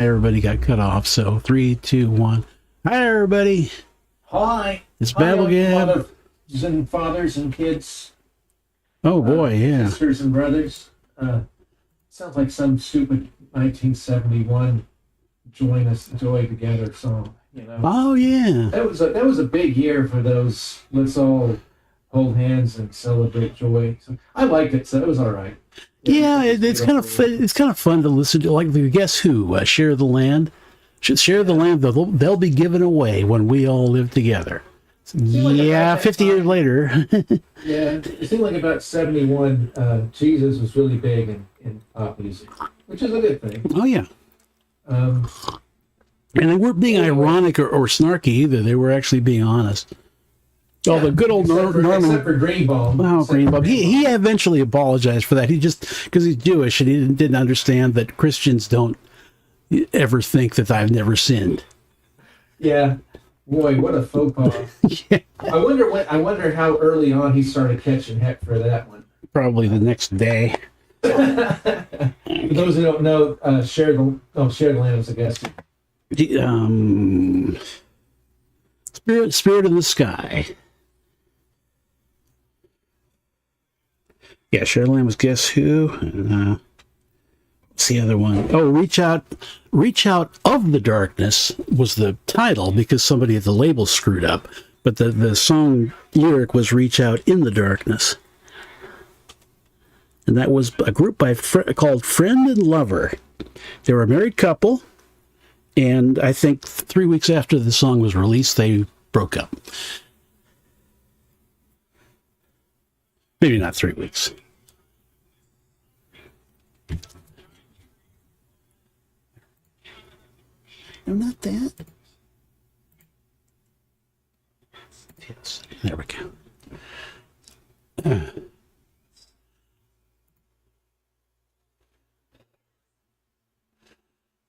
Everybody got cut off. So 3, 2, 1. Hi, everybody. Hi. It's BabbleGab. Mothers and fathers and kids. Oh boy, yeah. Sisters and brothers. Sounds like some stupid 1971 joy together song. You know. Oh yeah. That was a big year for those. Let's all hold hands and celebrate joy. So I liked it, so it was all right. Yeah, it's kind of fun. It's kind of fun to listen to. Like the Guess Who, Share the Land. Share the Land. They'll be given away when we all live together. Yeah, 50 years later. Yeah, it seemed like about 71, Jesus was really big in pop music, which is a good thing. Oh, yeah. And they weren't being ironic or snarky either. They were actually being honest. Oh, the good old Norman. Except for Greenbaum. Oh, Greenbaum. He eventually apologized for that. He just, because he's Jewish and he didn't understand that Christians don't ever think that I've never sinned. Yeah. Boy, what a faux pas. Yeah. I wonder how early on he started catching heck for that one. Probably the next day. For those who don't know, Share the Land was a guest. Spirit in the Sky. Yeah, Share the Land was Guess Who. And, what's the other one? Oh, Reach Out of the Darkness was the title because somebody at the label screwed up. But the song lyric was Reach Out in the Darkness. And that was a group called Friend and Lover. They were a married couple. And I think 3 weeks after the song was released, they broke up. Maybe not 3 weeks. No, not that. Yes, there we go.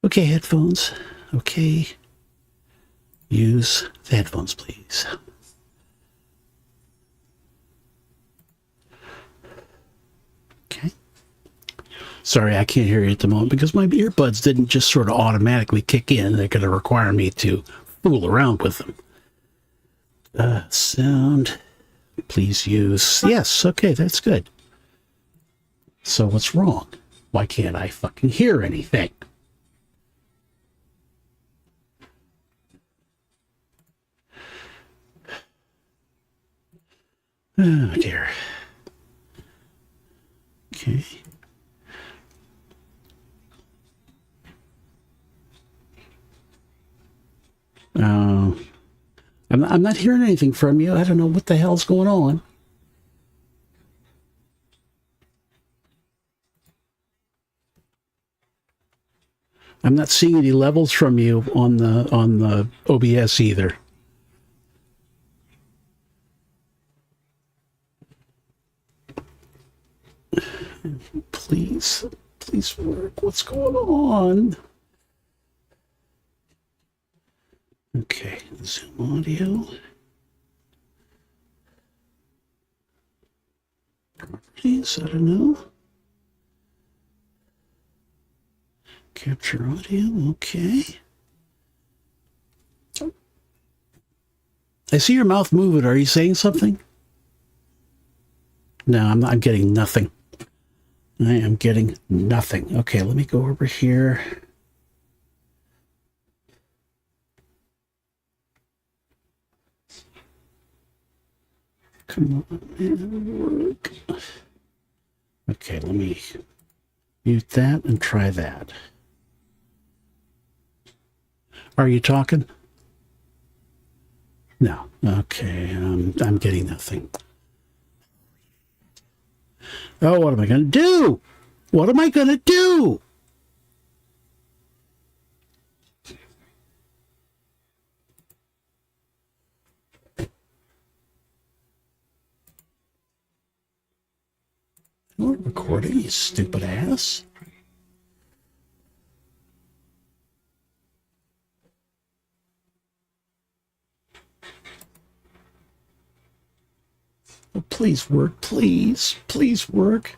Okay, headphones. Okay. Use the headphones, please. Okay. Sorry, I can't hear you at the moment because my earbuds didn't just sort of automatically kick in. They're going to require me to fool around with them. Sound. Please use. Yes, okay, that's good. So what's wrong? Why can't I fucking hear anything? Oh, dear. Okay. I'm not hearing anything from you. I don't know what the hell's going on. I'm not seeing any levels from you on the OBS either. Please work. What's going on? Okay, Zoom audio. Properties, I don't know. Capture audio, okay. I see your mouth moving. Are you saying something? No, I'm getting nothing. I am getting nothing. Okay, let me go over here. Come on, man, work. Okay, let me mute that and try that. Are you talking? No. Okay, I'm getting nothing. Oh, what am I going to do? What am I going to do? You're recording, you stupid ass. Oh, please work, please. Please work.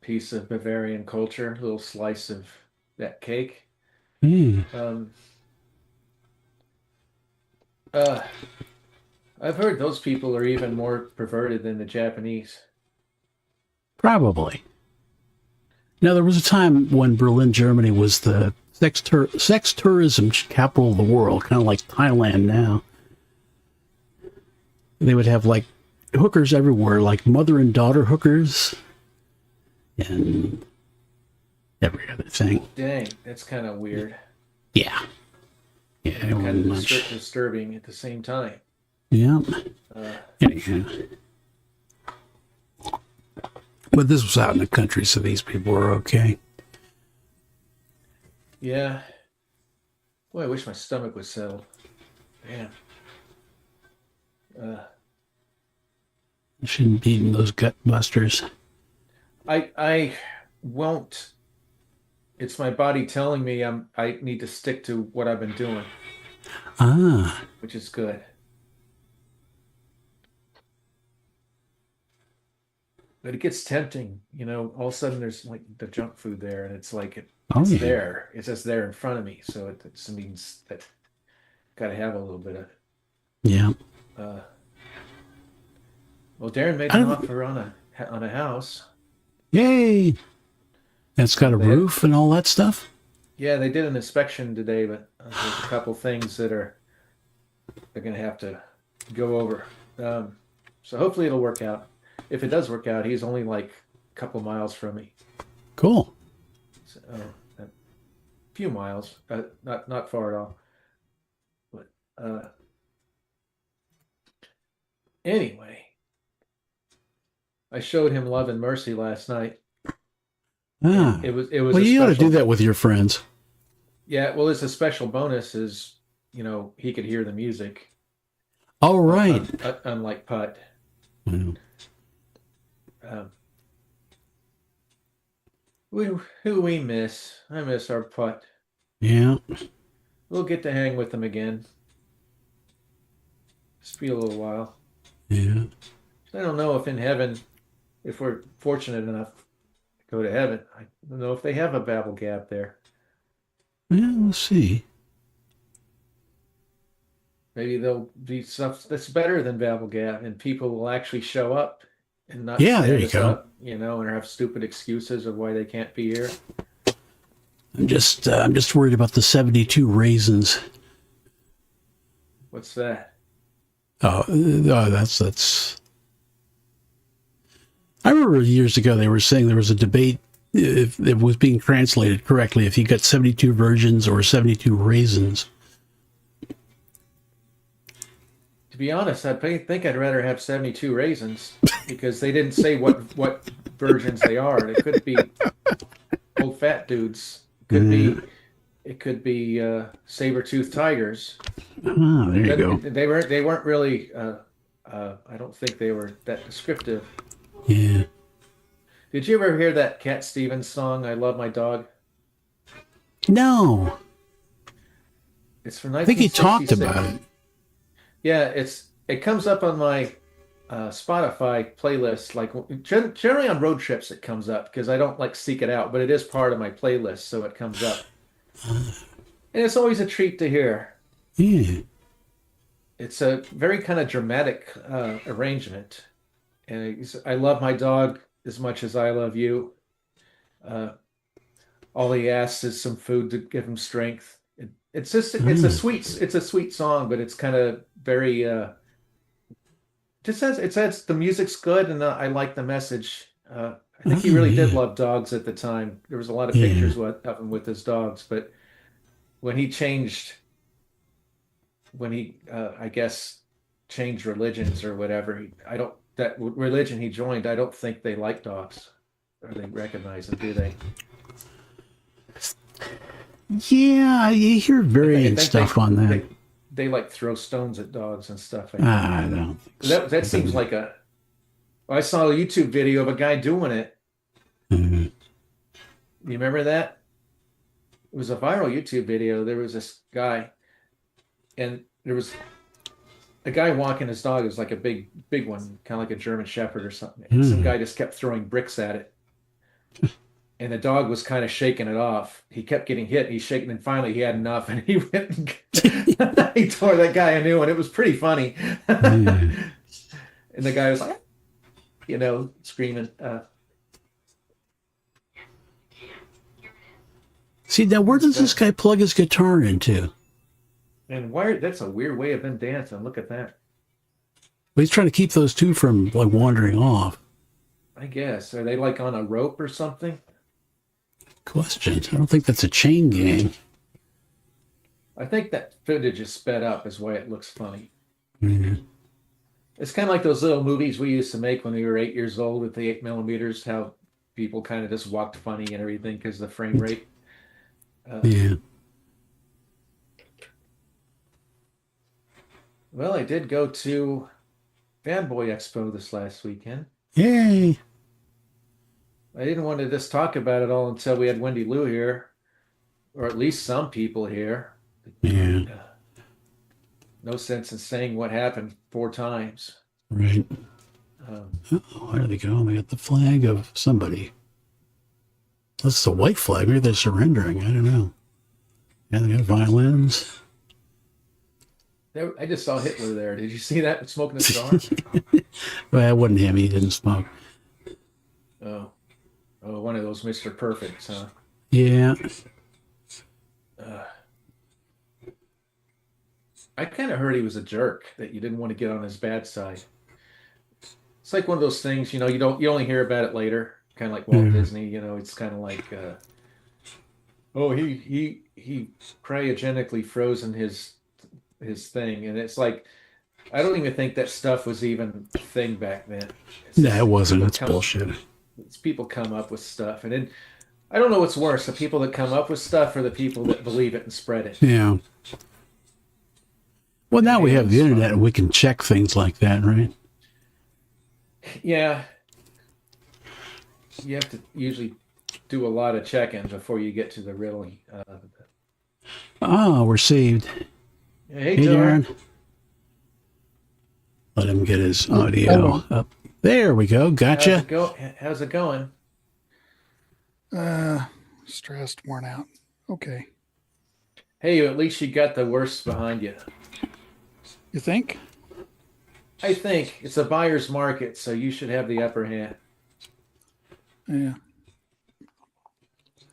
piece of Bavarian culture, a little slice of that cake. Mm, Um, uh, I've heard those people are even more perverted than the Japanese. probably. Now, there was a time when Berlin, Germany was the sex tourism capital of the world, kind of like Thailand now. They would have like hookers everywhere, like mother and daughter hookers and every other thing. Dang, that's kind of weird. Yeah. Yeah, it Kind wasn't of much. disturbing at the same time. Yeah. Uh, Anyhow. But this was out in the country, so these people were okay. yeah. Boy, I wish my stomach was settled. Man. You shouldn't be eating those gut busters. I won't. It's my body telling me I need to stick to what I've been doing, Ah, which is good. But it gets tempting, all of a sudden there's like the junk food there, and it's like oh it's yeah. there. It's just there in front of me. So it just means that gotta have a little bit of Yeah. uh well, Darren made I an don't, offer on a house. yay. And it's got a They had, roof and all that stuff. yeah, they did an inspection today, but there's a couple things that they're gonna have to go over. So hopefully it'll work out. If it does work out, he's only like a couple miles from me. Cool. So, a few miles, not far at all. But anyway, I showed him Love and Mercy last night, Ah. and it was Well, a you ought to do special. that with your friends. Yeah, well, it's a special bonus. Is he could hear the music, All right. unlike Putt. Well, Um, who we miss? I miss our Putt. yeah. We'll get to hang with him again. Just be a little while. Yeah. I don't know if in heaven, if we're fortunate enough to go to heaven, I don't know if they have a BabbleGab there. Yeah, we'll see. Maybe there'll be stuff that's better than BabbleGab, and people will actually show up and not Yeah, there stand you us go. up, and have stupid excuses of why they can't be here. I'm just worried about the 72 raisins. What's that? That's. I remember years ago they were saying there was a debate if it was being translated correctly, if you got 72 virgins or 72 raisins. To be honest, I think I'd rather have 72 raisins because they didn't say what versions they are. They could be old fat dudes. Yeah. It could be saber-toothed tigers. Ah, there you go. They weren't really. I don't think they were that descriptive. Yeah. Did you ever hear that Cat Stevens song, "I Love My Dog"? No, It's from I think he talked 1966. about it. Yeah, it comes up on my Spotify playlist. Like generally on road trips, it comes up because I don't like seek it out, but it is part of my playlist, so it comes up, and it's always a treat to hear. Yeah. It's a very kind of dramatic arrangement, and I love my dog as much as I love you. Uh, all he asks is some food to give him strength. Ah, It's a sweet song, but it's kind of very just says it says the music's good, and I like the message. I think he oh, really did yeah. love dogs at the time. There was a lot of Yeah. pictures of him with his dogs, but when he changed, when he I guess changed religions or whatever, I don't that religion he joined. I don't think they like dogs or they recognize them, do they? Yeah, you hear I varying think stuff on that. they like throw stones at dogs and stuff. I think I don't think that seems so. like a. I saw a YouTube video of a guy doing it. Mhm. You remember that? It was a viral YouTube video. There was this guy, and there was a guy walking his dog. It was like a big one, kind of like a German Shepherd or something. And some Hmm. guy just kept throwing bricks at it. and the dog was kind of shaking it off. He kept getting hit. He's shaking, and finally he had enough, and he went and he tore that guy a new one. It was pretty funny. Yeah. And the guy was like, screaming. See, now where does this guy plug his guitar into? And why? That's a weird way of them dancing. Look at that. Well, he's trying to keep those two from like wandering off. I guess. Are they like on a rope or something? Question. I don't think that's a chain gang. I think that footage is sped up is why it looks funny. Yeah. It's kind of like those little movies we used to make when we were 8 years old with the 8 millimeters, how people kind of just walked funny and everything because of the frame rate. Yeah. Well, I did go to Fanboy Expo this last weekend. Yay. I didn't want to just talk about it all until we had Wendy Lou here, or at least some people here. Yeah. No sense in saying what happened 4 times. Right. Where do they go? They got the flag of somebody. That's the white flag. Maybe they're surrendering. I don't know. Yeah, they got violins. I just saw Hitler there. Did you see that smoking a cigar? Well, it wasn't him. He didn't smoke. Oh, one of those Mr. Perfects, huh? Yeah. I kind of heard he was a jerk, that you didn't want to get on his bad side. It's like one of those things, you only hear about it later, kind of like Walt Disney. It's kind of like, he cryogenically frozen his thing, and it's like, I don't even think that stuff was even a thing back then. No, it wasn't. It's bullshit. People come up with stuff, and then I don't know what's worse, the people that come up with stuff or the people that believe it and spread it. Yeah. Well, now we have the internet and we can check things like that, right? Yeah. You have to usually do a lot of check-ins before you get to the really. We're saved. Hey, Darren. Let him get his audio up. There we go. Gotcha. How's it going? Stressed, worn out. Okay. Hey, at least you got the worst behind you. You think? I think it's a buyer's market, so you should have the upper hand. Yeah.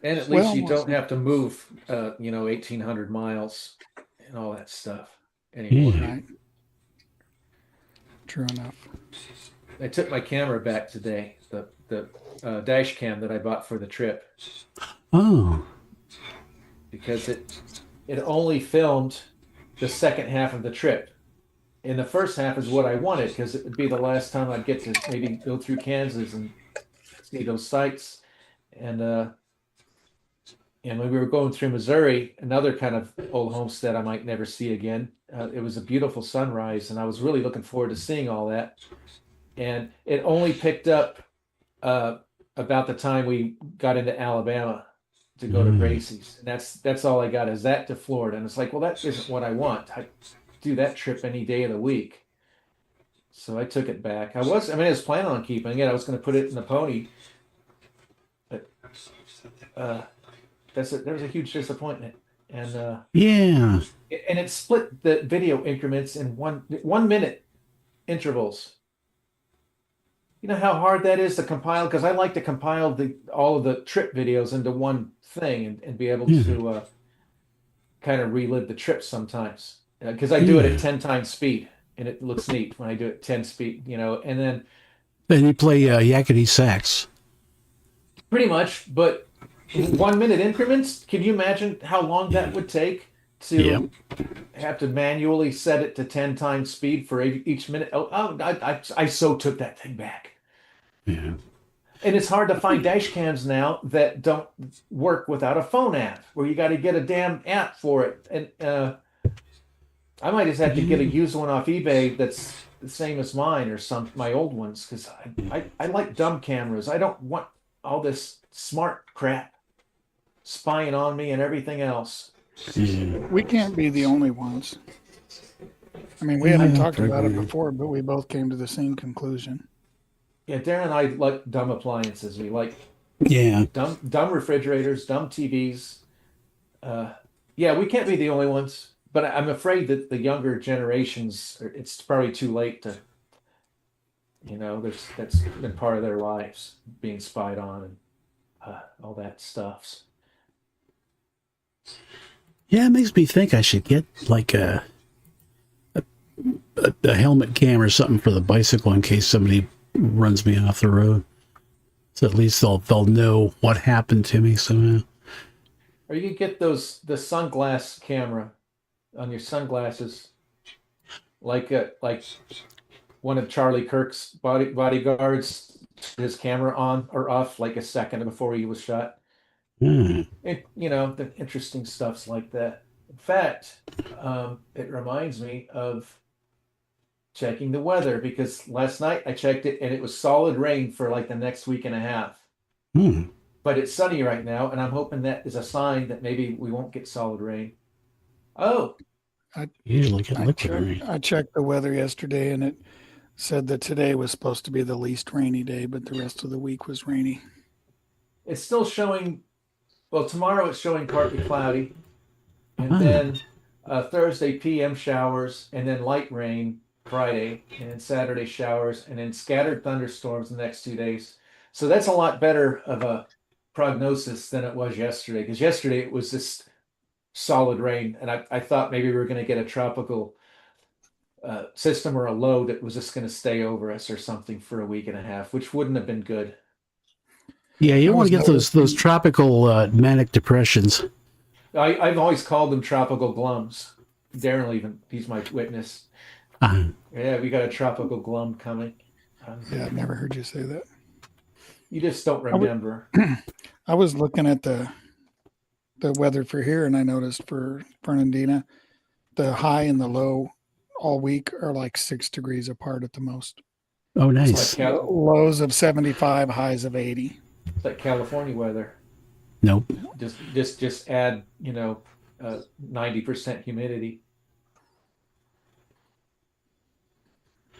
And at least you don't have to move, 1,800 miles and all that stuff anymore. Right. True enough. I took my camera back today, the dash cam that I bought for the trip. Oh. Because it only filmed the second half of the trip. And the first half is what I wanted, because it would be the last time I'd get to maybe go through Kansas and see those sights. And when we were going through Missouri, another kind of old homestead I might never see again, it was a beautiful sunrise, and I was really looking forward to seeing all that. And it only picked up about the time we got into Alabama to go to Gracie's. And that's all I got, is that to Florida. And it's like, well, that isn't what I want. I do that trip any day of the week. So I took it back. I was planning on keeping it. I was going to put it in the pony. But that was a huge disappointment. And yeah. And it split the video increments in 1 minute intervals. You know how hard that is to compile? Because I like to compile all of the trip videos into one thing and be able to kind of relive the trip sometimes. Because I do it at 10 times speed, and it looks neat when I do it 10 speed, and then you play yakety sax. Pretty much, but 1 minute increments, can you imagine how long that would take to have to manually set it to 10 times speed for each minute? I so took that thing back. Yeah. And it's hard to find dash cams now that don't work without a phone app, where you got to get a damn app for it. And I might just have to get a used one off eBay that's the same as mine or my old ones, because I like dumb cameras. I don't want all this smart crap spying on me and everything else. We can't be the only ones. I mean, we haven't talked about it before, but we both came to the same conclusion. Yeah, Darren and I like dumb appliances. We like Yeah. Dumb refrigerators, dumb TVs. Yeah, we can't be the only ones, but I'm afraid that the younger generations, it's probably too late to, that's been part of their lives, being spied on and all that stuff. Yeah, it makes me think I should get like a helmet cam or something for the bicycle in case somebody runs me off the road. So at least they'll know what happened to me somehow. Or you could get the sunglass camera on your sunglasses, like one of Charlie Kirk's bodyguards, his camera on or off like a second before he was shot. Hmm. The interesting stuff's like that. In fact, it reminds me of checking the weather because last night I checked it and it was solid rain for like the next week and a half. Hmm. But it's sunny right now, and I'm hoping that is a sign that maybe we won't get solid rain. Oh, I Usually get liquid rain. I checked the weather yesterday, and it said that today was supposed to be the least rainy day, but the rest of the week was rainy. it's still showing. Well, tomorrow it's showing partly cloudy, and Ah. then Thursday PM showers, and then light rain Friday, and then Saturday showers, and then scattered thunderstorms the next 2 days. So that's a lot better of a prognosis than it was yesterday, because yesterday it was just solid rain, and I thought maybe we were going to get a tropical system or a low that was just going to stay over us or something for a week and a half, which wouldn't have been good. Yeah, you I don't want was to get those tropical manic depressions. I've always called them tropical glums. Darren even, he's my witness. Uh, Yeah, we got a tropical glum coming. Yeah, I've never heard you say that. You just don't I would- remember. I was looking at the weather for here, and I noticed for Fernandina, the high and the low all week are like 6 degrees apart at the most. oh, It's nice. like, Lows of 75, highs of 80. it's like California weather. Nope. Just add 90% humidity.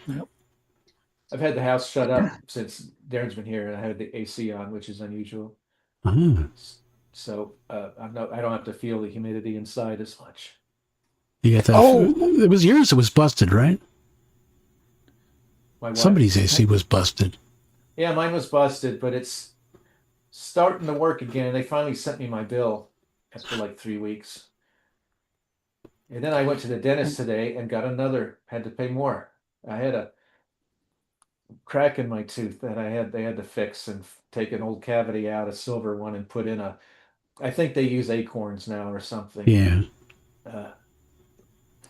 Yep. I've had the house shut up since Darren's been here, and I had the AC on, which is unusual. Ah. So I don't have to feel the humidity inside as much. You got that? Oh. It was yours that was busted, right? My wife. Somebody's AC was busted. Yeah, mine was busted, but it's starting to work again. They finally sent me my bill after like 3 weeks. And then I went to the dentist today and had to pay more. I had a crack in my tooth that they had to fix and take an old cavity out, a silver one, and put in I think they use acorns now or something. Yeah.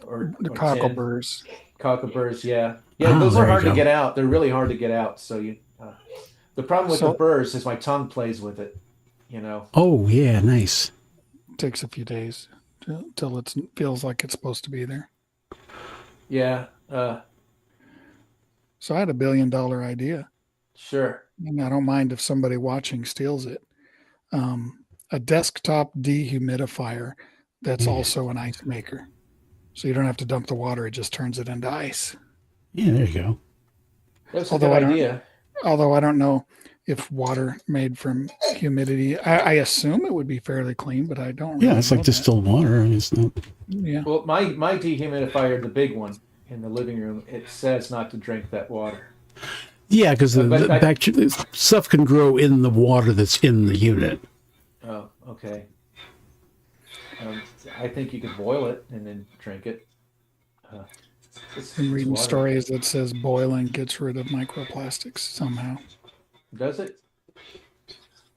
Or The tin. cockleburs. Cockaburs, yeah. Yeah, those there are you hard to go. get out. They're really hard to get out. So the problem with So- the burrs is my tongue plays with it, Oh, yeah, nice. Takes a few days till it feels like it's supposed to be there. Yeah, So I had $1 billion idea, sure. and I don't mind if somebody watching steals it. A desktop dehumidifier that's Yeah. also an ice maker. So you don't have to dump the water; it just turns it into ice. Yeah, there you go. That's a Although good I don't- idea. Although I don't know if water made from humidity. I assume it would be fairly clean, but I don't. Yeah, really it's know like that. distilled water. I mean, it's not. Yeah. Well, my dehumidifier, the big one in the living room, it says not to drink that water. Yeah, because the But bacteria stuff can grow in the water that's in the unit. Oh, okay. I think you could boil it and then drink it. It's I'm reading water. stories that says boiling gets rid of microplastics somehow. Does it?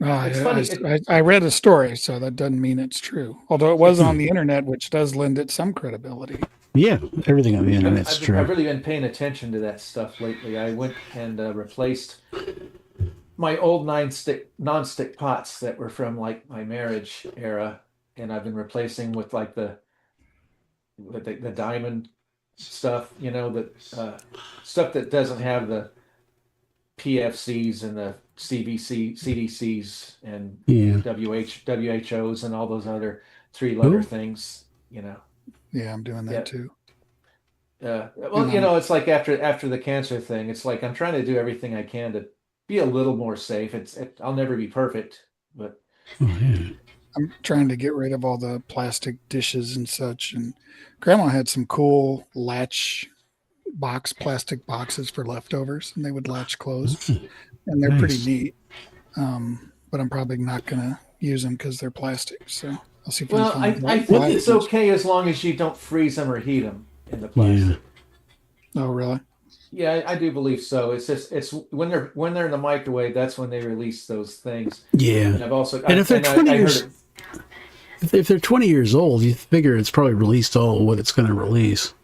I, It's funny, I read a story, so that doesn't mean it's true. Although it was on the internet, which does lend it some credibility. Yeah, everything on the internet's I've true. really been paying attention to that stuff lately. I went and replaced my old non-stick pots that were from like my marriage era, and I've been replacing with like the diamond stuff, the stuff that doesn't have the PFCs and the CDCs and Yeah. WHOs and all those other three-letter Ooh. things, Yeah, I'm doing that Yeah. too. Well, it's like after the cancer thing, it's like I'm trying to do everything I can to be a little more safe. I'll never be perfect, but Oh, yeah. I'm trying to get rid of all the plastic dishes and such. And Grandma had some cool plastic boxes for leftovers, and they would latch close, and they're pretty Nice. neat. But I'm probably not gonna use them because they're plastic. So I'll see if I can well, find I think black it's ones. okay as long as you don't freeze them or heat them in the Yeah. plastic. Oh, really? Yeah, I do believe so. It's when they're in the microwave, that's when they release those things. Yeah. And I've also And if they're 20 I heard years, it. if they're 20 years old, you figure it's probably released all what it's going to release.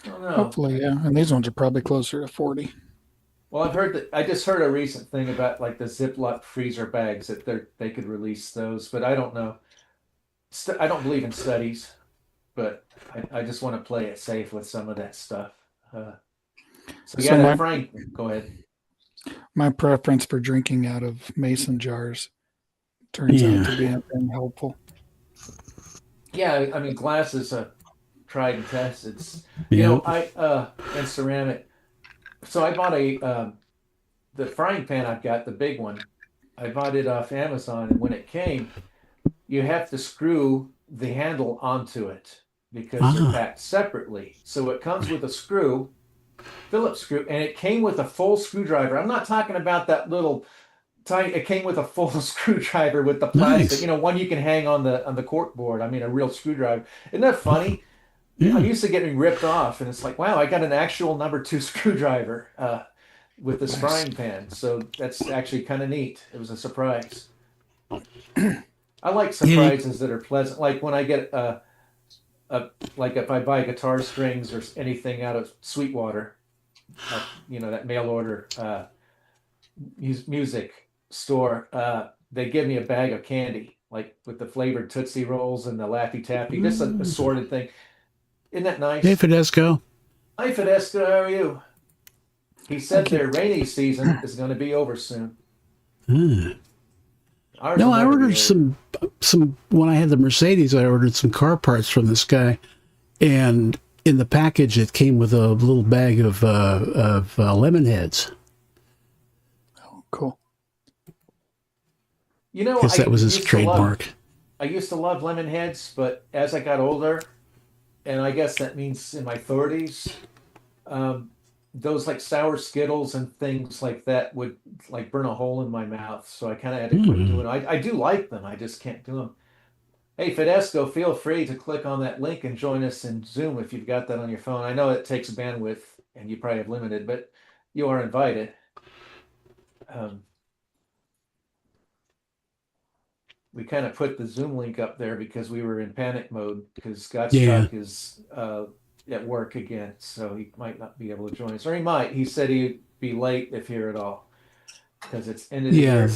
I don't know. Hopefully, yeah. And these ones are probably closer to 40. Well, I've heard that. I just heard a recent thing about like the Ziploc freezer bags that they could release those, but I don't know. I don't believe in studies, but I just want to play it safe with some of that stuff. So yeah, So that frying. Go ahead. my preference for drinking out of mason jars turns out to be helpful. Yeah, I mean glass is a tried and tested. Yeah. And ceramic. So I bought the frying pan I've got, the big one. I bought it off Amazon, and when it came, you have to screw the handle onto it because they're packed separately. So it comes with a screw, Phillips screw, and it came with a full screwdriver. I'm not talking about that little tiny. It came with a full screwdriver with the plastic, Nice. one you can hang on the cork board. I mean, a real screwdriver. Isn't that funny? Yeah. I'm used to getting ripped off, and it's like, wow, I got an actual number 2 screwdriver with this frying pan. So that's actually kind of neat. It was a surprise. I like surprises that are pleasant. Like when I get like if I buy guitar strings or anything out of Sweetwater, that mail order music store, they give me a bag of candy, like with the flavored Tootsie Rolls and the Laffy Taffy, just a assorted thing. Isn't that nice? Hey, Fidesco. Hi, Fidesco. How are you? He said their rainy season is going to be over soon. Ours No, will I never be ordered over. some when I had the Mercedes. I ordered some car parts from this guy, and in the package it came with a little bag of lemon heads. Oh, cool. I guess that was his trademark. I used to love lemon heads, but as I got older, and I guess that means in my 30s, those like sour Skittles and things like that would like burn a hole in my mouth. So I kind of had to quit doing it. I do like them. I just can't do them. Hey, Fidesco, feel free to click on that link and join us in Zoom if you've got that on your phone. I know it takes bandwidth and you probably have limited, but you are invited. We kind of put the Zoom link up there because we were in panic mode because Gottschalk is at work again, so he might not be able to join us, or he might. He said he'd be late if here at all because it's end of the year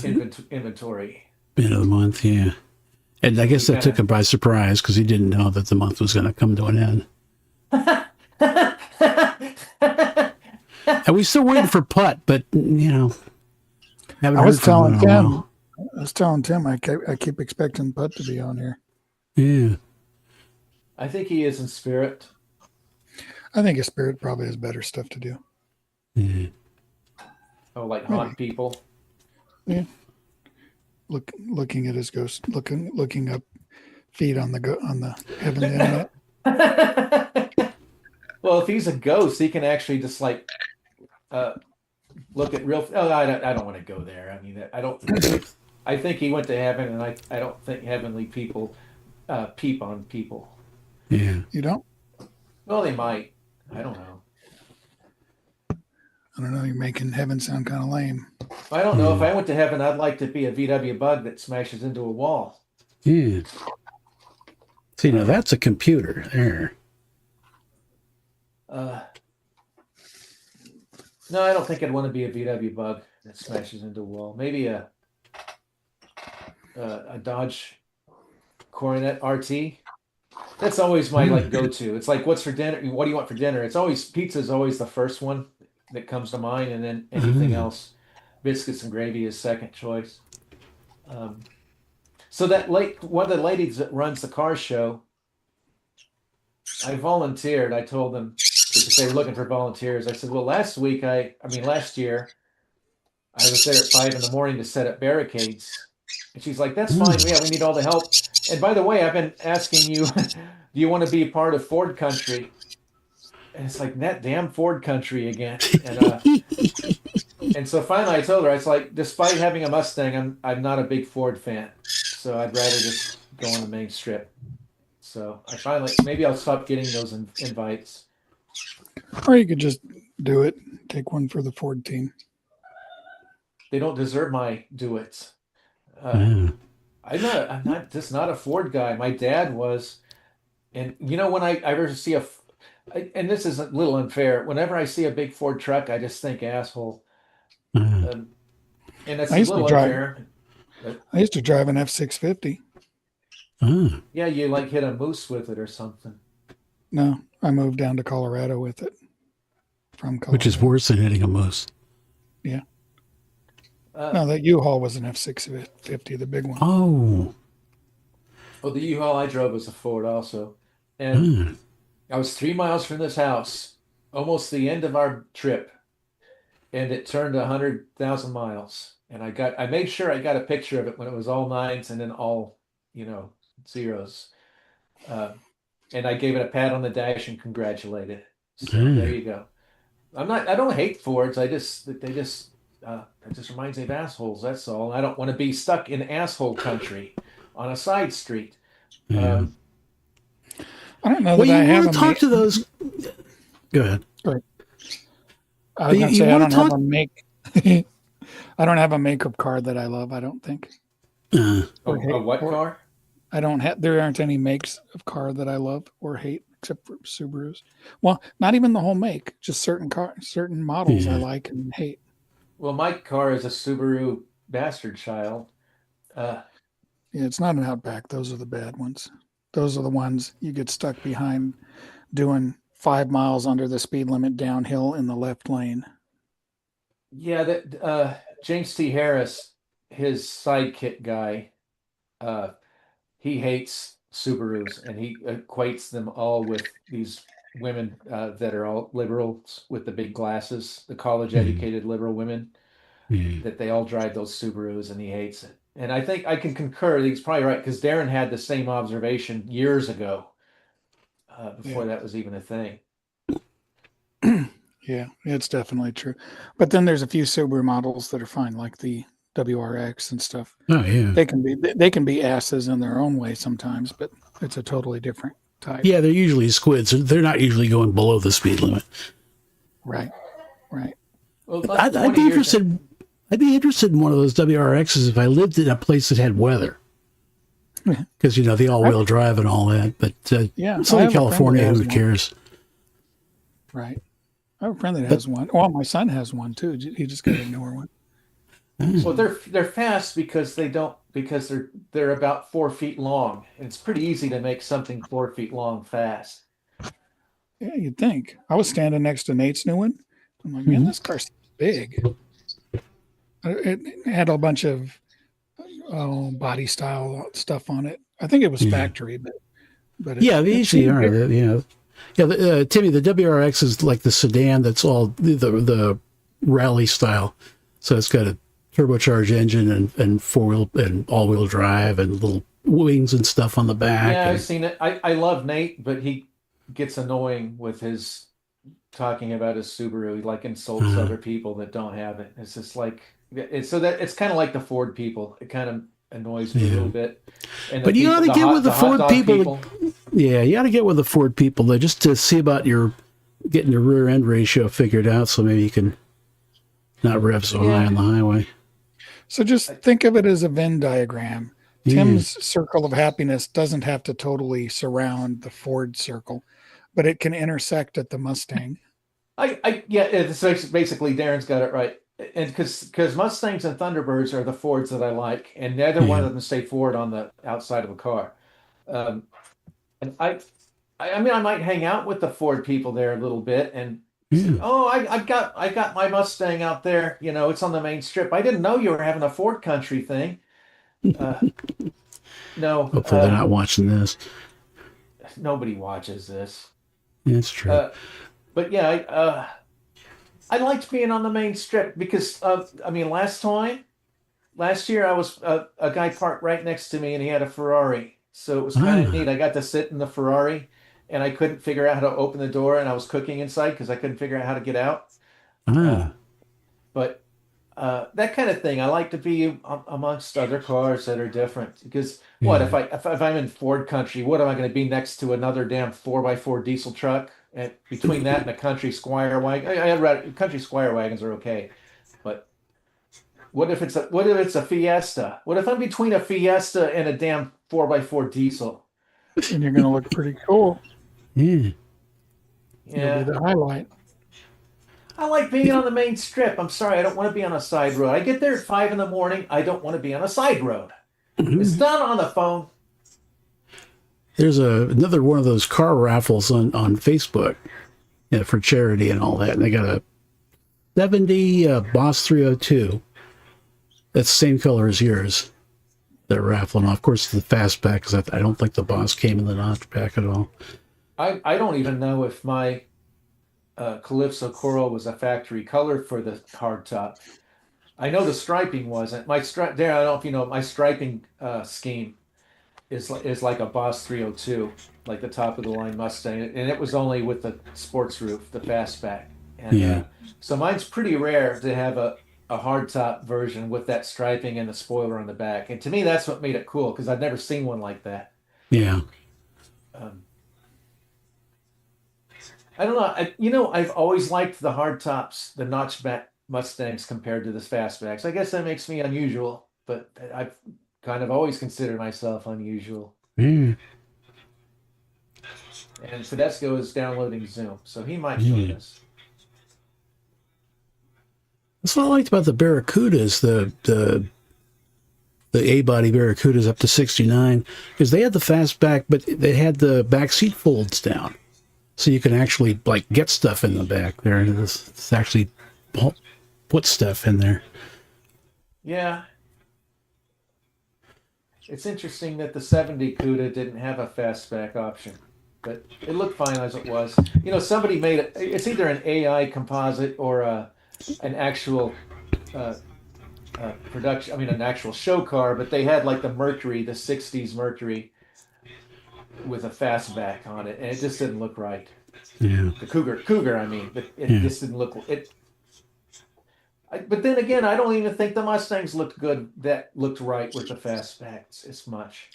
inventory. End of the month, yeah. And I guess that took him by surprise because he didn't know that the month was going to come to an end. And we still waiting for Putt, but haven't I was heard from him in a while. I was telling Tim I keep expecting Putt to be on here. Yeah. I think he is in spirit. I think his spirit probably has better stuff to do. Yeah. Oh, like haunt people. Yeah. Looking at his ghost, looking up, feed on the heavenly internet. Well, if he's a ghost, he can actually just like look at real. Oh, I don't want to go there. I mean, I don't. I think he went to heaven, and I don't think heavenly people peep on people. Yeah. You don't? Well, they might. I don't know. I don't know. You're making heaven sound kind of lame. I don't know. If I went to heaven, I'd like to be a VW bug that smashes into a wall. Yeah. See, now that's a computer there. No, I don't think I'd want to be a VW bug that smashes into a wall. Maybe a Dodge Coronet RT. That's always my like go-to. It's like, what's for dinner? What do you want for dinner? It's always pizza is always the first one that comes to mind, and then anything else, biscuits and gravy is second choice. So one of the ladies that runs the car show, I volunteered. I told them because they were looking for volunteers. I said, well, last year, I was there at 5 in the morning to set up barricades. And she's like, that's fine. Yeah, we need all the help. And by the way, I've been asking you, do you want to be part of Ford country? And it's like that damn Ford country again. And so finally I told her, it's like, despite having a Mustang, I'm not a big Ford fan. So I'd rather just go on the main strip. So I finally, maybe I'll stop getting those invites. Or you could just do it. Take one for the Ford team. They don't deserve my do-its. Yeah. I'm not just not a Ford guy. My dad was, and when I ever see and this is a little unfair. Whenever I see a big Ford truck, I just think asshole, and that's a little unfair. I used to drive an F-650. Yeah, you like hit a moose with it or something. No, I moved down to Colorado with it. From Colorado. Which is worse than hitting a moose. Yeah. No, that U-Haul was an F-650, the big one. Oh. Well, the U-Haul I drove was a Ford also. And I was 3 miles from this house, almost the end of our trip. And it turned 100,000 miles. And I made sure I got a picture of it when it was all nines and then all, zeros. And I gave it a pat on the dash and congratulated. So there you go. I don't hate Fords. It just reminds me of assholes. That's all. I don't want to be stuck in asshole country on a side street. Yeah. I don't know Well, that I you have want to talk to those. Go ahead. Sorry. I was going to say I don't have a make. I don't have a makeup car that I love. I don't think. A what car? I don't have. There aren't any makes of car that I love or hate except for Subarus. Well, not even the whole make. Just certain models I like and hate. Well, my car is a Subaru bastard child. Yeah, it's not an Outback. Those are the bad ones. Those are the ones you get stuck behind doing 5 miles under the speed limit downhill in the left lane. Yeah, that James T. Harris, his sidekick guy, he hates Subarus and he equates them all with these women that are all liberals with the big glasses, the college-educated liberal women, that they all drive those Subarus and he hates it. And I think I can concur. He's probably right because Darren had the same observation years ago before that was even a thing. Yeah, it's definitely true. But then there's a few Subaru models that are fine, like the WRX and stuff. Oh yeah, they can be asses in their own way sometimes, but it's a totally different type. Yeah, they're usually squids. They're not usually going below the speed limit. Right. Well, I'd be interested. I'd be interested in one of those WRXs if I lived in a place that had weather, because the all-wheel drive and all that. But Southern California, who cares? Right. I have a friend that has one. Well, my son has one too. He just got a newer one. Well, they're fast because they're about 4 feet long. And it's pretty easy to make something 4 feet long fast. Yeah, you'd think. I was standing next to Nate's new one. I'm like, man, this car's big. It had a bunch of body style stuff on it. I think it was factory, but they usually are. Timmy, the WRX is like the sedan that's all the rally style. So it's got a turbocharged engine and four-wheel and all-wheel drive and little wings and stuff on the back. Yeah, I've seen it. I love Nate, but he gets annoying with his talking about his Subaru. He like insults other people that don't have it. It's just like it's kind of like the Ford people. It kind of annoys me a little bit. But you ought to get with the Ford people. Yeah, you ought to get with the Ford people just to see about getting your rear end ratio figured out, so maybe you can not rev so high on the highway. So just think of it as a Venn diagram. Tim's circle of happiness doesn't have to totally surround the Ford circle, but it can intersect at the Mustang. It's basically Darren's got it right. And because Mustangs and Thunderbirds are the Fords that I like, and neither one of them say Ford on the outside of a car. And I might hang out with the Ford people there a little bit and say, I got my Mustang out there. It's on the main strip. I didn't know you were having a Ford country thing. No. Hopefully they're not watching this. Nobody watches this. That's true. But yeah, I liked being on the main strip because I mean, last year I was a guy parked right next to me and he had a Ferrari, so it was kind of Ah, neat. I got to sit in the Ferrari, and I couldn't figure out how to open the door, and I was cooking inside because I couldn't figure out how to get out. Uh, ah, but that kind of thing, I like to be amongst other cars that are different. Because what yeah. if I'm in Ford country? What am I going to be next to another damn 4x4 diesel truck? And between that and a country Squire wagon, I'd rather country Squire wagons are okay, but what if it's a Fiesta? What if I'm between a Fiesta and a damn 4x4 diesel? And you're going to look pretty cool. Yeah. You'll be Yeah. the highlight. I like being on the main strip. I'm sorry, I don't want to be on a side road. I get there at 5 in the morning. I don't want to be on a side road. It's done on the phone. There's another one of those car raffles on Facebook, for charity and all that. And they got a 70 Boss 302. That's the same color as yours. They're raffling off. Of course, the fastback, because I don't think the Boss came in the notchback at all. I don't even know if my Calypso Coral was a factory color for the hardtop. I know the striping wasn't. My stripe there. I don't know if you know my striping scheme is like a Boss 302, like the top of the line Mustang, and it was only with the sports roof, the fastback, and Yeah, so mine's pretty rare to have a hardtop version with that striping and the spoiler on the back. And to me, that's what made it cool because I've never seen one like that. yeah, Um, I don't know. I've always liked the hardtops, the notchback Mustangs compared to the fastbacks. I guess that makes me unusual, but I've kind of always considered myself unusual. yeah, And Tedesco is downloading Zoom, so he might join yeah. us. That's what I liked about the Barracudas, the A-body Barracudas up to 69, because they had the fastback, but they had the back seat folds down. So you can actually like get stuff in the back there. And it's actually put stuff in there. Yeah, it's interesting that the 70 CUDA didn't have a fastback option, but it looked fine as it was. Somebody made it. It's either an AI composite or an actual uh, production. I mean, an actual show car, but they had like the Mercury, the 60s Mercury with a fastback on it, and it just didn't look right. Yeah, The Cougar, I mean, but it yeah, just didn't look it. But then again, I don't even think the Mustangs looked good. That looked right with the fastbacks as much.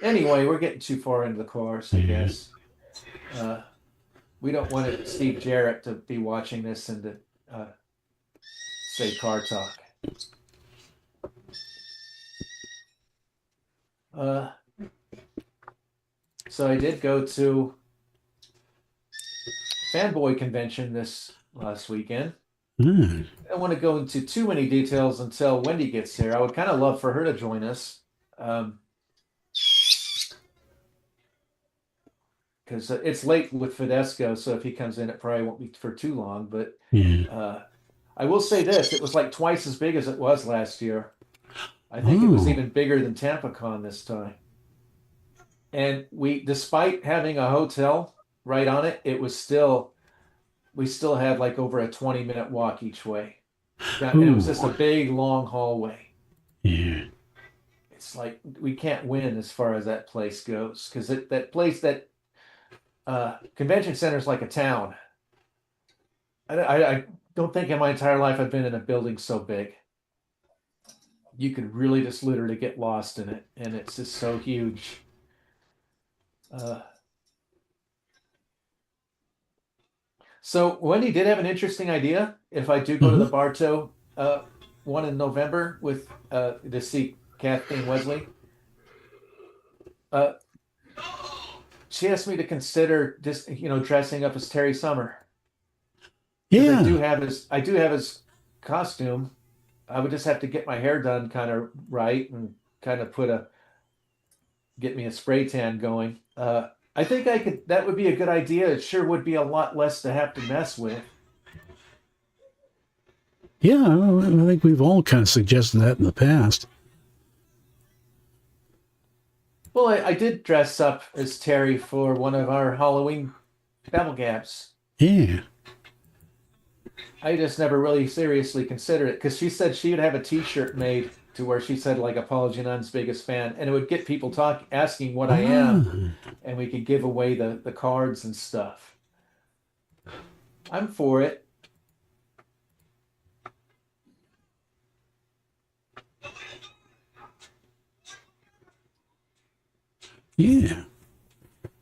Anyway, we're getting too far into the course, I yeah. guess. We don't want Steve Jarrett to be watching this and to say car talk. So I did go to Fanboy Convention this last weekend. Mm. I don't want to go into too many details until Wendy gets here. I would kind of love for her to join us. Because it's late with Fidesco, so if he comes in, it probably won't be for too long. But Yeah. I will say this: it was like twice as big as it was last year. I think it was Oh, even bigger than TampaCon this time. And despite having a hotel right on it, we still had like over a 20-minute walk each way. And it was just a ooh, big, long hallway. yeah. It's like we can't win as far as that place goes because that convention center is like a town. I don't think in my entire life I've been in a building so big. You could really just literally get lost in it, and it's just so huge. Uh, so Wendy did have an interesting idea. If I do go to Uh-huh. the Bartow one in November with to see Kathleen Wesley, uh, she asked me to consider just dressing up as Terry Summer because Yeah. I do have his costume. I would just have to get my hair done kind of right and kind of get me a spray tan going. I think I could. That would be a good idea. It sure would be a lot less to have to mess with. Yeah. I think we've all kind of suggested that in the past. Well, I did dress up as Terry for one of our Halloween BabbleGabs. Yeah. I just never really seriously considered it because she said she would have a T-shirt made to where she said like Apology Nun's biggest fan, and it would get people asking what I am, Ah, and we could give away the cards and stuff. I'm for it. yeah.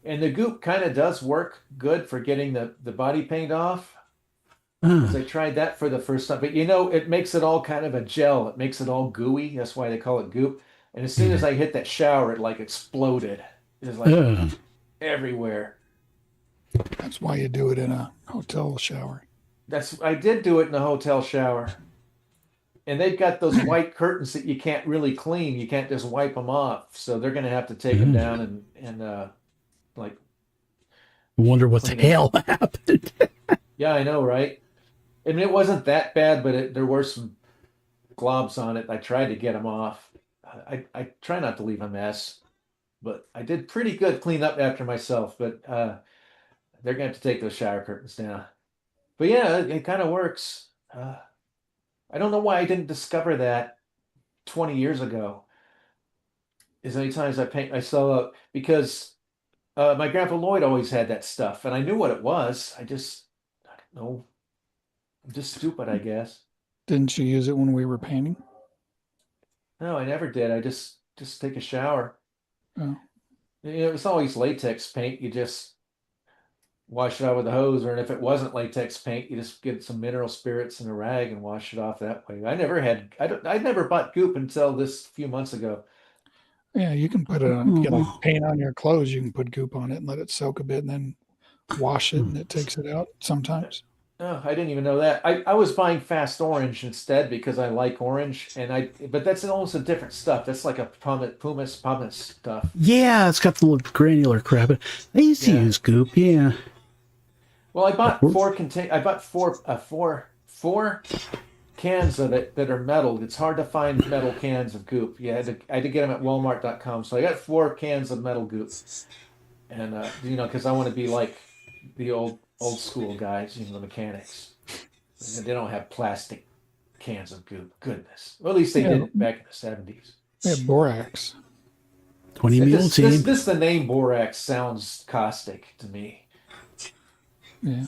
And the goop kind of does work good for getting the body paint off. Ah, Because I tried that for the first time, but you know, it makes it all kind of a gel. It makes it all gooey. That's why they call it goop. And as soon as I hit that shower, it like exploded. It was like ah. everywhere. That's why you do it in a hotel shower. I did do it in a hotel shower. And they've got those white curtains that you can't really clean. You can't just wipe them off. So they're going to have to take them down and like Wonder what the clean it. hell happened. Yeah, I know, right? I mean, it wasn't that bad, but there were some globs on it. I tried to get them off. I try not to leave a mess, but I did pretty good clean up after myself. But they're going to have to take those shower curtains down. But yeah, it kind of works. I don't know why I didn't discover that 20 years ago. As many times I paint myself up because my grandpa Lloyd always had that stuff, and I knew what it was. I don't know. I'm just stupid, I guess. Didn't you use it when we were painting? No, I never did. I just take a shower. Oh, You know, it's always latex paint. You just wash it out with a hose, or if it wasn't latex paint, you just get some mineral spirits and a rag and wash it off that way. I never bought goop until this few months ago. yeah. You can put it on. You like paint on your clothes. You can put goop on it and let it soak a bit, and then wash it, and it takes it out sometimes. Oh, I didn't even know that. I was buying Fast Orange instead because I like orange, but that's almost a different stuff. That's like a pumice stuff. Yeah, it's got the little granular crap. I used to Yeah. use goop, yeah. Well, I bought four cans of it that are metal. It's hard to find metal cans of goop. I had to get them at Walmart.com. So I got 4 cans of metal goop, and you know, because I want to be like the old school guys, you know, the mechanics. They don't have plastic cans of goop. Goodness. Well, at least they Yeah. did back in the 70s. Yeah, borax. 20 meal team. This the name borax sounds caustic to me. Yeah.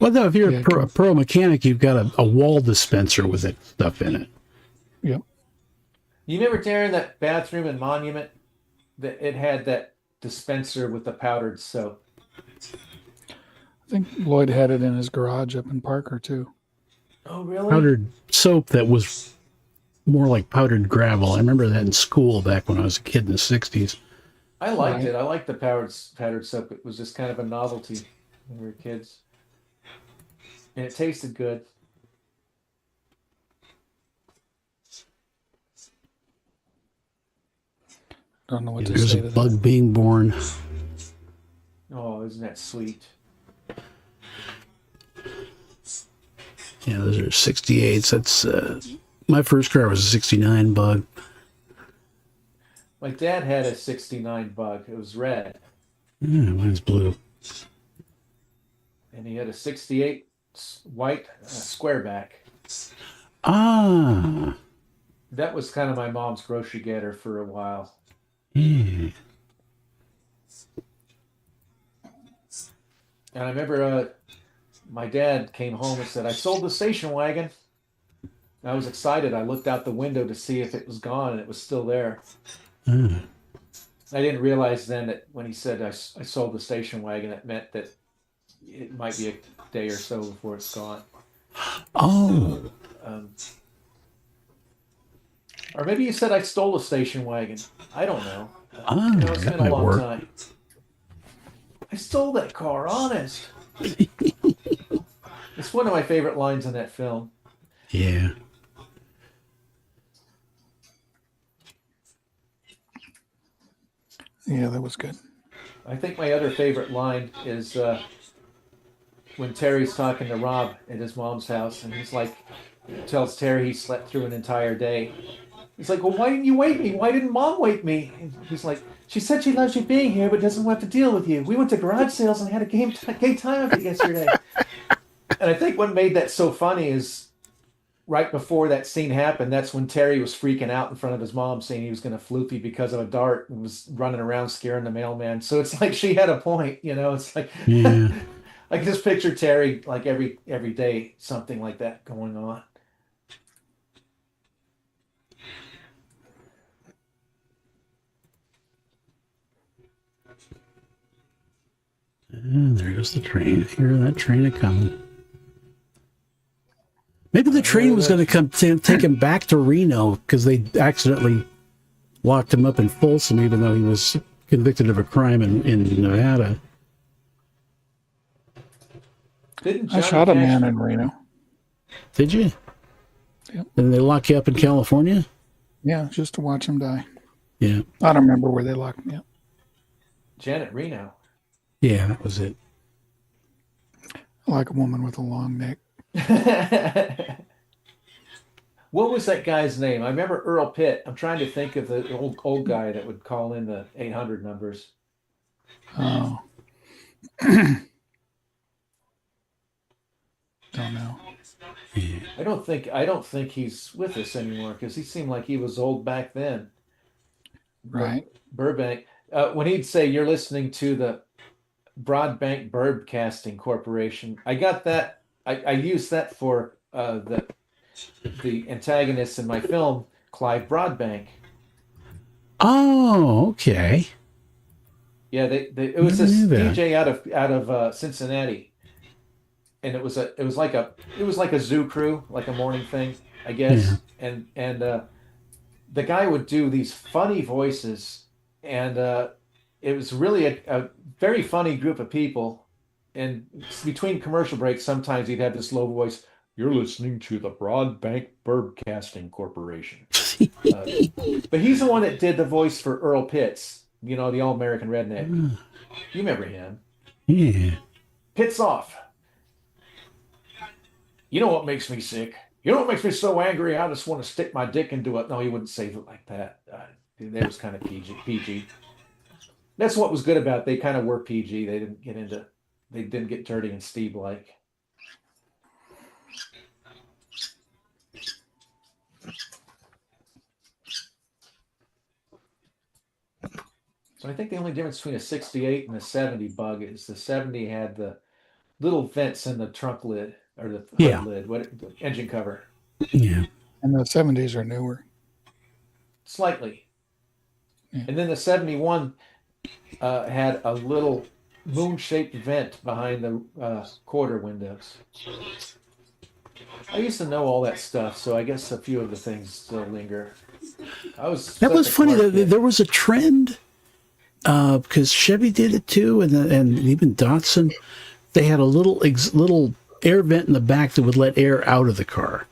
Well, though, if you're Yeah, a pro mechanic, you've got a wall dispenser with that stuff in it. Yep. You remember, Darren, that bathroom in Monument that it had that dispenser with the powdered soap? I think Lloyd had it in his garage up in Parker too. Oh, really? Powdered soap that was more like powdered gravel. I remember that in school back when I was a kid in the 60s. I liked Right. it. I liked the powdered soap. It was just kind of a novelty when we were kids. And it tasted good. Don't know what to There's say a to that. bug being born. Oh, isn't that sweet? Yeah, those are 68s. That's my first car was a 69 bug. My dad had a 69 bug. It was red. Yeah, mine's blue. And he had a 68 white squareback. Ah, That was kind of my mom's grocery getter for a while. yeah. And I remember my dad came home and said, I sold the station wagon. And I was excited. I looked out the window to see if it was gone, and it was still there. Ah. I didn't realize then that when he said I sold the station wagon, it meant that it might be a day or so before it's gone. Oh, Or maybe he said I stole a station wagon. I don't know. ah, You know, it's that been a might long work. time. I stole that car, honest. It's one of my favorite lines in that film. Yeah. Yeah, that was good. I think my other favorite line is when Terry's talking to Rob at his mom's house, and he's like, tells Terry he slept through an entire day. He's like, well, why didn't you wake me? Why didn't Mom wake me? And he's like, she said she loves you being here, but doesn't want to deal with you. We went to garage sales and had a great time of it yesterday. And I think what made that so funny is right before that scene happened, that's when Terry was freaking out in front of his mom, saying he was going to floofy because of a dart and was running around scaring the mailman. So it's like she had a point, you know. It's like Yeah. I can just picture Terry like every day, something like that going on. And there goes the train. Hear that train a coming. Maybe the train was going to come take him back to Reno because they accidentally locked him up in Folsom, even though he was convicted of a crime in Nevada. Didn't I Johnny shot a Cash- man in Reno. Did you? Yep. And they lock you up in California? Yeah, just to watch him die. Yeah. I don't remember where they locked me up. Janet Reno. Yeah, that was it. I like a woman with a long neck. What was that guy's name? I remember Earl Pitt. I'm trying to think of the old guy that would call in the 800 numbers. Oh. Don't know. Yeah. I don't think he's with us anymore because he seemed like he was old back then. Right. Burbank. When he'd say you're listening to the Broadbank Broadcasting Corporation, I got that. I used that for the antagonist in my film, Clive Broadbank. Oh, okay. Yeah, it was Never this knew that. DJ out of Cincinnati, and it was like a zoo crew, like a morning thing, I guess. Yeah. And the guy would do these funny voices, and it was really a very funny group of people. And between commercial breaks, sometimes he'd have this low voice. You're listening to the Broadbank Broadcasting Corporation. But he's the one that did the voice for Earl Pitts, you know, the all-American redneck. You remember him. Yeah. Pitts off. You know what makes me sick? You know what makes me so angry? I just want to stick my dick into it. No, he wouldn't say it like that. That was kind of PG. That's what was good about it. They kind of were PG. They didn't get dirty and Steve-like. So I think the only difference between a 68 and a 70 bug is the 70 had the little vents in the trunk lid or the hood lid, the engine cover. Yeah. And the 70s are newer. Slightly. Yeah. And then the 71 had a little moon-shaped vent behind the quarter windows. I used to know all that stuff, so I guess a few of the things still linger. That was funny. There was a trend because Chevy did it too, and even Datsun. They had a little air vent in the back that would let air out of the car.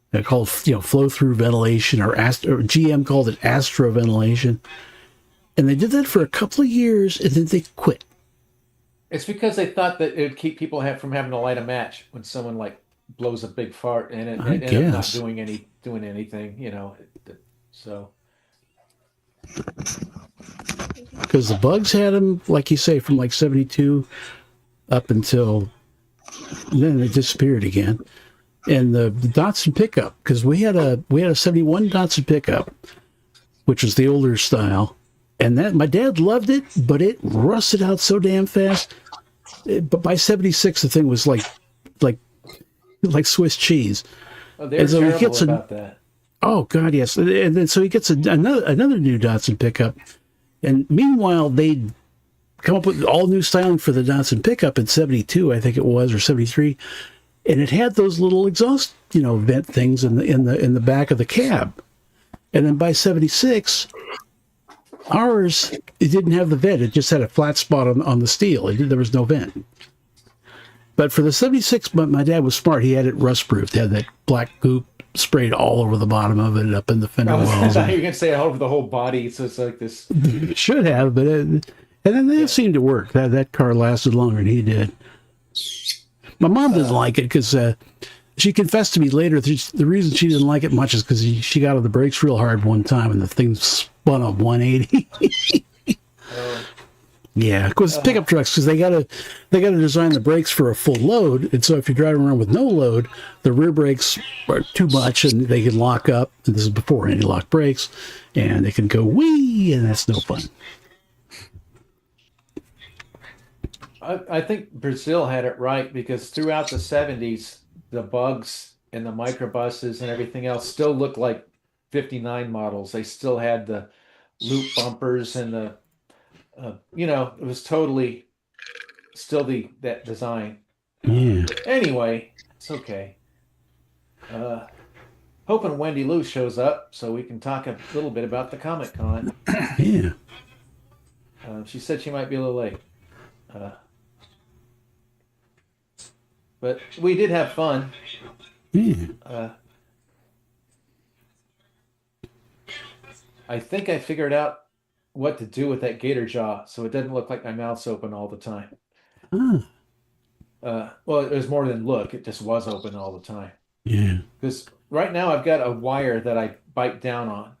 They're called flow-through ventilation, or GM called it astro ventilation. And they did that for a couple of years, and then they quit. It's because they thought that it would keep people from having to light a match when someone like blows a big fart and it ended up not doing anything, you know. So because the Bugs had them, like you say, from like 72 up until then they disappeared again. And the Datsun pickup, because we had a 71 Datsun pickup, which was the older style. And that my dad loved it, but it rusted out so damn fast. But by 76, the thing was like Swiss cheese. Oh, they're so terrible about that. Oh God, yes. And then so he gets another new Datsun pickup. And meanwhile, they'd come up with all new styling for the Datsun pickup in 72, I think it was, or 73, and it had those little exhaust, vent things in the back of the cab. And then by 76. Ours, it didn't have the vent. It just had a flat spot on the steel. There was no vent. But for the 76, my dad was smart. He had it rust-proofed. He had that black goop sprayed all over the bottom of it, up in the fender wells. I thought you were going to say all over the whole body, so it's like this. It should have, but and then it seemed to work. That car lasted longer than he did. My mom didn't like it because she confessed to me later the reason she didn't like it much is because she got on the brakes real hard one time and the thing spun a 180. Yeah, because pickup trucks, because they gotta design the brakes for a full load, and so if you're driving around with no load, the rear brakes are too much, and they can lock up. And this is before anti-lock brakes, and they can go wee, and that's no fun. I think Brazil had it right because throughout the 70s, the bugs and the microbuses and everything else still looked like 59 models. They still had the loop bumpers and the, it was totally still that design. Yeah, Anyway, it's okay. Hoping Wendy Lou shows up so we can talk a little bit about the Comic Con. yeah. She said she might be a little late. But we did have fun. Yeah. I think I figured out what to do with that gator jaw so it doesn't look like my mouth's open all the time. Ah, Well, it was more than look, it just was open all the time. yeah. Because right now I've got a wire that I bite down on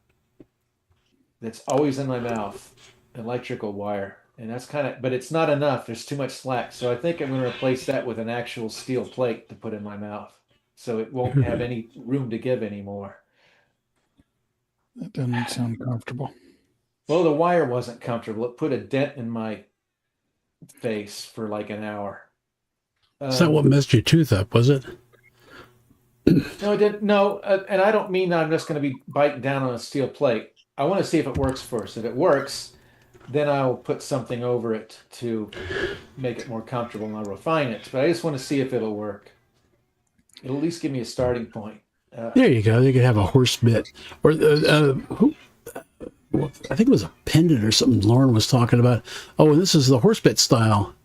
that's always in my mouth, electrical wire. And that's but it's not enough. There's too much slack. So I think I'm going to replace that with an actual steel plate to put in my mouth. So it won't have any room to give anymore. That doesn't sound comfortable. Well, the wire wasn't comfortable. It put a dent in my face for like an hour. Is that what messed your tooth up, was it? No, it didn't. No, and I don't mean that I'm just going to be biting down on a steel plate. I want to see if it works first. If it works, then I'll put something over it to make it more comfortable and I'll refine it. But I just want to see if it'll work. It'll at least give me a starting point. There you go. You could have a horse bit, or I think it was a pendant or something. Lauren was talking about. Oh, and this is the horse bit style.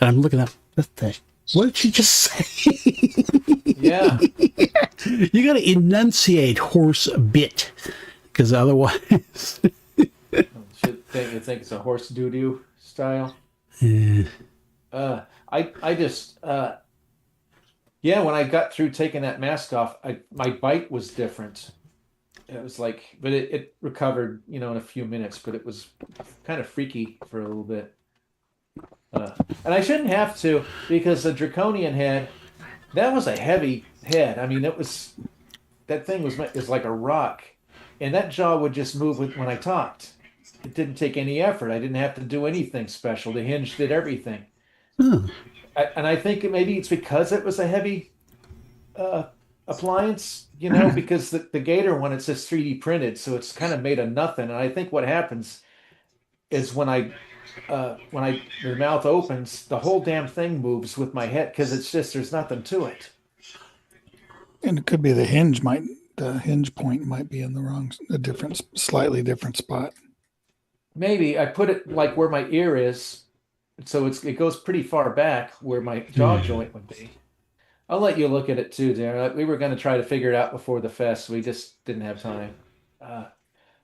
And I'm looking at that thing. What did she just say? Yeah. You got to enunciate horse bit, because otherwise. You think it's a horse doo-doo style? Yeah. I just yeah, when I got through taking that mask off, my bite was different. It was like, but it recovered, in a few minutes, but it was kind of freaky for a little bit. And I shouldn't have to, because the draconian head, that was a heavy head. I mean, that thing was like a rock, and that jaw would just move when I talked. It didn't take any effort. I didn't have to do anything special. The hinge did everything. Huh. And I think maybe it's because it was a heavy appliance, because the Gator one, it's just 3D printed, so it's kind of made of nothing. And I think what happens is when the mouth opens, the whole damn thing moves with my head because there's nothing to it. And it could be the hinge point might be in slightly different spot. Maybe I put it like where my ear is, so it goes pretty far back where my jaw joint would be. I'll let you look at it too, Darren. We were going to try to figure it out before the fest. We just didn't have time.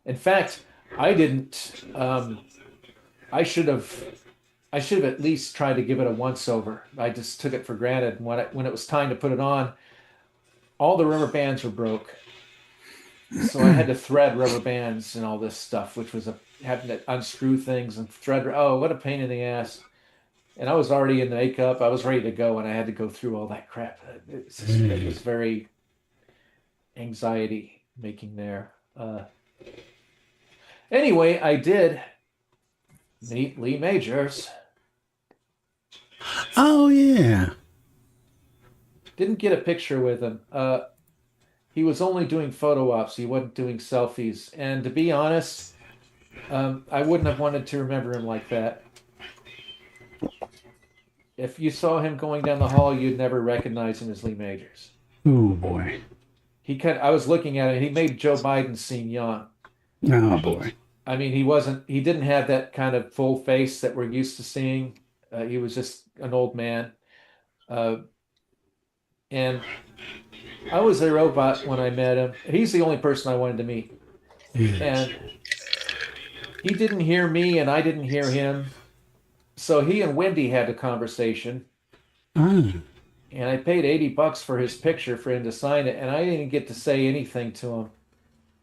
In fact, I didn't. I should have at least tried to give it a once over. I just took it for granted. And when it was time to put it on, all the rubber bands were broke. So I had to thread rubber bands and all this stuff, which was having to unscrew things and thread. Oh, what a pain in the ass. And I was already in the makeup. I was ready to go, and I had to go through all that crap. It was very anxiety making there. Anyway, I did meet Lee Majors. Oh, yeah. Didn't get a picture with him. He was only doing photo ops. He wasn't doing selfies. And to be honest, I wouldn't have wanted to remember him like that. If you saw him going down the hall, you'd never recognize him as Lee Majors. Oh, boy. I was looking at it. He made Joe Biden seem young. Oh, boy. I mean, he didn't have that kind of full face that we're used to seeing. He was just an old man. And I was a robot when I met him. He's the only person I wanted to meet. Yes. And he didn't hear me and I didn't hear him. So he and Wendy had a conversation. Ah. And I paid $80 for his picture for him to sign it. And I didn't get to say anything to him.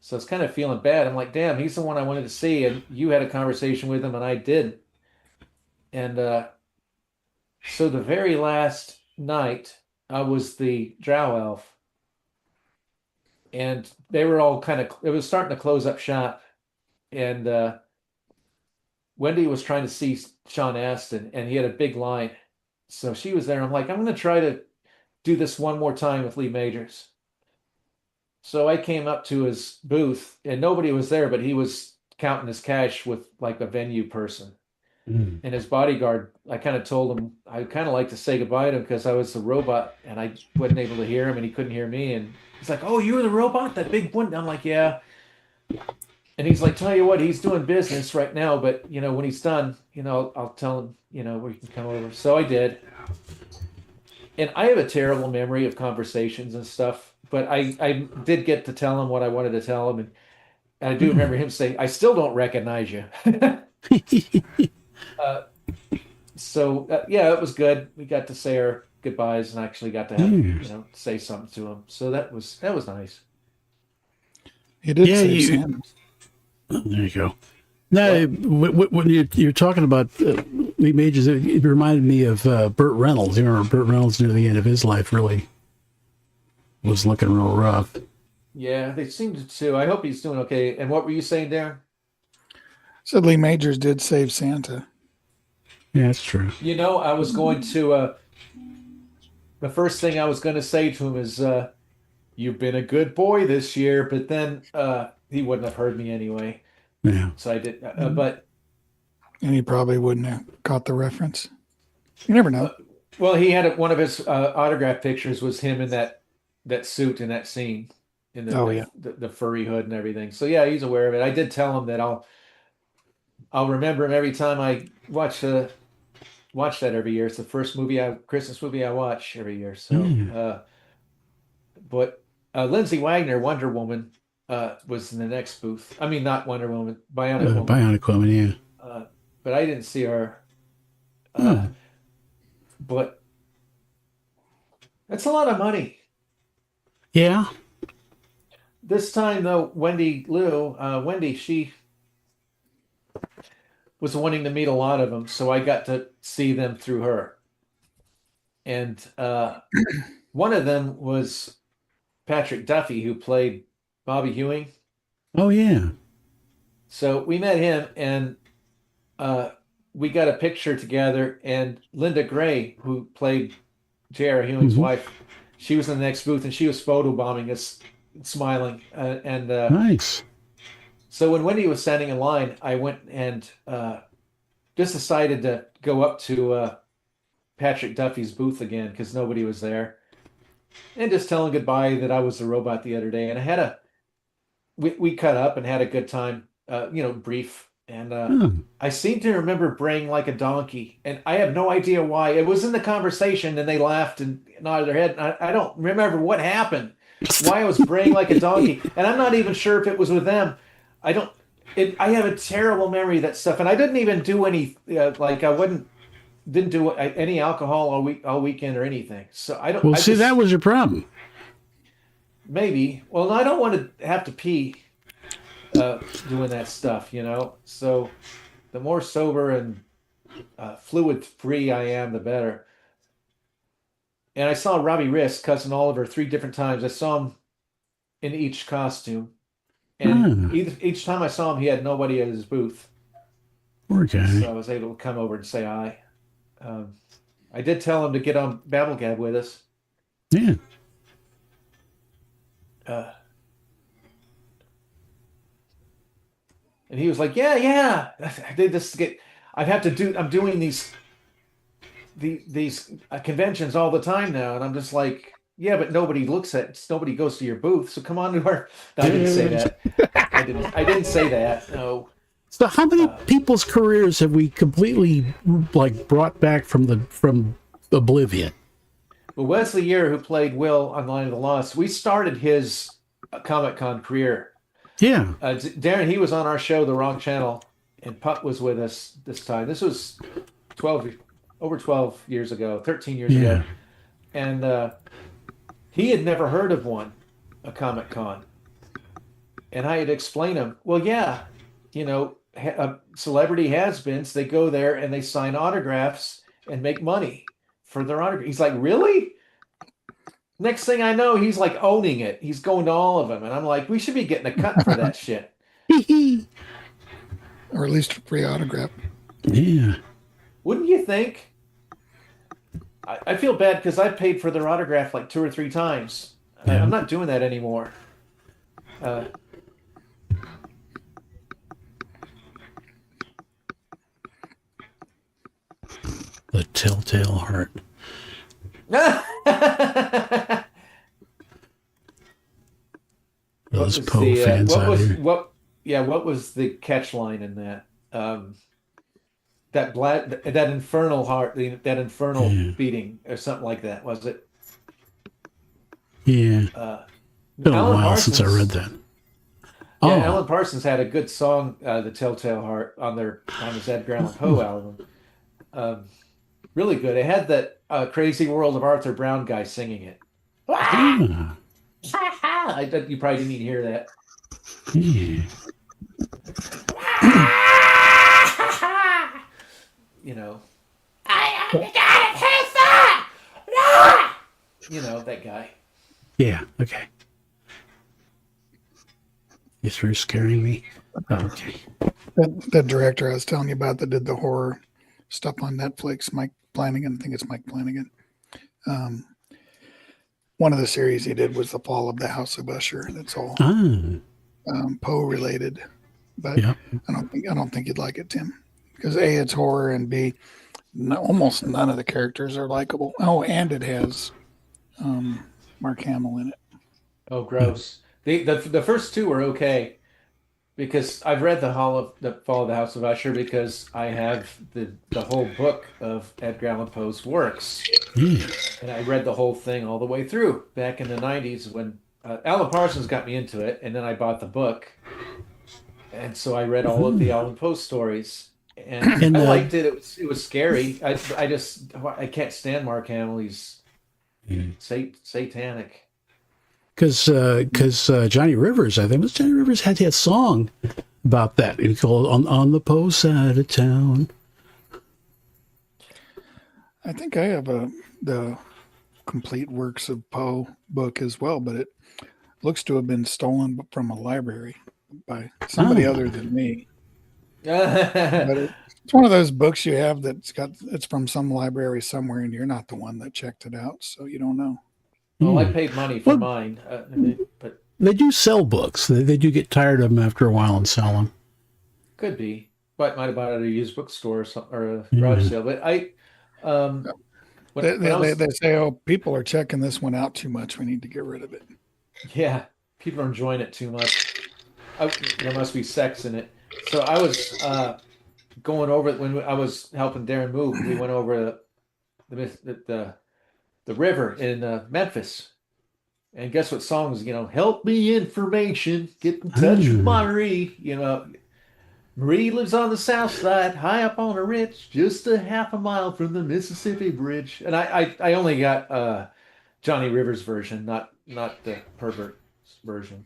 So it's kind of feeling bad. I'm like, damn, he's the one I wanted to see. And you had a conversation with him and I didn't. And so the very last night, I was the drow elf, and they were all kind of, it was starting to close up shop. And Wendy was trying to see Sean Astin, and he had a big line. So she was there. I'm like, I'm going to try to do this one more time with Lee Majors. So I came up to his booth, and nobody was there, but he was counting his cash with like a venue person. Mm. And his bodyguard, I kind of told him I kind of like to say goodbye to him because I was the robot and I wasn't able to hear him and he couldn't hear me. And he's like, "Oh, you were the robot, that big one." I'm like, "Yeah." And he's like, "Tell you what, he's doing business right now, but when he's done, I'll tell him, where you can come over." So I did. And I have a terrible memory of conversations and stuff, but I did get to tell him what I wanted to tell him. And I do remember him saying, "I still don't recognize you." uh, yeah, it was good. We got to say our goodbyes and actually got to have, say something to him. So that was nice. He did Yeah, save Santa. Oh, there you go. Now, when you're talking about Lee Majors, it reminded me of Burt Reynolds. You remember Burt Reynolds near the end of his life really was looking real rough. Yeah, they seemed to. I hope he's doing okay. And what were you saying, Darren? Said Lee Majors did save Santa. Yeah, that's true. I was going to. The first thing I was going to say to him is, "You've been a good boy this year," but then he wouldn't have heard me anyway. Yeah. So I did, but. And he probably wouldn't have caught the reference. You never know. Well, he had one of his autograph pictures was him in that suit in that scene, in the furry hood and everything. So yeah, he's aware of it. I did tell him that I'll remember him every time I watch that every year. It's the first Christmas movie I watch every year. So, but Lindsay Wagner, Wonder Woman, was in the next booth. I mean, not Wonder Woman, Bionic Woman. Bionic Woman, yeah. But I didn't see her. But that's a lot of money. Yeah. This time, though, Wendy, she was wanting to meet a lot of them, so I got to see them through her. And one of them was Patrick Duffy, who played Bobby Ewing. Oh, yeah. So we met him, and we got a picture together. And Linda Gray, who played J.R. Ewing's wife, she was in the next booth, and she was photobombing us, smiling. Nice. So when Wendy was standing in line, I went and just decided to go up to Patrick Duffy's booth again because nobody was there, and just tell him goodbye that I was the robot the other day. And I had we cut up and had a good time, brief. And I seem to remember braying like a donkey, and I have no idea why. It was in the conversation, and they laughed and nodded their head. And I don't remember what happened, why I was braying like a donkey, and I'm not even sure if it was with them. I have a terrible memory of that stuff, and I didn't even do any didn't do any alcohol all weekend or anything. So I don't. Well, that was your problem. Maybe. Well, I don't want to have to pee doing that stuff, So the more sober and fluid free I am, the better. And I saw Robbie Risk, Cousin Oliver, 3 different times. I saw him in each costume. And each time I saw him, he had nobody at his booth. Okay. So I was able to come over and say hi. I did tell him to get on BabbleGab with us. Yeah. And he was like, yeah. I'm doing these conventions all the time now. And I'm just like, yeah, but nobody goes to your booth. So come on to our. No, I didn't say that. I didn't say that. No. So how many people's careers have we completely brought back from oblivion? Well, Wesley Year, who played Will on Line of the Lost, we started his Comic-Con career. Yeah. Darren, he was on our show, The Wrong Channel, and Putt was with us this time. This was over 12 years ago, 13 years ago. And he had never heard of a Comic-Con. And I had explained to him, well, yeah, celebrity has-beens. They go there and they sign autographs and make money for their autograph. He's like, really? Next thing I know, he's like owning it. He's going to all of them. And I'm like, we should be getting a cut for that shit. Or at least a free autograph. Yeah. Wouldn't you think? I feel bad because I paid for their autograph like 2 or 3 times. Yeah. I'm not doing that anymore. The Telltale Heart. Those Poe fans out here. What was the catch line in that? That infernal heart, that infernal beating, or something like that, was it? Yeah. It's been a while since I read that. Yeah, Alan Parsons had a good song, "The Telltale Heart," on his Edgar Allan Poe album. Really good. It had that "Crazy World of Arthur Brown" guy singing it. Yeah. You probably didn't even hear that. Yeah. You know, that guy. Yeah. Okay. You through scaring me? Oh, okay. That director I was telling you about that did the horror stuff on Netflix, Mike Flanagan. I think it's Mike Flanagan. One of the series he did was The Fall of the House of Usher. That's all Poe related. But yeah. I don't think you'd like it, Tim, because A, it's horror, and B, almost none of the characters are likable. Oh, and it has Mark Hamill in it. Oh, gross. The first 2 were okay because I've read the Fall of the House of Usher because I have the whole book of Edgar Allan Poe's works, and I read the whole thing all the way through back in the '90s when Alan Parsons got me into it, and then I bought the book, and so I read all of the Allan Poe stories, and I liked it. It was scary. I can't stand Mark Hamill. He's satanic. Because Johnny Rivers, I think Johnny Rivers had a song about that. It called on the Poe Side of Town. I think I have the complete works of Poe book as well, but it looks to have been stolen from a library by somebody other than me. But it's one of those books you have it's from some library somewhere, and you're not the one that checked it out, so you don't know. Well, I paid money for mine, but they do sell books. They do get tired of them after a while and sell them. Could be, but might have bought it at a used bookstore or something, or a garage sale. But they say, "Oh, people are checking this one out too much. We need to get rid of it." Yeah, people are enjoying it too much. There must be sex in it. So I was going over when I was helping Darren move. We went over the river in Memphis, and guess what songs? Help me information, get in touch with Marie. Marie lives on the south side, high up on a ridge, just a half a mile from the Mississippi Bridge. And I only got Johnny Rivers' version, not the pervert version.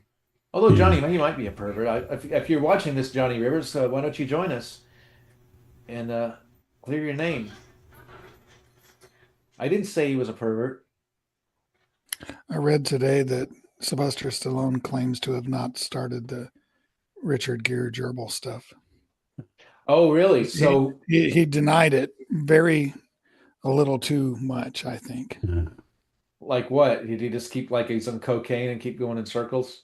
Although Johnny, he might be a pervert. If you're watching this, Johnny Rivers, why don't you join us and clear your name? I didn't say he was a pervert. I read today that Sylvester Stallone claims to have not started the Richard Gere gerbil stuff. Oh, really? So he denied it a little too much, I think. Like what? Did he just keep like he's on cocaine and keep going in circles?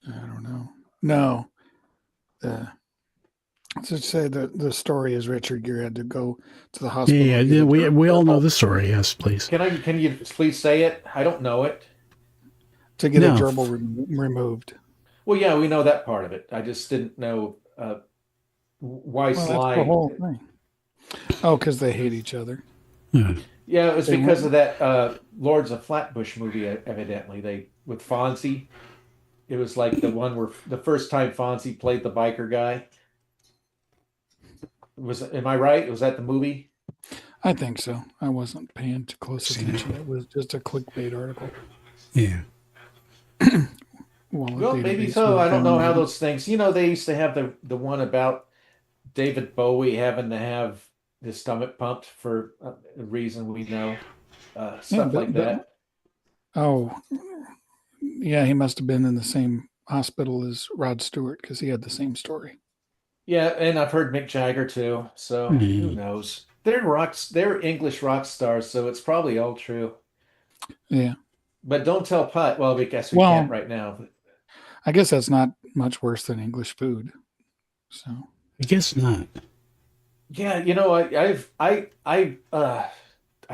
I don't know. No. To say the story is Richard Gere had to go to the hospital. Yeah, we all know the story. Yes, please. Can you please say it? I don't know it. To get a gerbil removed. Well, yeah, we know that part of it. I just didn't know why Sly. That's the whole thing. Oh, because they hate each other. Yeah, it was because of that Lords of Flatbush movie. Evidently, with Fonzie. It was like the one where the first time Fonzie played the biker guy. Am I right? Was that the movie? I think so. I wasn't paying too close attention. It was just a clickbait article. Yeah. Well, maybe so. I don't know how those things. They used to have the one about David Bowie having to have his stomach pumped for a reason we know, stuff like that. Oh, yeah, he must have been in the same hospital as Rod Stewart because he had the same story. Yeah, and I've heard Mick Jagger too. So who knows? They're English rock stars, so it's probably all true. Yeah. But don't tell Putt. Well, we guess we can't right now. I guess that's not much worse than English food. So I guess not. Yeah, I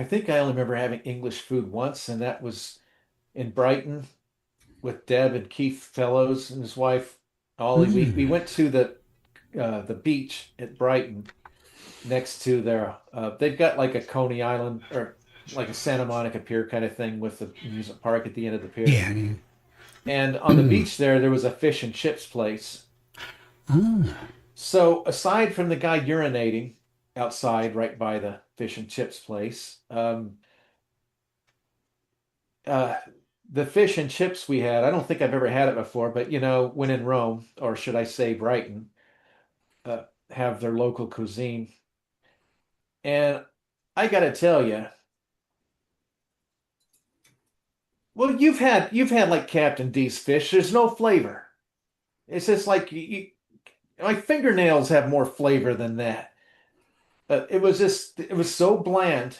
think I only remember having English food once, and that was in Brighton with Deb and Keith Fellows and his wife Ollie. We went to the beach at Brighton next to their they've got like a Coney Island or like a Santa Monica Pier kind of thing with the amusement park at the end of the pier. Yeah. And on the beach there was a fish and chips place. So aside from the guy urinating outside right by the fish and chips place, the fish and chips we had, I don't think I've ever had it before, but when in Rome, or should I say Brighton, have their local cuisine. And I got to tell you, well, you've had like Captain D's fish. There's no flavor. It's just like my fingernails have more flavor than that. It was so bland.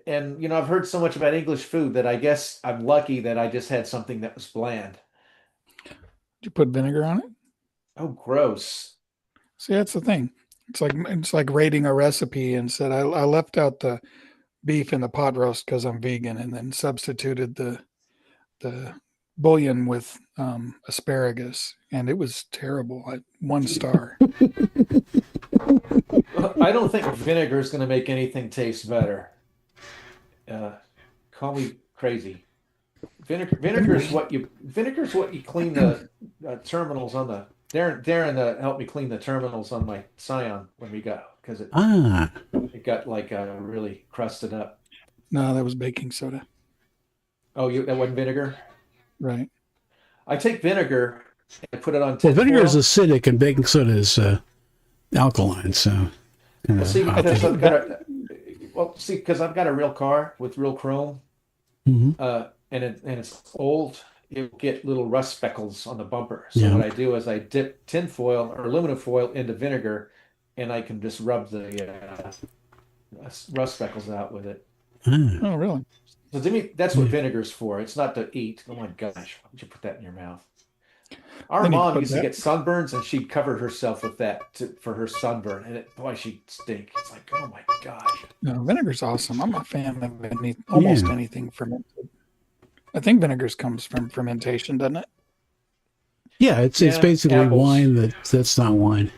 And I've heard so much about English food that I guess I'm lucky that I just had something that was bland. Did you put vinegar on it? Oh, gross. See, that's the thing. It's like rating a recipe and said I left out the beef in the pot roast because I'm vegan, and then substituted the bouillon with asparagus, and it was terrible. 1 star. I don't think vinegar is going to make anything taste better. Call me crazy. Vinegar is what you clean the terminals on the. Darren helped me clean the terminals on my Scion when we got because it got like really crusted up. No, that was baking soda. Oh, that wasn't vinegar? Right. I take vinegar and put it on Well, vinegar is acidic and baking soda is alkaline, so. See, because I've got a real car with real chrome, and it's old, you get little rust speckles on the bumper. So what I do is I dip tin foil or aluminum foil into vinegar, and I can just rub the rust speckles out with it. Oh, really? So to me, that's what vinegar's for. It's not to eat. Oh my gosh, why would you put that in your mouth? Our mom used to get sunburns, and she'd cover herself with that for her sunburn, and boy, she'd stink. It's like, oh my gosh. No, vinegar's awesome. I'm a fan of almost anything fermented. I think vinegar comes from fermentation, doesn't it? Yeah, it's basically apples. Wine that's not wine.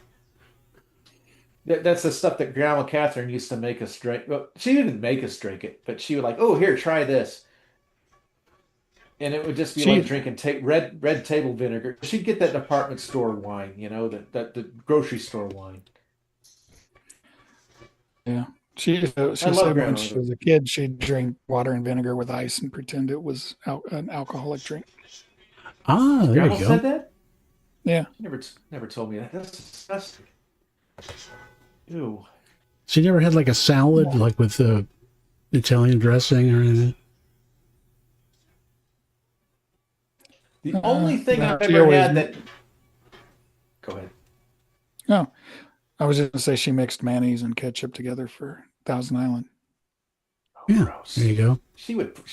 That's the stuff that Grandma Catherine used to make us drink. Well, she didn't make us drink it, but she would like, oh, here, try this. And it would just be like drinking red table vinegar. She'd get that department store wine, the grocery store wine. Yeah. She said when she was a kid, she'd drink water and vinegar with ice and pretend it was an alcoholic drink. Ah, there Grandma you go. Said that? Yeah. Never told me that. That's disgusting. Ew. She never had like a salad, like with Italian dressing or anything? The only thing I've ever had that... Go ahead. No. I was just going to say she mixed mayonnaise and ketchup together for Thousand Island. Oh, yeah, gross. There you go.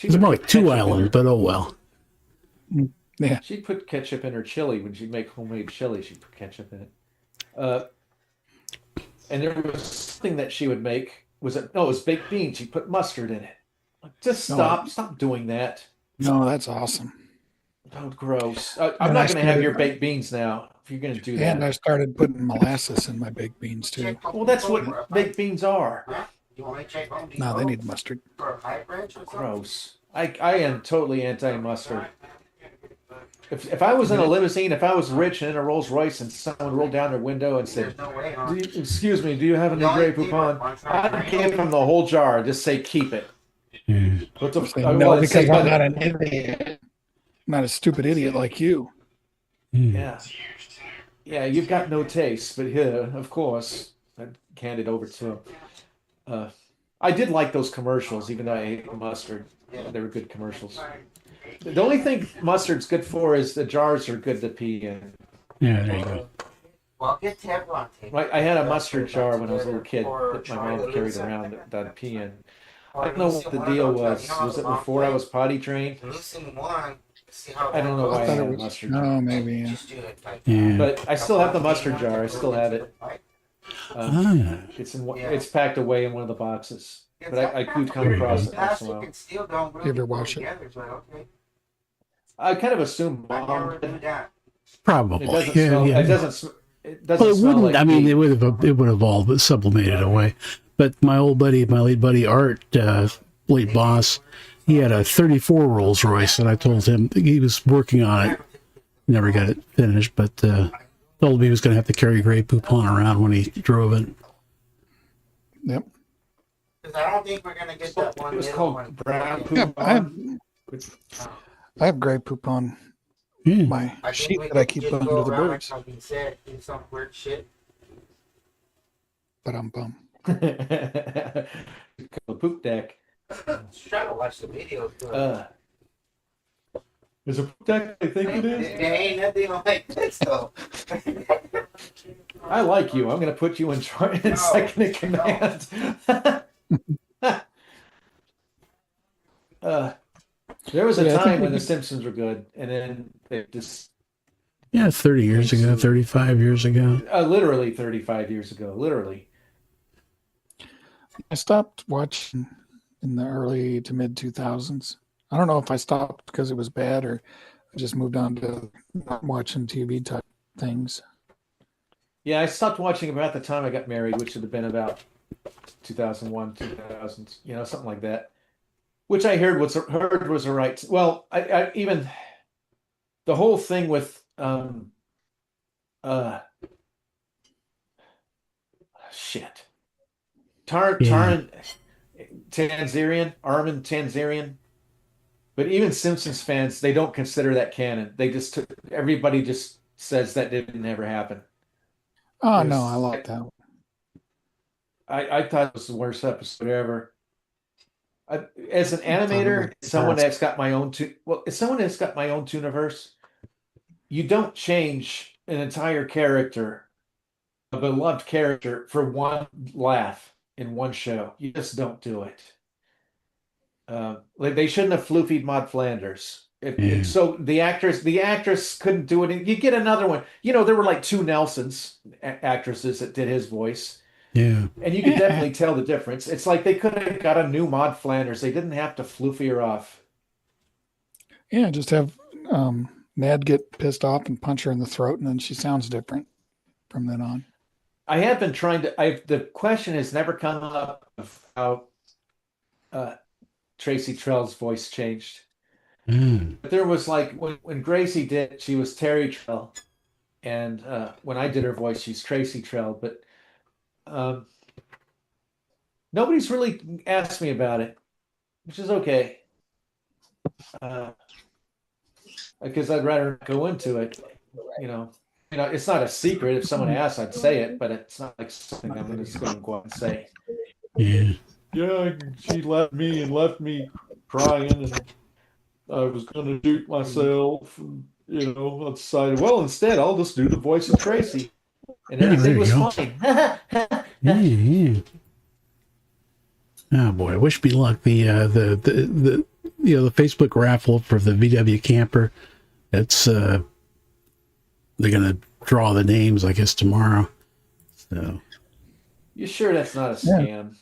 It's more like Two Island, but oh well. Yeah. She'd put ketchup in her chili. When she'd make homemade chili, she'd put ketchup in it. And there was something that she would make. It was baked beans. She put mustard in it. Just stop doing that. No, that's awesome. Oh, gross. I'm not going to have your baked beans now if you're going to do that. And I started putting molasses in my baked beans too. Well, that's what baked beans are. No, they need mustard. Gross. I am totally anti-mustard. If I was in a limousine, if I was rich and in a Rolls Royce and someone rolled down their window and said, excuse me, do you have any Grey Poupon? I'd give them the whole jar. Just say, keep it. No, because I'm not an idiot. I'm not a stupid idiot like you. Yeah. Yeah, you've got no taste, but here, of course, I hand it over to him. Uh, I did like those commercials, even though I hate mustard. They were good commercials. The only thing mustard's good for is the jars are good to pee in. Yeah, there you go. Well, get Teflon tape. I had a mustard jar when I was a little kid that my mom carried around that I'd pee in. I don't know what the deal was. Was it before I was potty trained? I don't know why I had a mustard jar. Oh, maybe. Yeah. Yeah. But I still have the mustard jar. I still have it. Ah. It's packed away in one of the boxes. But I could come across it once in a while. You ever watch it? I kind of assume mom did. Probably. It doesn't Yeah, smell. yeah. It doesn't. It doesn't Well, it smell wouldn't. like I mean, pee. it would have all sublimated away. But my lead buddy Art, late boss, he had a '34 Rolls Royce, and I told him he was working on it. Never got it finished, but told me he was going to have to carry Grey Poupon around when he drove it. Yep. I don't think we're gonna get that one. It was called brown Yeah, poupon. I have gray poop on Yeah. my sheet that I keep under the birds. Do some weird shit. But I'm bummed. The poop deck. Try to watch the video. But Is a poop deck? I think it there is. ain't nothing like this though. I like you. I'm going to put you in second in command. There was a Yeah, I think time we when The could- Simpsons were good, and then they just Yeah, 30 years ago, 35 years ago. literally 35 years ago, literally. I stopped watching in the early to mid 2000s. I don't know if I stopped because it was bad or I just moved on to not watching TV type things. Yeah, I stopped watching about the time I got married, which would have been about 2001, 2000, something like that. Which I heard was a right. Well, I even the whole thing with shit. Taran Tanzarian, Armin Tanzarian. But even Simpsons fans, they don't consider that canon. Everybody just says that didn't ever happen. Oh, Yes. no, I like that one. I thought it was the worst episode ever. As an thought it animator, was someone awesome. that's got my own as someone that's got my own Tooniverse, you don't change an entire character, a beloved character, for one laugh in one show. You just don't do it. Like they shouldn't have floofied Maud Flanders. So the actress couldn't do it. You get another one. There were like two Nelsons actresses that did his voice. Yeah. And you can definitely tell the difference. It's like they could have got a new Maud Flanders. They didn't have to floofy her off. Yeah, just have Ned get pissed off and punch her in the throat, and then she sounds different from then on. I have been trying to. The question has never come up of how Tracy Trell's voice changed. But there was like when Gracie did it, she was Terry Trell, and when I did her voice, she's Tracy Trell. But nobody's really asked me about it, which is okay. Because I'd rather not go into it. It's not a secret. If someone asks, I'd say it, but it's not like something I'm just going to go out and say. Yeah. Yeah, she left me crying, and I was going to shoot myself. And, I decided, well, instead, I'll just do the voice of Tracy, and Yeah, everything there was you go. fine. Yeah. Oh boy, wish me luck. The Facebook raffle for the VW camper. It's they're gonna draw the names, I guess, tomorrow. So You sure that's not a scam?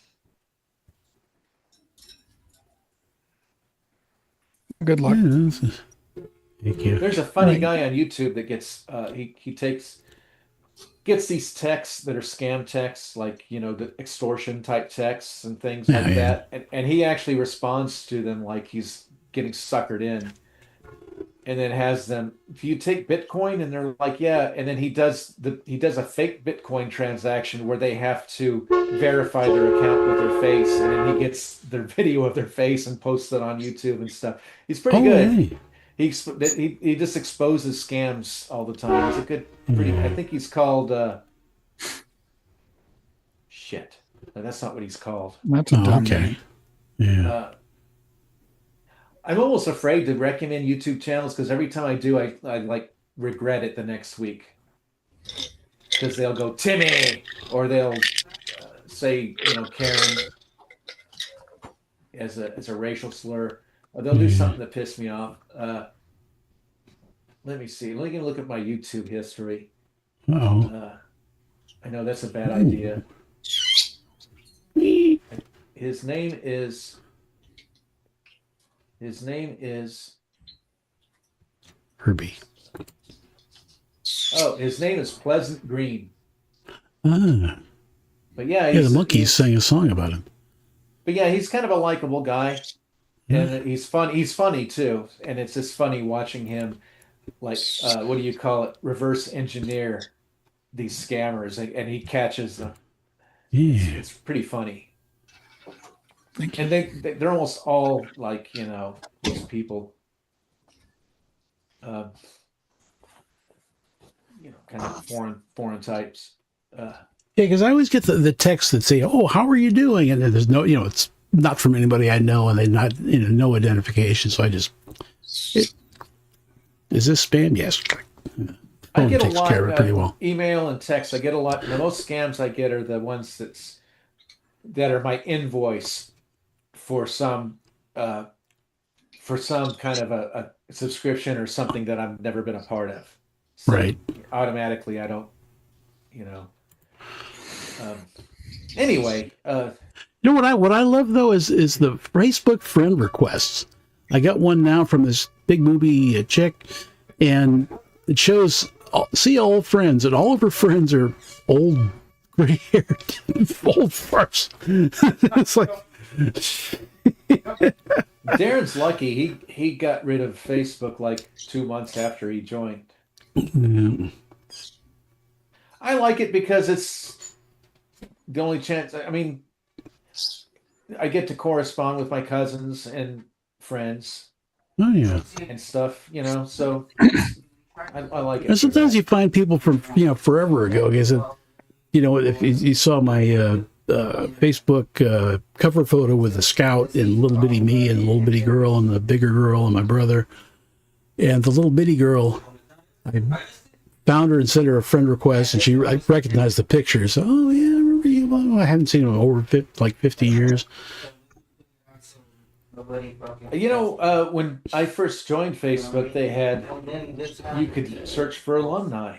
Good luck. yeah, thank you. There's a funny guy on YouTube that gets gets these texts that are scam texts, like the extortion type texts and things like Yeah. that, and he actually responds to them like he's getting suckered in, and then has them. Do you take Bitcoin? And they're like, yeah, and then he does a fake Bitcoin transaction where they have to verify their account with their face, and then he gets their video of their face and posts it on YouTube and stuff. He's pretty good. Hey. he just exposes scams all the time. He's a good, pretty. I think he's called. Shit, no, that's not what he's called. That's a dumb okay. name. Yeah. I'm almost afraid to recommend YouTube channels because every time I do, I like regret it the next week because they'll go Timmy or they'll say Karen as a racial slur or they'll do something that pissed me off. Let me see. Let me look at my YouTube history. Oh. I know that's a bad idea. His name is Herbie. Oh, his name is Pleasant Green. Ah. But yeah, The Monkees sang a song about him. But yeah, he's kind of a likable guy, and he's fun. He's funny too, and it's just funny watching him, like what do you call it? Reverse engineer these scammers, and he catches them. Yeah. It's pretty funny. Thank you. And they're almost all like those people, kind of foreign types. Yeah, because I always get the texts that say, "Oh, how are you doing?" And there's no, it's not from anybody I know, and they not, no identification. So I just, is this spam? Yes. I Phone get a takes lot care of it pretty of well. email and text. I get a lot. The most scams I get are the ones that are my invoice for some kind of a subscription or something that I've never been a part of. So Right. automatically, I don't. Anyway, What I love though is the Facebook friend requests. I got one now from this big movie chick, and it shows see all friends, and all of her friends are old, gray-haired, old farts. It's like Darren's lucky. He got rid of Facebook like 2 months after he joined. I like it because it's the only chance. I mean, I get to correspond with my cousins and friends oh yeah. and stuff, so I like it. And sometimes you find people from forever ago. Because if you saw my Facebook cover photo with the scout and little bitty me and little bitty girl and the bigger girl and my brother, and the little bitty girl, I found her and sent her a friend request, and I recognized the pictures. Oh yeah, I remember you. Well, I haven't seen him in over 50 years. When I first joined Facebook, they had you could search for alumni,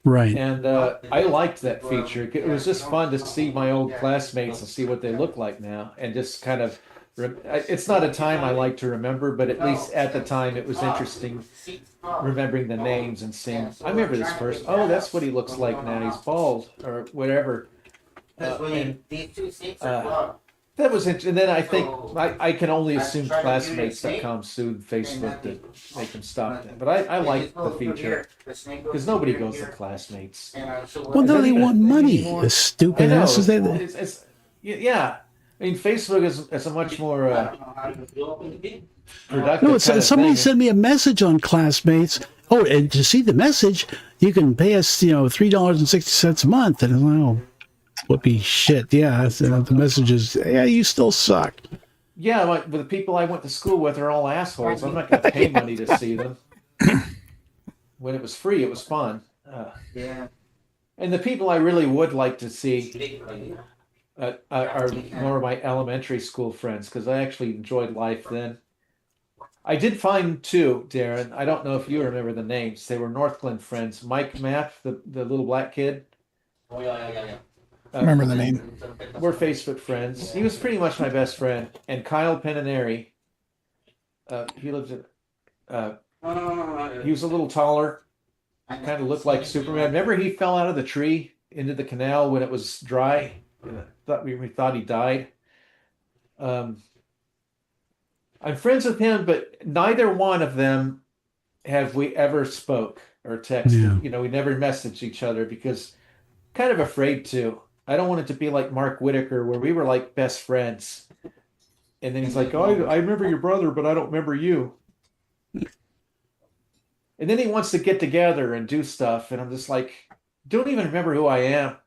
Right. and I liked that feature. It was just fun to see my old classmates and see what they look like now, and just kind of. It's not a time I like to remember, but at least at the time it was interesting remembering the names and seeing. I remember this person. Oh, that's what he looks like now. He's bald or whatever. That was interesting. And then I think I can only assume classmates.com sued Facebook to make them stop that. But I like the feature because nobody goes to classmates. Well, no, they want money. The stupid asses. Yeah. I mean, Facebook is a much more productive. No, somebody sent me a message on Classmates. Oh, and to see the message, you can pay us, $3.60 a month. And I'm like, oh, whoopee shit. Yeah, the message is, yeah, you still suck. Yeah, like the people I went to school with are all assholes. I'm not going to pay money to see them. When it was free, it was fun. Yeah. And the people I really would like to see are more of my elementary school friends because I actually enjoyed life then. I did find two, Darren. I don't know if you remember the names. They were Northglenn friends. Mike Mapp, the little black kid. Oh, yeah. Remember the name. We're Facebook friends. He was pretty much my best friend. And Kyle Peninari. He lived at. He was a little taller. Kind of looked like Superman. Remember he fell out of the tree into the canal when it was dry? We thought he died. I'm friends with him, but neither one of them have we ever spoke or texted. Yeah. We never messaged each other because kind of afraid to. I don't want it to be like Mark Whitaker where we were like best friends. And then he's like, oh, I remember your brother, but I don't remember you. And then he wants to get together and do stuff, and I'm just like, don't even remember who I am.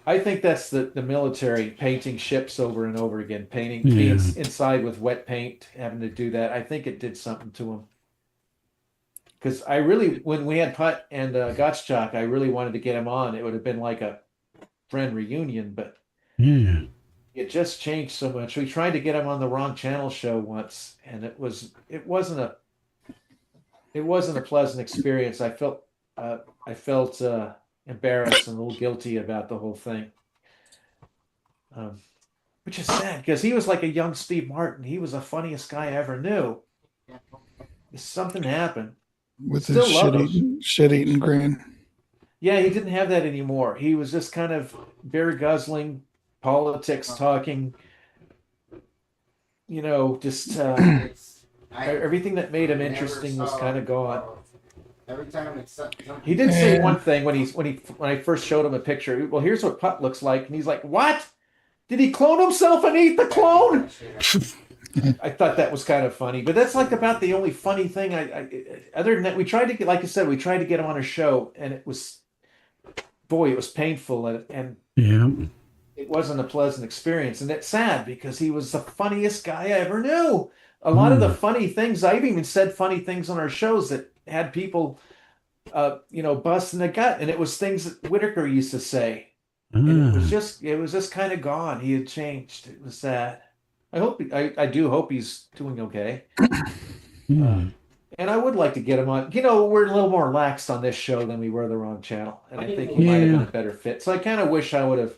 I think that's the military painting ships over and over again, painting inside with wet paint, having to do that. I think it did something to him. Because I really, when we had Putt and Gottschalk, I really wanted to get him on. It would have been like a friend reunion, but it just changed so much. We tried to get him on the Wrong Channel show once, and it wasn't a pleasant experience. I felt embarrassed and a little guilty about the whole thing, which is sad because he was like a young Steve Martin. He was the funniest guy I ever knew. Something happened. With his shit-eating grin. Yeah, he didn't have that anymore. He was just kind of beer guzzling, politics talking, just everything that made him interesting was kind of gone. Every time He did say one thing when I first showed him a picture. Well, here's what Putt looks like, and he's like, "What? Did he clone himself and eat the clone?" I thought that was kind of funny, but that's like about the only funny thing. Other than that, we tried to get, like I said, we tried to get him on a show, and it was painful, and it wasn't a pleasant experience, and it's sad because he was the funniest guy I ever knew. A lot of the funny things, I've even said funny things on our shows that had people, busting the gut, and it was things that Whitaker used to say, and it was just kind of gone. He had changed. It was sad. I do hope he's doing okay. And I would like to get him on. We're a little more laxed on this show than we were the Wrong Channel, and I think he might have been a better fit. So I kind of wish I would have.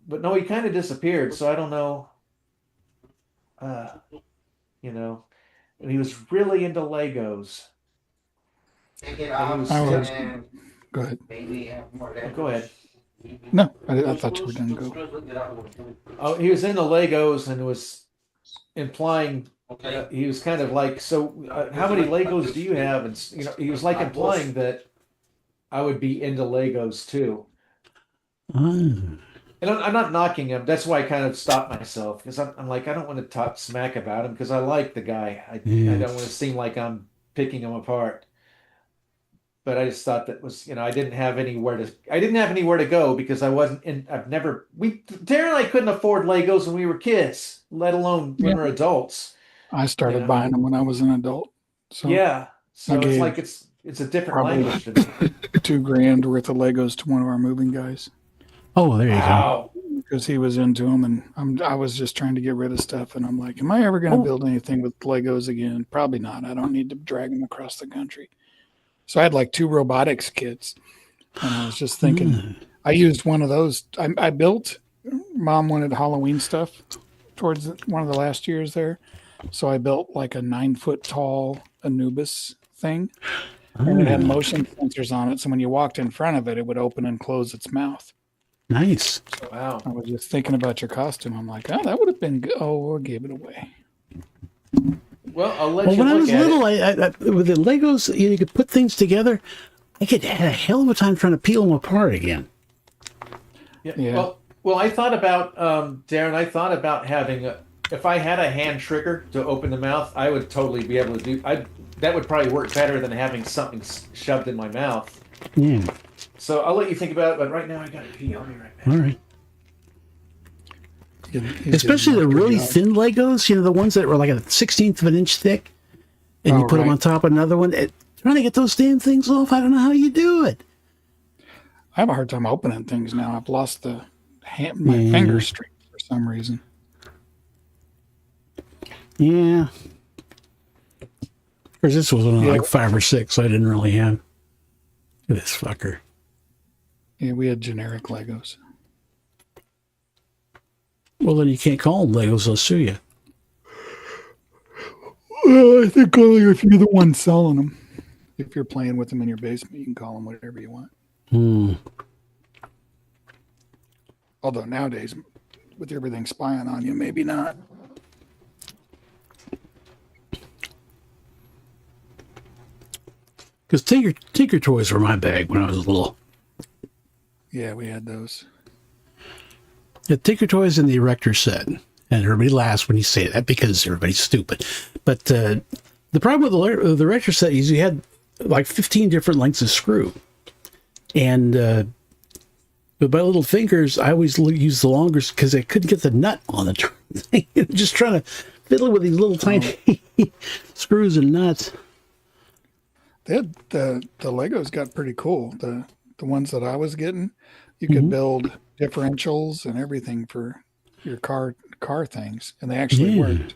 But no, he kind of disappeared. So I don't know. And he was really into Legos. Go ahead. Go ahead. No, I thought you were going to go. Oh, he was into Legos and was implying he was kind of like, so how many Legos do you have? And he was like implying that I would be into Legos too. And I'm not knocking him. That's why I kind of stopped myself, because I'm like, I don't want to talk smack about him because I like the guy. I don't want to seem like I'm picking him apart. But I just thought that was, I didn't have anywhere to go because I wasn't in. Darren and I couldn't afford Legos when we were kids, let alone when we're adults. I started buying them when I was an adult. So so it's like it's a different language to me. $2,000 worth of Legos to one of our moving guys. Oh, there you go. Because he was into them, and I was just trying to get rid of stuff, and I'm like, am I ever going to build anything with Legos again? Probably not. I don't need to drag them across the country. So I had like 2 robotics kits, and I was just thinking, I used one of those. I built, Mom wanted Halloween stuff towards one of the last years there. So I built like a 9-foot tall Anubis thing, and it had motion sensors on it. So when you walked in front of it, it would open and close its mouth. Nice. Wow. I was just thinking about your costume. I'm like, that would have been good. Oh, we gave it away. Well, I'll let you when I look was at little, it. With the Legos, you could put things together. I had a hell of a time trying to peel them apart again. Yeah. Well, I thought about Darren. I thought about having if I had a hand trigger to open the mouth, I would totally be able to do. That would probably work better than having something shoved in my mouth. Yeah. So I'll let you think about it. But right now, I got to pee. I'll be right back. All right. Especially the really thin Legos, the ones that were like a 1/16 of an inch thick, and you put them on top of another one. Trying to get those damn things off, I don't know how you do it. I have a hard time opening things now. I've lost my finger strength for some reason. Yeah. Of course, this was only like 5 or 6, so I didn't really have this fucker. Yeah, we had generic Legos. Well, then you can't call them Legos, they'll sue you. Well, I think only if you're the one selling them. If you're playing with them in your basement, you can call them whatever you want. Although nowadays, with everything spying on you, maybe not. Because Tinker Toys were my bag when I was little. Yeah, we had those. The Tinker Toys and the Erector set. And everybody laughs when you say that because everybody's stupid. But the problem with the retro set is you had like 15 different lengths of screw. And with my little fingers, I always use the longest because I couldn't get the nut on the thing. Just trying to fiddle with these little tiny screws and nuts. The Legos got pretty cool. The ones that I was getting, you could build differentials and everything for your car things, and they actually worked.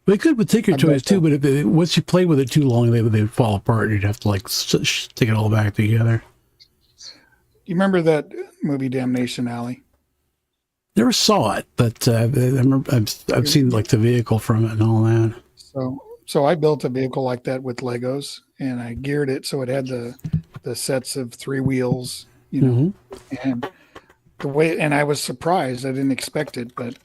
They could with Tinker Toys too, but once you play with it too long, they would fall apart. You'd have to like stick it all back together. You remember that movie Damnation Alley? Never saw it, but I remember I've seen like the vehicle from it and all that. So I built a vehicle like that with Legos, and I geared it so it had the sets of 3 wheels, you know, and the way. And I was surprised; I didn't expect it, but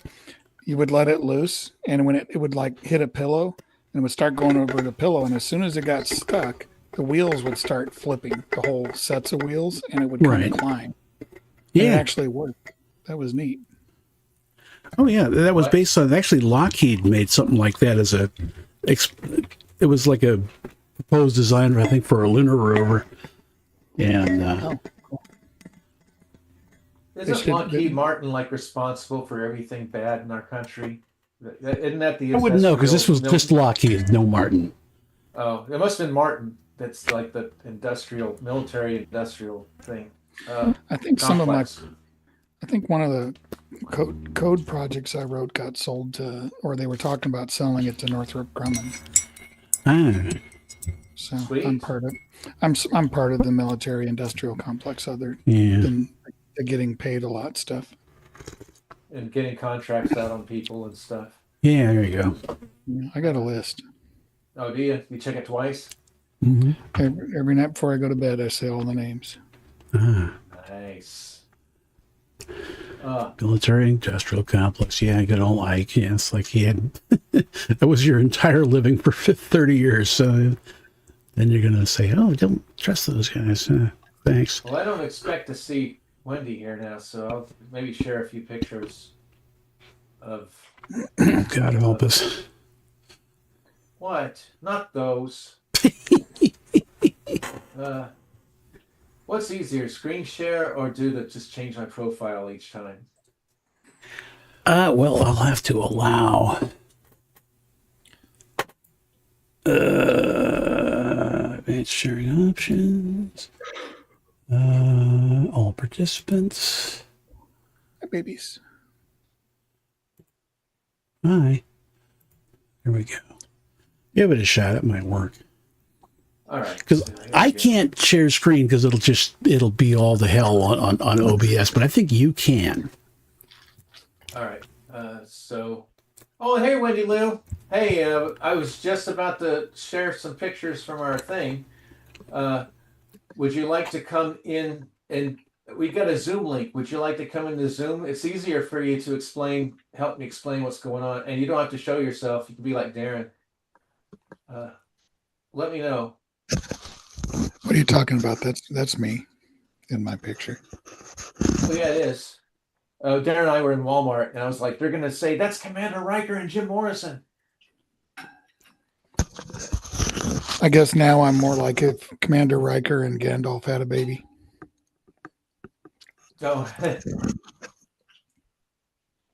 you would let it loose, and when it would like hit a pillow, and it would start going over the pillow, and as soon as it got stuck, the wheels would start flipping, the whole sets of wheels, and it would kind of climb. Yeah, and it actually worked. That was neat. Oh yeah, that was based on actually Lockheed made something like that as a. It was like a proposed design, I think, for a lunar rover, and. Isn't Lockheed Martin like responsible for everything bad in our country? Isn't that the? I wouldn't know because this was just Lockheed, no Martin. Oh, it must have been Martin. That's like the military industrial thing. I think I think one of the code projects I wrote got sold to, or they were talking about selling it to Northrop Grumman. Ah. So Sweet. I'm part of the military industrial complex. Other Yeah. than getting paid a lot stuff. And getting contracts out on people and stuff. Yeah, there you go. Yeah, I got a list. Oh, do you? You check it twice? Mm-hmm. Every night before I go to bed, I say all the names. Ah. Nice. Military industrial complex. Yeah, good old Ike. Yeah, it's like he had that was your entire living for 30 years. So then you're gonna say, "Oh, don't trust those guys." Thanks. Well, I don't expect to see Wendy here now, so I'll maybe share a few pictures of. God help us. What? Not those. What's easier, screen share or just change my profile each time? Well, I'll have to allow. Advanced sharing options. All participants. Hi, babies. Hi. There we go. Give it a shot. It might work. All right. Because I can't share screen because it'll be all the hell on OBS, but I think you can. All right. Oh, hey, Wendy Lou. Hey, I was just about to share some pictures from our thing. Would you like to come in? And we got a Zoom link. Would you like to come into Zoom? It's easier for you to help me explain what's going on. And you don't have to show yourself. You can be like Darren. Let me know. What are you talking about? That's me in my picture. Oh, yeah, it is. Darren and I were in Walmart, and I was like, they're going to say, that's Commander Riker and Jim Morrison. I guess now I'm more like if Commander Riker and Gandalf had a baby. Oh.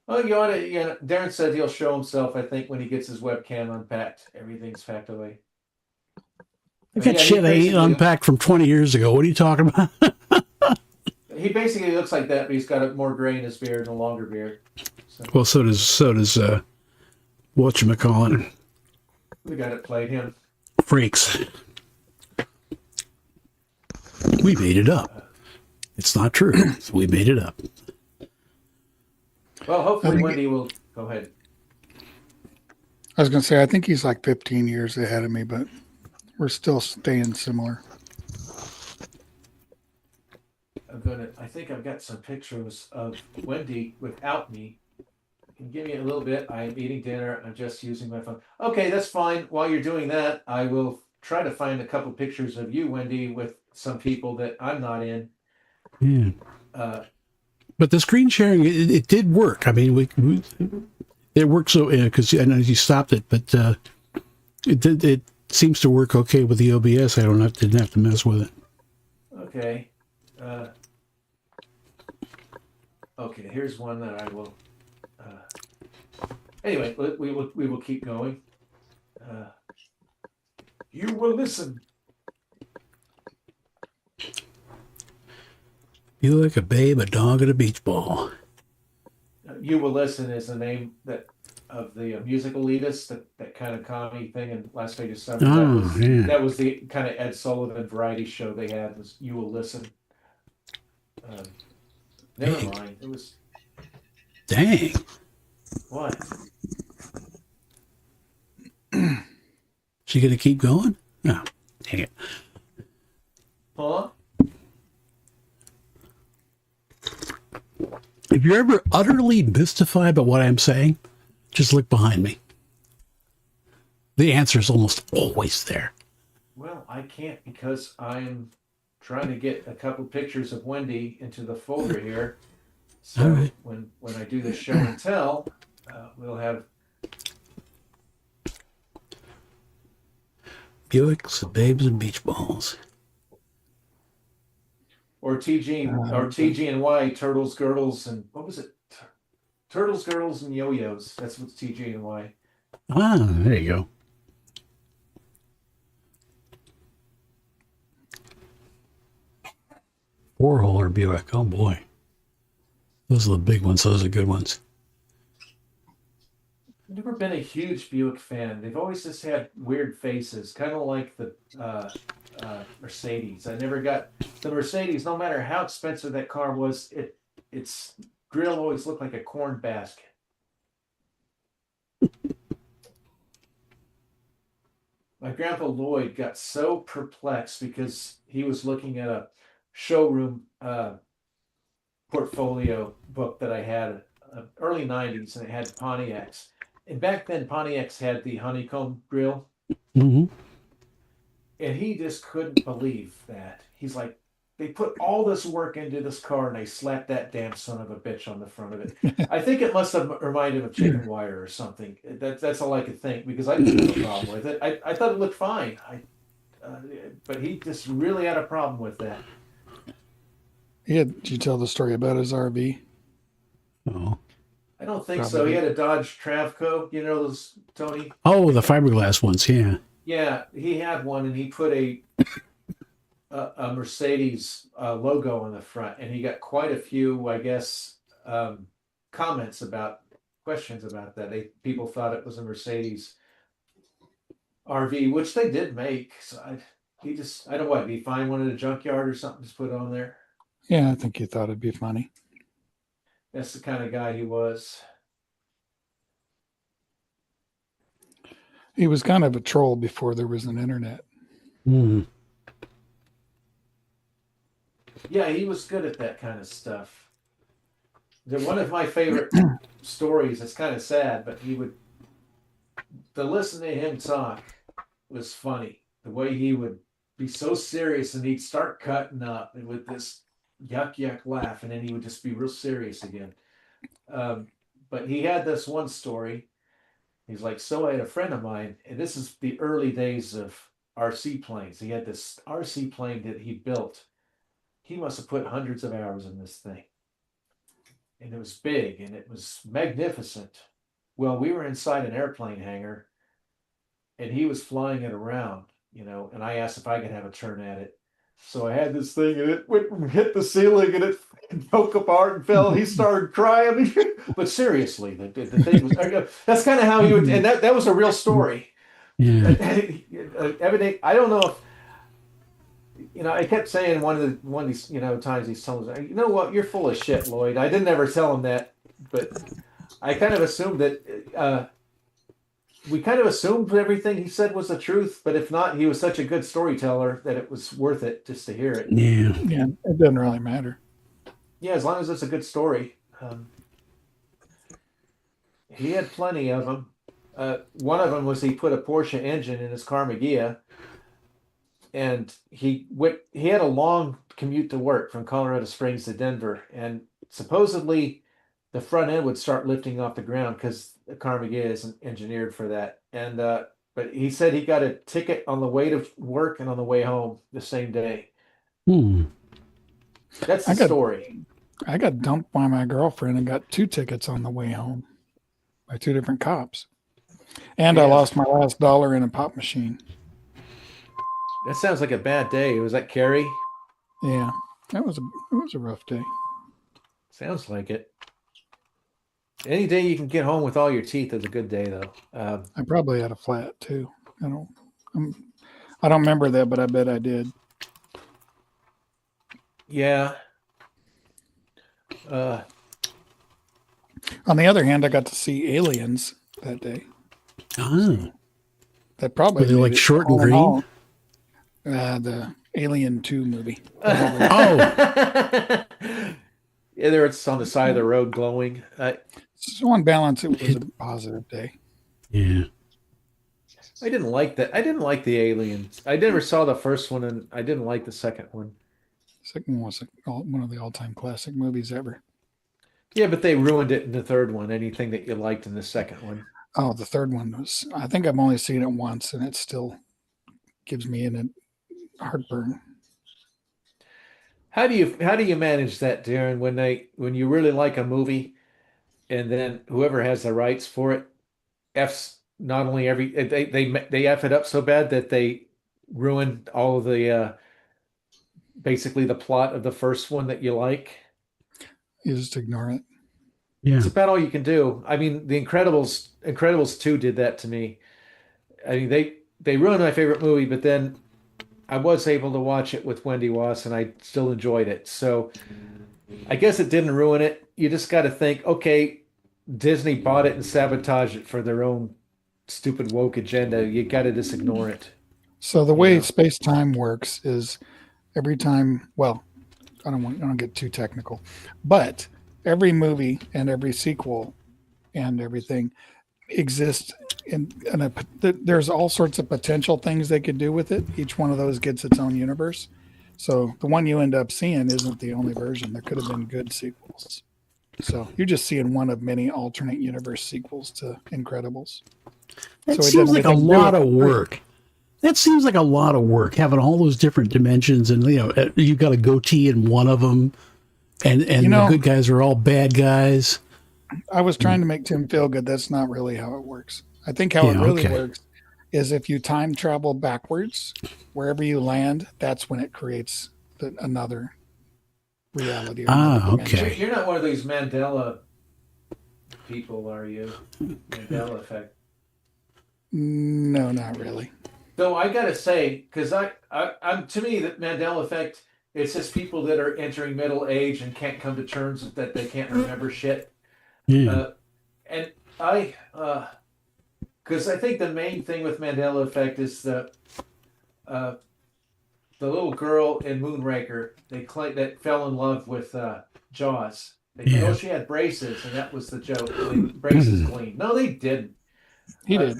Well, you ought to, Darren said he'll show himself, I think, when he gets his webcam unpacked. Everything's packed away. I got shit I ain't unpacked from 20 years ago. What are you talking about? He basically looks like that, but he's got a more gray in his beard and a longer beard. So. Well, so does whatchamacallit. We got it played him. Freaks. We made it up. It's not true. We made it up. Well, hopefully Wendy will go ahead. I was going to say, I think he's like 15 years ahead of me, but we're still staying similar. I think I've got some pictures of Wendy without me. Can you give me a little bit? I'm eating dinner. I'm just using my phone. Okay, that's fine. While you're doing that, I will try to find a couple pictures of you, Wendy, with some people that I'm not in. Yeah. But the screen sharing, it did work. I mean, it worked so because I know you stopped it, but it did. It seems to work okay with the OBS. I didn't have to mess with it. Okay. Okay, here's one that I will. Anyway, we will keep going. You will listen. You like a babe, a dog, and a beach ball. You Will Listen is the name of the musical elitist, that kind of comedy thing in Las Vegas Summer. That was the kind of Ed Sullivan variety show they had, was You Will Listen. Never mind. It was. Dang. What? She gonna keep going? No. Dang it. Huh? If you're ever utterly mystified by what I'm saying, just look behind me. The answer is almost always there. Well, I can't because I'm trying to get a couple pictures of Wendy into the folder here. So all right. when I do the show and tell, we'll have Buicks, babes, and beach balls. or TG and Y, Turtles, Girdles, and what was it? Turtles, Girdles, and Yo-Yos. That's what's TG and Y. Ah, there you go. Four-holer Buick. Oh boy, those are the big ones. Those are good ones. I've never been a huge Buick fan. They've always just had weird faces, kind of like the Mercedes. I never got the Mercedes. No matter how expensive that car was, its grill always looked like a corn basket. My grandpa Lloyd got so perplexed because he was looking at a showroom portfolio book that I had, early 90s, and it had Pontiacs. And back then, Pontiacs had the honeycomb grill. Mm-hmm. And he just couldn't believe that. He's like, they put all this work into this car and they slapped that damn son of a bitch on the front of it. I think it must have reminded him of chicken wire or something. That's all I could think, because I didn't have a problem with it. I thought it looked fine. But he just really had a problem with that. Did you tell the story about his RV? Oh. I don't think so. He had a Dodge Travco, you know those, Tony? Oh, the fiberglass ones, yeah. Yeah, he had one, and he put a Mercedes logo on the front, and he got quite a few, I guess, questions about that. People thought it was a Mercedes RV, which they did make. So I don't know what, did he find one at a junkyard or something, just put it on there? Yeah, I think he thought it'd be funny. That's the kind of guy he was. He was kind of a troll before there was an internet. Mm. Yeah, he was good at that kind of stuff. One of my favorite stories, it's kind of sad, but to listen to him talk was funny. The way he would be so serious and he'd start cutting up and with this yuck laugh, and then he would just be real serious again. But he had this one story. He's like, so I had a friend of mine, and this is the early days of RC planes. He had this RC plane that he built. He must have put hundreds of hours in this thing. And it was big and it was magnificent. Well, we were inside an airplane hangar and he was flying it around, and I asked if I could have a turn at it. So I had this thing and it went and hit the ceiling and it broke apart and fell. He started crying. But seriously, the thing was, that's kind of how he would, and that was a real story. Yeah. Evidently, I don't know if, I kept saying one of these, times he's telling us, you know what, you're full of shit, Lloyd. I didn't ever tell him that, but I kind of assumed that, we kind of assumed everything he said was the truth, but if not, he was such a good storyteller that it was worth it just to hear it. Yeah. Yeah, it doesn't really matter. Yeah, as long as it's a good story. He had plenty of them. One of them was he put a Porsche engine in his Carmagia, and he had a long commute to work from Colorado Springs to Denver, and supposedly the front end would start lifting off the ground because the Carnegie isn't engineered for that. And but he said he got a ticket on the way to work and on the way home the same day. That's the story. I got dumped by my girlfriend and got 2 tickets on the way home by 2 different cops. And I lost my last dollar in a pop machine. That sounds like a bad day. Was that Carrie? Yeah, it was a rough day. Sounds like it. Any day you can get home with all your teeth is a good day, though. I probably had a flat too. I don't remember that, but I bet I did. Yeah. On the other hand, I got to see Aliens that day. Oh. That probably Were they like short and green? The Alien 2 movie. Oh. Yeah, there it's on the side of the road glowing. So on balance, it was a positive day. Yeah. I didn't like that. I didn't like the Aliens. I never saw the first one, and I didn't like the second one. Second one was one of the all-time classic movies ever. Yeah, but they ruined it in the third one. Anything that you liked in the second one. Oh, the third one was, I think I've only seen it once, and it still gives me a heartburn. How do you manage that, Darren, when you really like a movie and then whoever has the rights for it F's not only they F it up so bad that they ruin all of the basically the plot of the first one that you like? You just ignore it. Yeah. It's about all you can do. I mean, the Incredibles 2 did that to me. I mean, they ruined my favorite movie, but then I was able to watch it with Wendy Wass and I still enjoyed it. So I guess it didn't ruin it. You just got to think, okay, Disney bought it and sabotaged it for their own stupid woke agenda. You got to just ignore it. So the way space-time works is every time, well, I don't get too technical, but every movie and every sequel and everything exists there's all sorts of potential things they could do with it. Each one of those gets its own universe. So the one you end up seeing isn't the only version. There could have been good sequels. So you're just seeing one of many alternate universe sequels to Incredibles. That seems like a lot of work. That seems like a lot of work, having all those different dimensions, and you've got a goatee in one of them, and the good guys are all bad guys. I was trying to make Tim feel good. That's not really how it works. I think how it really works is if you time travel backwards, wherever you land, that's when it creates another reality. Okay. You're not one of these Mandela people, are you? Mandela effect. No, not really. Though I gotta say, because I'm to me, the Mandela effect, it's just people that are entering middle age and can't come to terms with that they can't remember shit. Yeah. And because I think the main thing with Mandela effect is the little girl in Moonraker that fell in love with Jaws. She had braces, and that was the joke. Braces gleam. No, they didn't. He did.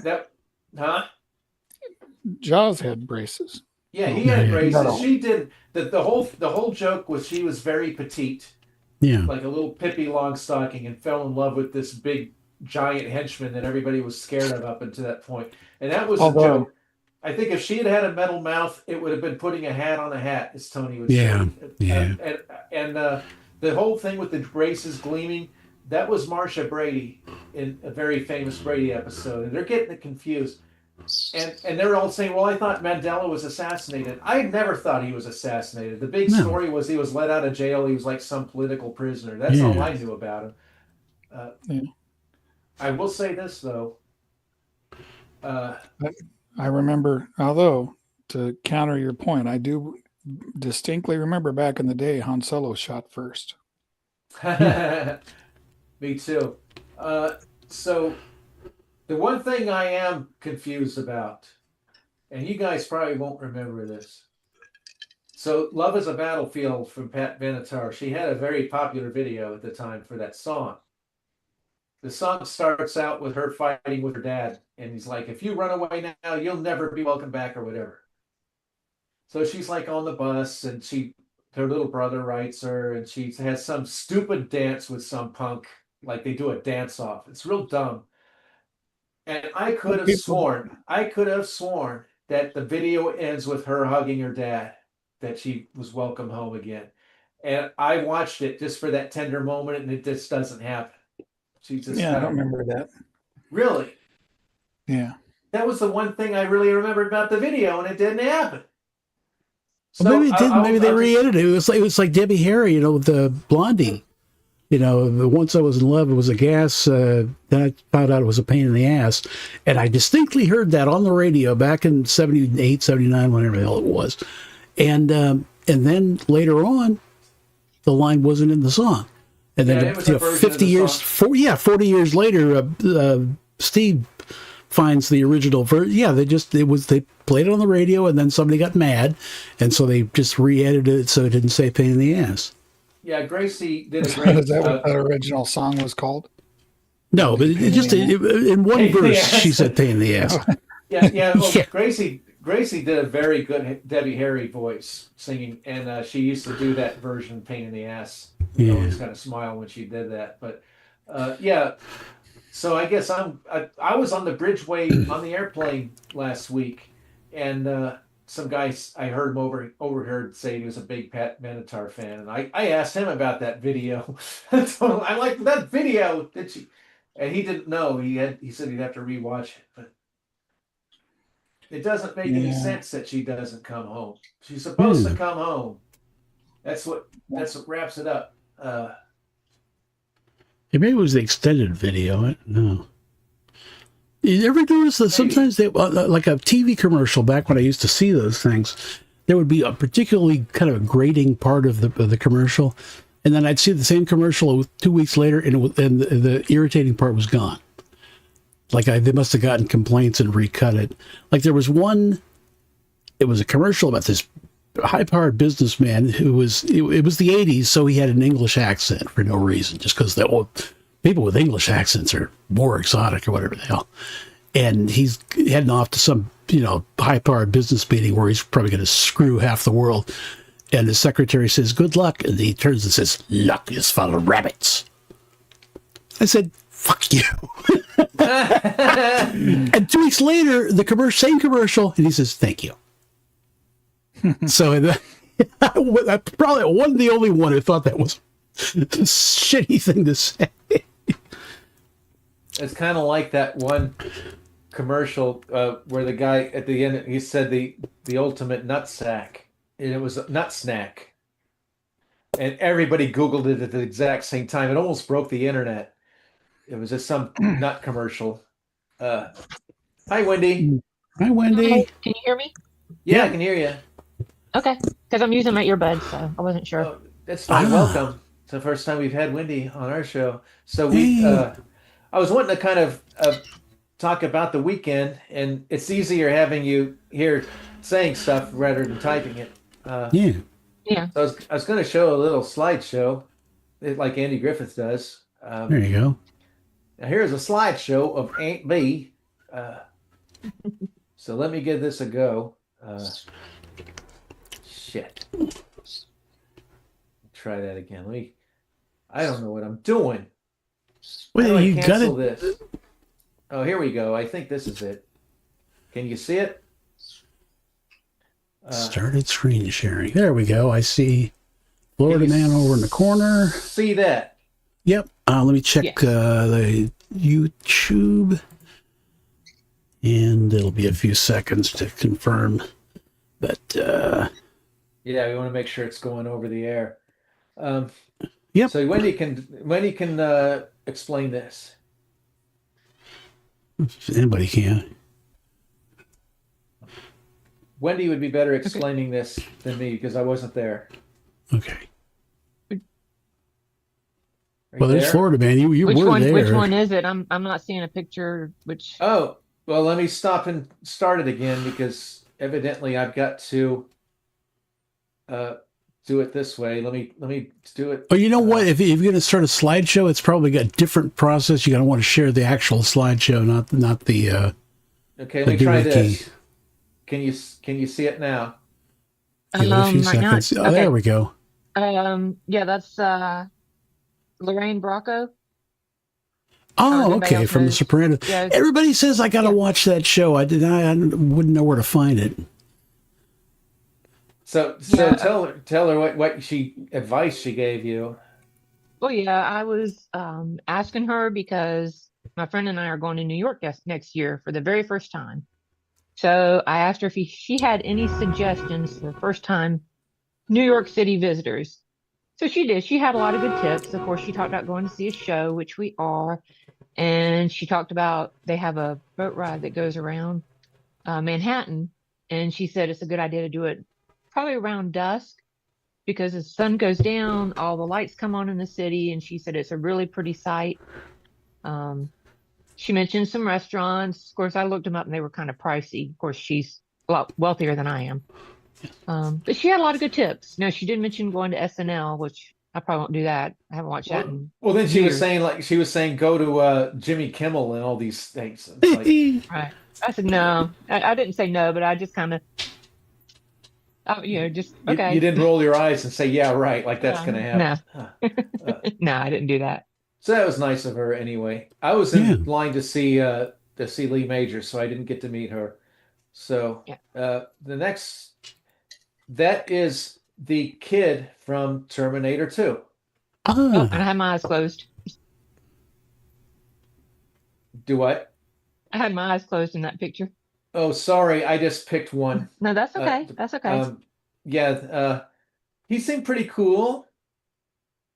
Jaws had braces. Yeah, he had braces. She did. The whole joke was she was very petite. Yeah. Like a little Pippi Longstocking, and fell in love with this big giant henchman that everybody was scared of up until that point. And that was a joke. I think if she had had a metal mouth, it would have been putting a hat on a hat, as Tony would say. Yeah. And the whole thing with the braces gleaming, that was Marsha Brady in a very famous Brady episode. And they're getting it confused. And they're all saying, well, I thought Mandela was assassinated. I never thought he was assassinated. The big story was he was let out of jail. He was like some political prisoner. That's all I knew about him. I will say this, though. I remember, although, to counter your point, I do distinctly remember back in the day, Han Solo shot first. Me too. So the one thing I am confused about, and you guys probably won't remember this. So Love is a Battlefield from Pat Benatar. She had a very popular video at the time for that song. The song starts out with her fighting with her dad. And he's like, if you run away now, you'll never be welcome back or whatever. So she's like on the bus, and her little brother writes her, and she has some stupid dance with some punk, like they do a dance off. It's real dumb. And I could have sworn that the video ends with her hugging her dad, that she was welcome home again. And I watched it just for that tender moment, and it just doesn't happen. She just Yeah, I don't remember that. Really? Yeah. That was the one thing I really remembered about the video, and it didn't happen. Well, maybe it didn't. Maybe they re-edited it. It was like Debbie Harry, you know, with the Blondie. You know, once I was in love, it was a gas. Then I found out it was a pain in the ass. And I distinctly heard that on the radio back in 78, 79, whatever the hell it was. And then later on, the line wasn't in the song. And then 50 years, 40 years later, Steve finds the original version. Yeah, they played it on the radio, and then somebody got mad, and so they just re-edited it so it didn't say pain in the ass. Yeah, Gracie did a great. Is that what that original song was called? No, but in one verse she said pain in the ass. Yeah. Well, yeah. Gracie did a very good Debbie Harry voice singing, and she used to do that version, pain in the ass. I always kind of smile when she did that. But yeah, so I guess I was on the Bridgeway on the airplane last week, and some guys, I heard him overheard say he was a big Pat Benatar fan, and I asked him about that video. So I'm like, that video, did she? And he didn't know. He said he'd have to rewatch it, but it doesn't make any sense that she doesn't come home. She's supposed to come home. That's what wraps it up. Maybe it was the extended video. I don't know. You ever notice that sometimes they, like a TV commercial, back when I used to see those things, there would be a particularly kind of grating part of the commercial, and then I'd see the same commercial 2 weeks later, and the irritating part was gone. Like they must have gotten complaints and recut it. Like there was one, it was a commercial about this high-powered businessman who was, it was the 80s, so he had an English accent for no reason, just because people with English accents are more exotic or whatever the hell. And he's heading off to some, high-powered business meeting where he's probably going to screw half the world. And the secretary says, "Good luck." And he turns and says, "Luck is full of rabbits." I said, "Fuck you." And 2 weeks later, same commercial, and he says, "Thank you." So I probably wasn't the only one who thought that was a shitty thing to say. It's kind of like that one commercial where the guy at the end, he said the ultimate nut sack, and it was a nut snack, and everybody Googled it at the exact same time. It almost broke the internet. It was just some nut commercial. Hi, Wendy. Hi, Wendy. Hi, can you hear me? Yeah, I can hear you. Okay, because I'm using my earbuds, so I wasn't sure. Oh, that's fine. Welcome. It's the first time we've had Wendy on our show. So I was wanting to kind of talk about the weekend, and it's easier having you here saying stuff rather than typing it. Yeah. So I was going to show a little slideshow, like Andy Griffith does. There you go. Now here's a slideshow of Aunt B. So let me give this a go. Shit. Try that again. I don't know what I'm doing. Well, you got it. This? Oh, here we go. I think this is it. Can you see it? Started screen sharing. There we go. I see Florida Man over in the corner. See that? Yep. Let me check the YouTube. And it'll be a few seconds to confirm. But yeah, we want to make sure it's going over the air. Yep. So Wendy can explain this. If anybody can. Wendy would be better explaining this than me because I wasn't there. Okay. Well, there's Florida Man. You were there. Which one is it? I'm not seeing a picture. Which? Oh, well, let me stop and start it again because evidently I've got to do it this way. Let me do it. Oh, you know what? If you're going to start a slideshow, it's probably got a different process. You're going to want to share the actual slideshow, not the. Okay, let me try this. Can you see it now? Give it a few Right now, seconds. Oh, okay. there we go. Yeah, that's Lorraine Bracco. Oh, anybody okay, else from The knows? Sopranos. Yeah, Everybody says I gotta yeah. watch that show. I wouldn't know where to find it. So Yeah. tell her what she advice she gave you. Well, yeah, I was asking her because my friend and I are going to New York next year for the very first time. So I asked her if she had any suggestions for first time New York City visitors. So she did. She had a lot of good tips. Of course, she talked about going to see a show, which we are. And she talked about they have a boat ride that goes around Manhattan. And she said it's a good idea to do it probably around dusk because as the sun goes down, all the lights come on in the city. And she said it's a really pretty sight. Um, she mentioned some restaurants. Of course, I looked them up and they were kind of pricey. Of course, she's a lot wealthier than I am. But she had a lot of good tips. No, she did mention going to SNL, which I probably won't do that. I haven't watched that in Well, then years. she was saying go to Jimmy Kimmel and all these things. It's like, Right. I said no. I didn't say no, but I just kind of, just you okay. didn't roll your eyes and say, yeah, right, like that's going to No, happen. Huh. no, I didn't do that. So that was nice of her anyway. I was Yeah. in line to see Lee Majors, so I didn't get to meet her. So Yeah. the next, that is the kid from Terminator 2. Oh, and I Ah, had my eyes closed. Do what? I had my eyes closed in that picture. Oh, sorry, I just picked one. No, that's okay. That's okay. Yeah, he seemed pretty cool.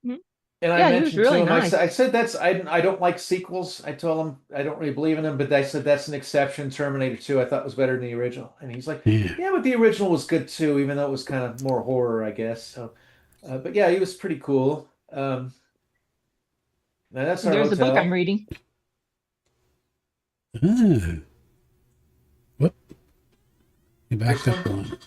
Mhm. And I Yeah, he was mentioned to really him, nice. I said I don't like sequels. I told him I don't really believe in them, but I said that's an exception. Terminator 2 I thought was better than the original, and he's like, yeah. yeah, but the original was good too, even though it was kind of more horror, I guess. So, but yeah, he was pretty cool. Now that's our There's a book I'm hotel. reading. Ah. Whoop. You backed This up one? one.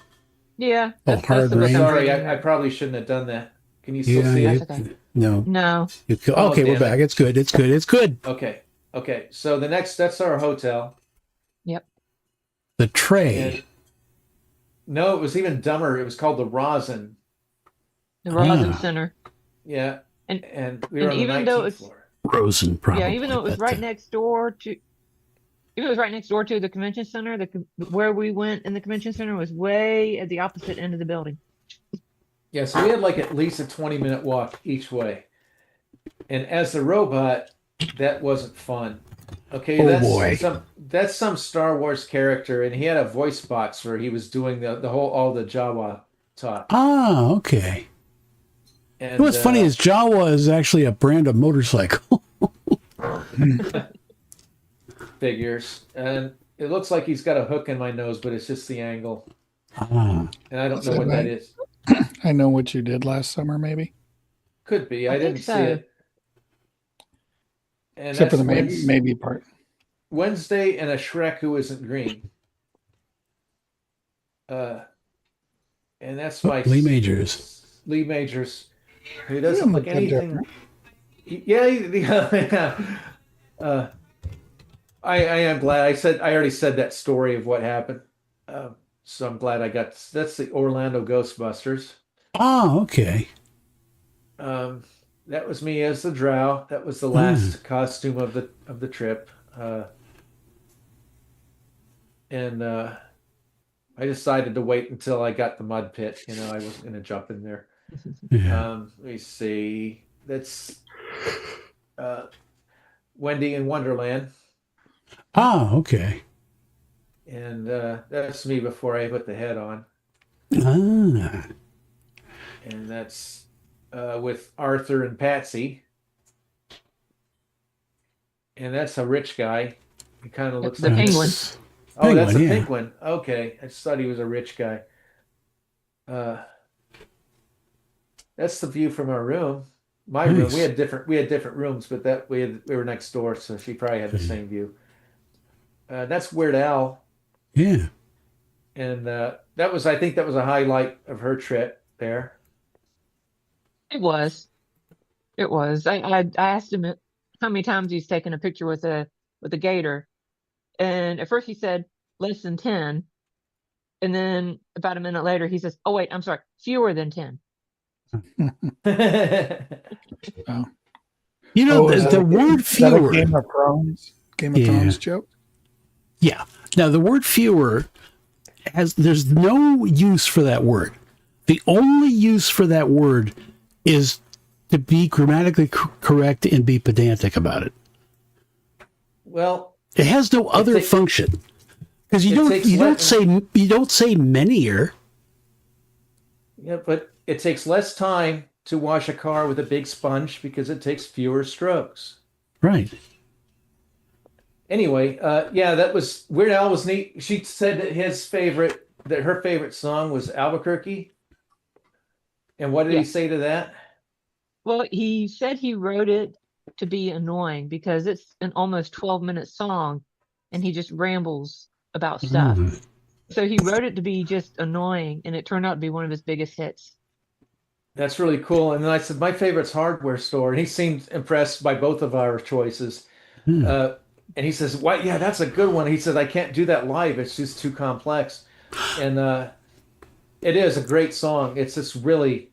Yeah, Oh, that's Hard the book Rain. I'm Sorry, reading. I probably shouldn't have done that. Can you still Yeah, see That's it? okay. no. No. Oh, Okay, we're damn it. back. It's good. It's good. It's good. Okay. So that's our hotel. Yep. The tray. And no, it was even dumber. It was called the Rosin. The Rosin Ah. Center. Yeah. And And we were and on the even though 19th it's floor. Rosen, probably. yeah, even though it was right next door to even though it was right next door to the convention center, where we went in the convention center was way at the opposite end of the building. Yeah, so we had like at least a 20-minute walk each way. And as the robot, that wasn't fun. Okay, Oh, boy. that's some Star Wars character, and he had a voice box where he was doing the whole all the Jawa talk. Ah, okay. And What's funny is Jawa is actually a brand of motorcycle. figures, and it looks like he's got a hook in my nose, but it's just the angle, Ah. and I don't Is know that what that right? is. I know what you did last summer, maybe, Could be. I I think didn't see so. it. And except for that's the maybe part. Wednesday and a Shrek who isn't green. And that's my Lee Majors. Lee Majors, who You doesn't don't look look that anything. different. Yeah, yeah. I am glad. I already said that story of what happened. So I'm glad I got. That's the Orlando Ghostbusters. Ah, okay. That was me as the Drow. That was the last costume of the trip. And I decided to wait until I got the mud pit. You know, I wasn't going to jump in there. Yeah. Let me see. That's Wendy in Wonderland. Ah, okay. And that's me before I put the head on. Ah. And that's with Arthur and Patsy. And that's a rich guy. He kind of looks The like penguin. Oh, that's a Penguin, yeah. penguin. Okay, I just thought he was a rich guy. That's the view from our room. My room. Nice. We had different rooms, but that we were next door, so she probably had the same view. That's Weird Al, Yeah. and I think that was a highlight of her trip there. It was. It was. I asked him how many times he's taken a picture with a gator, and at first he said less than 10, And then about a minute later, he says, "Oh wait, I'm sorry, fewer than 10." Oh. You know, is the word is that a fewer. Game of Thrones? Game of Yeah. Thrones joke? Yeah. Now, the word fewer there's no use for that word. The only use for that word is to be grammatically correct and be pedantic about it. Well, It has no other function. Because you don't say manyer. yeah, but it takes less time to wash a car with a big sponge because it takes fewer strokes. Right. Anyway, yeah, that was Weird Al was neat. She said that her favorite song was Albuquerque. And what did he Yeah. say to that? Well, he said he wrote it to be annoying because it's an almost 12-minute song and he just rambles about stuff. So he wrote it to be just annoying, and it turned out to be one of his biggest hits. That's really cool. And then I said, my favorite's Hardware Store. And he seemed impressed by both of our choices. And he says, "Why? Yeah, that's a good one." He said, "I can't do that live. It's just too complex." And it is a great song. It's really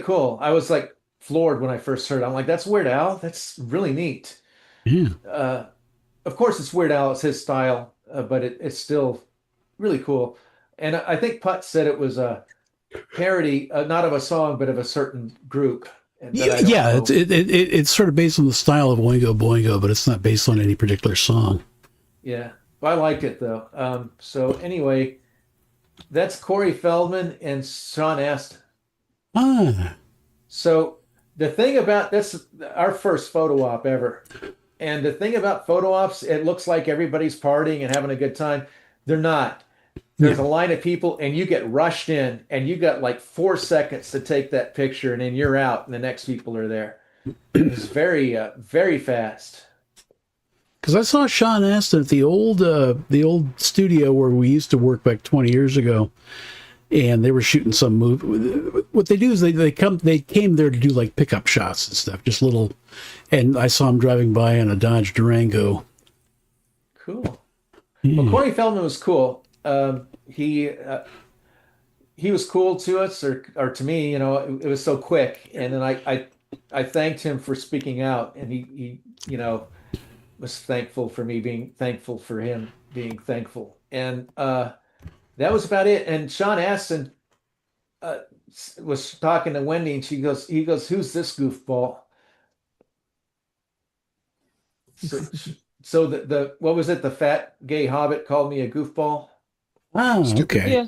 cool. I was like floored when I first heard it. I'm like, "That's Weird Al. That's really neat." Yeah. Of course, it's Weird Al. It's his style, but it's still really cool. And I think Putt said it was a parody, not of a song, but of a certain group. Yeah, it's sort of based on the style of Oingo Boingo, but it's not based on any particular song. Yeah, well, I liked it though. So anyway, that's Corey Feldman and Sean Astin. So the thing about this, our first photo op ever, and the thing about photo ops, it looks like everybody's partying and having a good time. They're not. There's a line of people and you get rushed in and you got like 4 seconds to take that picture and then you're out and the next people are there. It's very, very fast. Because I saw Sean Astin at the old studio where we used to work back 20 years ago, and they were shooting some movie. What they do is they came there to do like pickup shots and stuff, just little. And I saw him driving by in a Dodge Durango. Cool. Well, Corey Feldman was cool. He was cool to us or to me, you know, it was so quick. And then I thanked him for speaking out, and he was thankful for me being thankful for him being thankful. And that was about it. And Sean Astin was talking to Wendy, and he goes, "Who's this goofball?" So the what was it? The fat gay hobbit called me a goofball. Oh, okay. Yeah.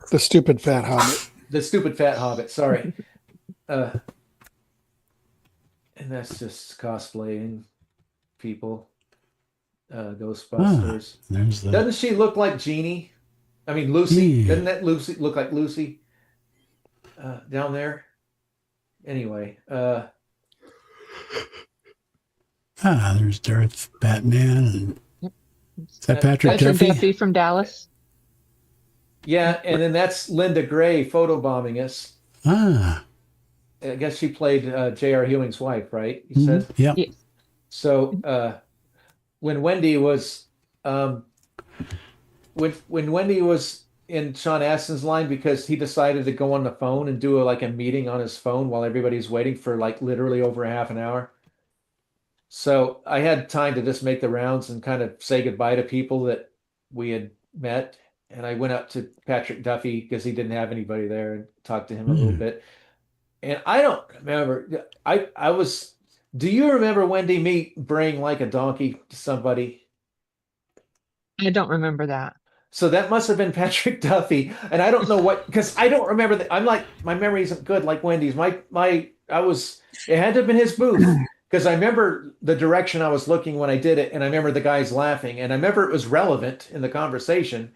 The stupid fat hobbit. The stupid fat hobbit. Sorry. And that's just cosplaying people. Ghostbusters. Doesn't she look like Jeannie? I mean Lucy. Yeah. Doesn't that Lucy look like Lucy? Down there. Anyway. There's Darth Batman. And is that Patrick Duffy? Duffy from Dallas. Yeah, and then that's Linda Gray photobombing us. I guess she played J.R. Ewing's wife, right? You said? Yeah. Yes. So when Wendy was when Wendy was in Sean Astin's line because he decided to go on the phone and do a meeting on his phone while everybody's waiting for literally over a half an hour. So I had time to just make the rounds and kind of say goodbye to people that we had met. And I went up to Patrick Duffy because he didn't have anybody there and talked to him a little bit. And I don't remember. Do you remember, Wendy, me braying like a donkey to somebody? I don't remember that. So that must have been Patrick Duffy. And I don't know because I don't remember that. I'm like, my memory isn't good like Wendy's. It had to have been his booth. Because I remember the direction I was looking when I did it, and I remember the guys laughing, and I remember it was relevant in the conversation.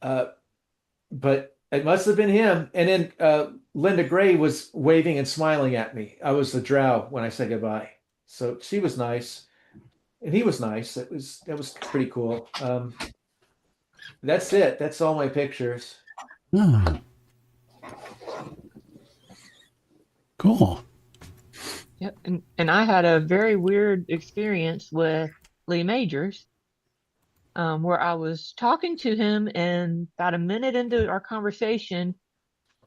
But it must have been him. And then Linda Gray was waving and smiling at me. I was the drow when I said goodbye. So she was nice, and he was nice. That was pretty cool. That's it. That's all my pictures. Cool. Yep. And I had a very weird experience with Lee Majors. where I was talking to him, and about a minute into our conversation,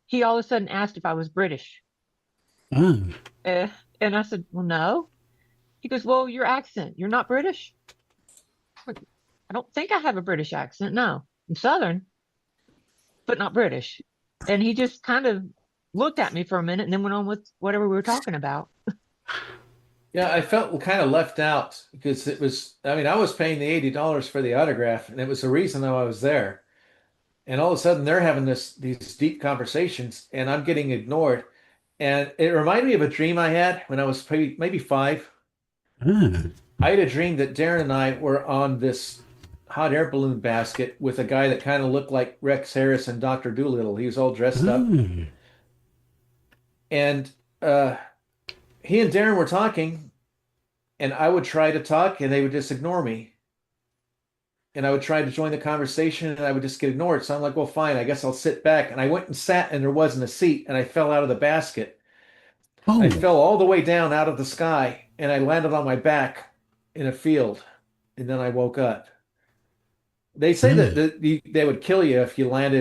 he all of a sudden asked if I was British. Ah, Uh, and I said, well, no. He goes, well, your accent, you're not British? Like, I don't think I have a British accent. No, I'm Southern, but not British. And he just kind of looked at me for a minute and then went on with whatever we were talking about. Yeah, I felt kind of left out because it was, I mean, I was paying the $80 for the autograph, and it was the reason that I was there. And all of a sudden they're having these deep conversations and I'm getting ignored. And it reminded me of a dream I had when I was maybe 5. ah, I had a dream that Darren and I were on this hot air balloon basket with a guy that kind of looked like Rex Harris and Dr. Doolittle. He was all dressed up. ah. And he and Darren were talking, and I would try to talk, and they would just ignore me. And I would try to join the conversation, and I would just get ignored. So I'm like, well, fine, I guess I'll sit back. And I went and sat, and there wasn't a seat, and I fell out of the basket. I Oh, fell all the way down out of the sky, and I landed on my back in a field, and then I woke up. They say that, mm. they would kill you if you land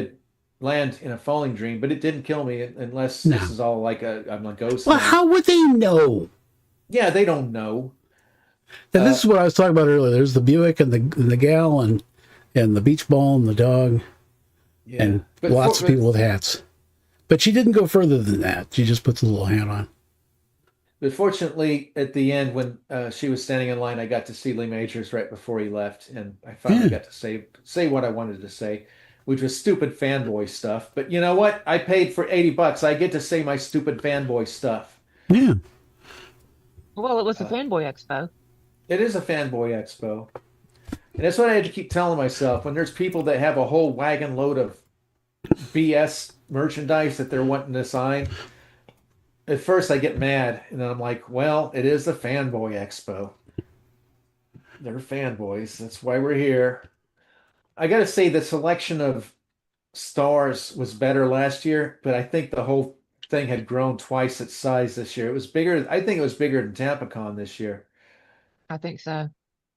in a falling dream, but it didn't kill me unless No. this is all like I'm a ghost Well, now. how would they know? Yeah, they don't know. And this is what I was talking about earlier. There's the Buick and the gal and the beach ball and the dog Yeah, and but lots of people with hats. But she didn't go further than that. She just put the little hat on. But fortunately, at the end, when she was standing in line, I got to see Lee Majors right before he left, and I finally Yeah. got to say what I wanted to say, which was stupid fanboy stuff. But you know what? I paid for $80. I get to say my stupid fanboy stuff. Yeah. Well, it was a Uh, fanboy expo. it is a fanboy expo, and that's what I had to keep telling myself. When there's people that have a whole wagon load of BS merchandise that they're wanting to sign, at first I get mad, and then I'm like, well, it is the fanboy expo. They're fanboys. That's why we're here. I got to say, the selection of stars was better last year, but I think the whole thing had grown twice its size this year. It was bigger. I think it was bigger than TampaCon this year. I think so.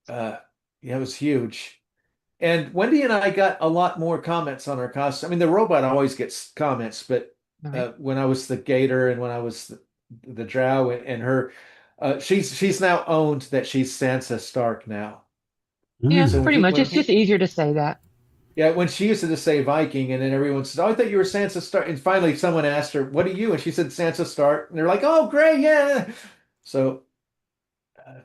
Uh, yeah, it was huge. And Wendy and I got a lot more comments on our costume. I mean, the robot always gets comments, but Right. when I was the Gator and when I was the Drow and her, she's now owned that she's Sansa Stark now. Yeah, So Mm. pretty much. when It's just easier to say that. yeah, when she used to just say Viking, and then everyone said, "Oh, I thought you were Sansa Stark." And finally, someone asked her, "What are you?" And she said, "Sansa Stark." And they're like, "Oh, great, yeah." So uh,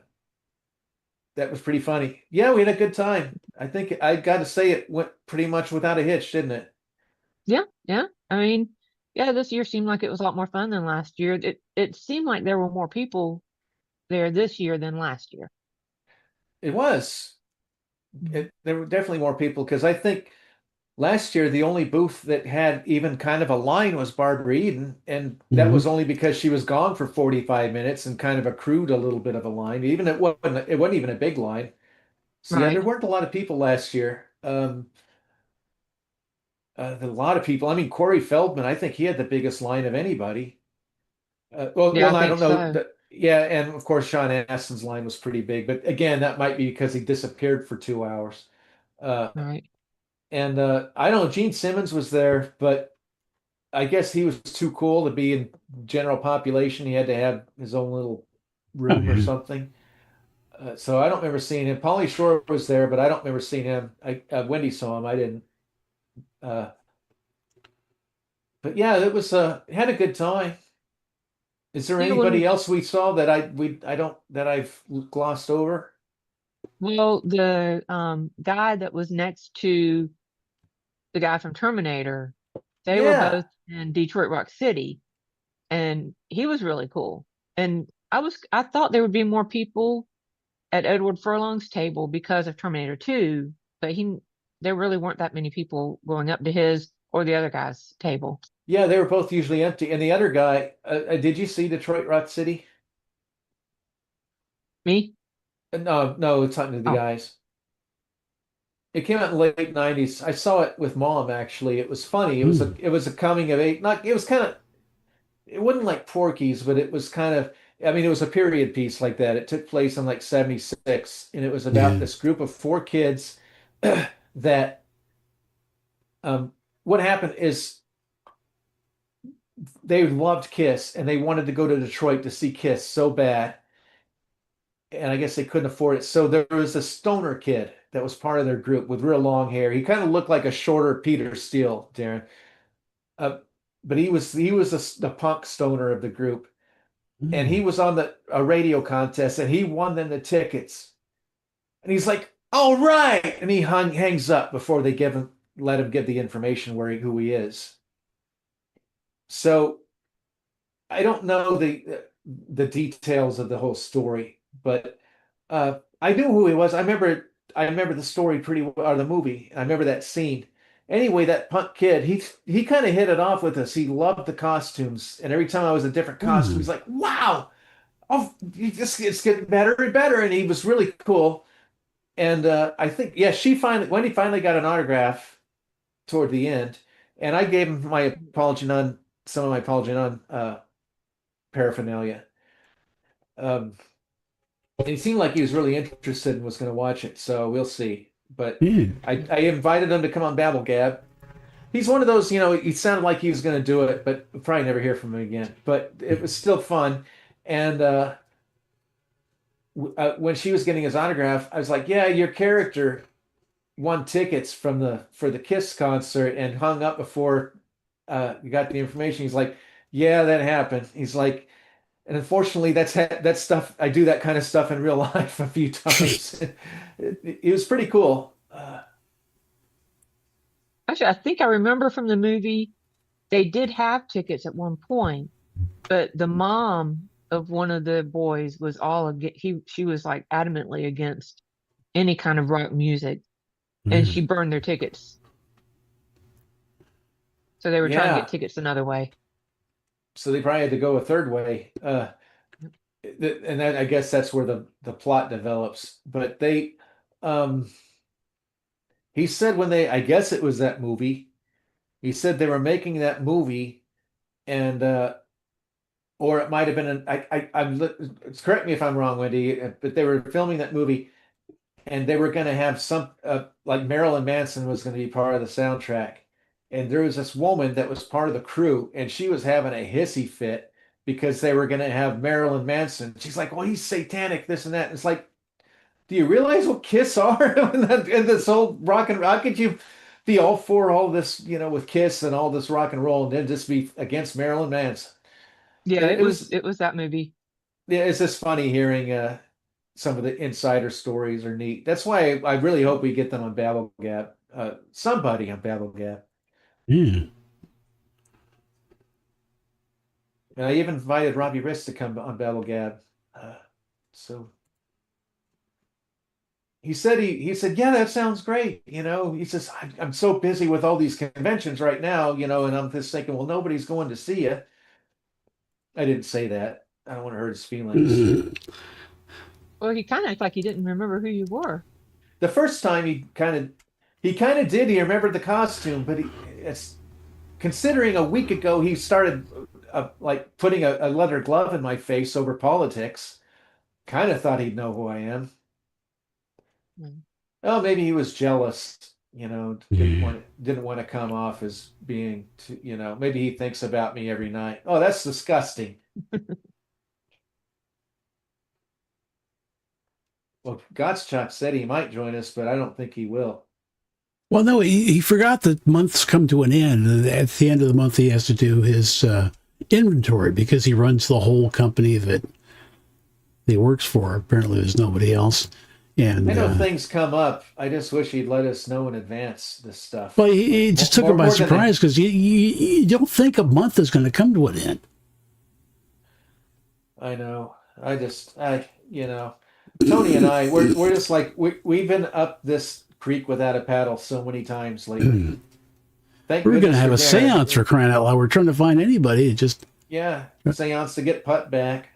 that was pretty funny. Yeah, we had a good time. I think I got to say it went pretty much without a hitch, didn't it? Yeah, yeah. I mean, yeah, this year seemed like it was a lot more fun than last year. It seemed like there were more people there this year than last year. It was. There were definitely more people because I think last year the only booth that had even kind of a line was Barbara Eden, and that Mhm. was only because she was gone for 45 minutes and kind of accrued a little bit of a line. Even it wasn't even a big line. So yeah, there Right. weren't a lot of people last year. A lot of people. I mean, Corey Feldman, I think he had the biggest line of anybody. Yeah, I I think don't know. so. Yeah, and of course Sean Astin's line was pretty big, but again, that might be because he disappeared for 2 hours. Uh, Right. and I don't know, Gene Simmons was there, but I guess he was too cool to be in general population. He had to have his own little Oh, room or yeah. something. So I don't remember seeing him. Pauly Shore was there, but I don't remember seeing him. Wendy saw him. I didn't. Uh, but yeah, it was had a good time. Is there Yeah, anybody else we saw that I don't that I've glossed over? well, the guy that was next to the guy from Terminator, they were Yeah, both in Detroit Rock City, and he was really cool. And I thought there would be more people at Edward Furlong's table because of Terminator 2, but there really weren't that many people going up to his or the other guy's table. yeah, they were both usually empty. And the other guy, did you see Detroit Rock City? Me? No, no, it's talking to the Oh, guys. It came out in the late 90s. I saw it with mom actually. It was funny. Mm. It was a coming of age. Not it was kind of it wasn't like Porky's, but it was kind of I mean, it was a period piece like that. It took place in like 76, and it was about Yeah. this group of 4 kids that what happened is they loved Kiss and they wanted to go to Detroit to see Kiss so bad. And I guess they couldn't afford it. So there was a stoner kid that was part of their group with real long hair. He kind of looked like a shorter Peter Steele, Darren. Uh, but he was the punk stoner of the group. And he was on a radio contest and he won them the tickets. And he's like, "All right." And he hangs up before they let him get the information who he is. So I don't know the details of the whole story, but I knew who he was. I remember the story pretty well, or the movie. I remember that scene. Anyway, that punk kid, he kind of hit it off with us. He loved the costumes, and every time I was a different costume, he's like, "Wow, oh, it's getting better and better." And he was really cool. And I think, yeah, Wendy finally got an autograph toward the end, and I gave him some of my Apology None paraphernalia. Um, and he seemed like he was really interested and was going to watch it, so we'll see. But Yeah. I invited him to come on BabbleGab. He's one of those, he sounded like he was going to do it, but we'll probably never hear from him again. But it was still fun. And when she was getting his autograph, I was like, "Yeah, your character won tickets for the Kiss concert and hung up before you got the information." He's like, "Yeah, that happened." He's like, "And unfortunately, that stuff. I do that kind of stuff in real life a few times." It was pretty cool. Actually, I think I remember from the movie they did have tickets at one point, but the mom of one of the boys was she was like adamantly against any kind of rock music, and she burned their tickets. So they were trying to Yeah, get tickets another way. so they probably had to go a third way. And that, I guess that's where the plot develops. But um, he said I guess it was that movie. He said they were making that movie, and or it might have been correct me if I'm wrong, Wendy, but they were filming that movie, and they were going to have like Marilyn Manson was going to be part of the soundtrack, and there was this woman that was part of the crew, and she was having a hissy fit because they were going to have Marilyn Manson. She's like, "Well, he's satanic, this and that." And it's like, do you realize what Kiss are and this whole rock and roll? How could you be all for all this, with Kiss and all this rock and roll, and then just be against Marilyn Manson? Yeah, And it was that movie. yeah, it's just funny hearing some of the insider stories are neat. That's why I really hope we get them on BabbleGab. Somebody on BabbleGab. Yeah. And I even invited Robbie Riss to come on BabbleGab. So he said, "Yeah, that sounds great." He says, I'm so busy with all these conventions right now, and I'm just thinking, well, nobody's going to see you. I didn't say that. I don't want to hurt his feelings. Well, he kind of acted like he didn't remember who you were. The first time he kind of did. He remembered the costume, but it's considering a week ago he started like putting a leather glove in my face over politics. Kind of thought he'd know who I am. Mm. Oh, maybe he was jealous. Didn't Yeah. want to come off as being maybe he thinks about me every night. Oh, that's disgusting. Well, Gottschalk said he might join us, but I don't think he will. Well, no, he forgot that months come to an end. And at the end of the month, he has to do his inventory because he runs the whole company that he works for. Apparently, there's nobody else. And I know things come up. I just wish he'd let us know in advance this stuff. well, he just took him by surprise because you don't think a month is going to come to an end. I know. Tony and I, we're just like we've been up this creek without a paddle so many times lately. Thank We're going to goodness have a for Darren. seance for crying out loud. We're trying to find anybody. It just Yeah, seance to get Putt back.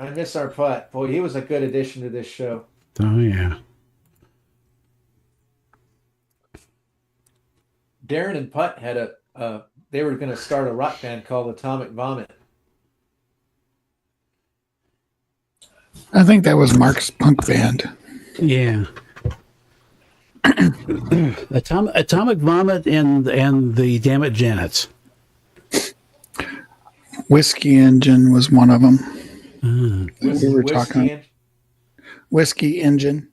I miss our Putt. Boy, he was a good addition to this show. Oh yeah. Darren and Putt had they were going to start a rock band called Atomic Vomit. I think that was Mark's punk band. Yeah. Atomic Vomit and the Damn It Janets. Whiskey Engine was one of them. Whiskey, We were talking and Whiskey Engine.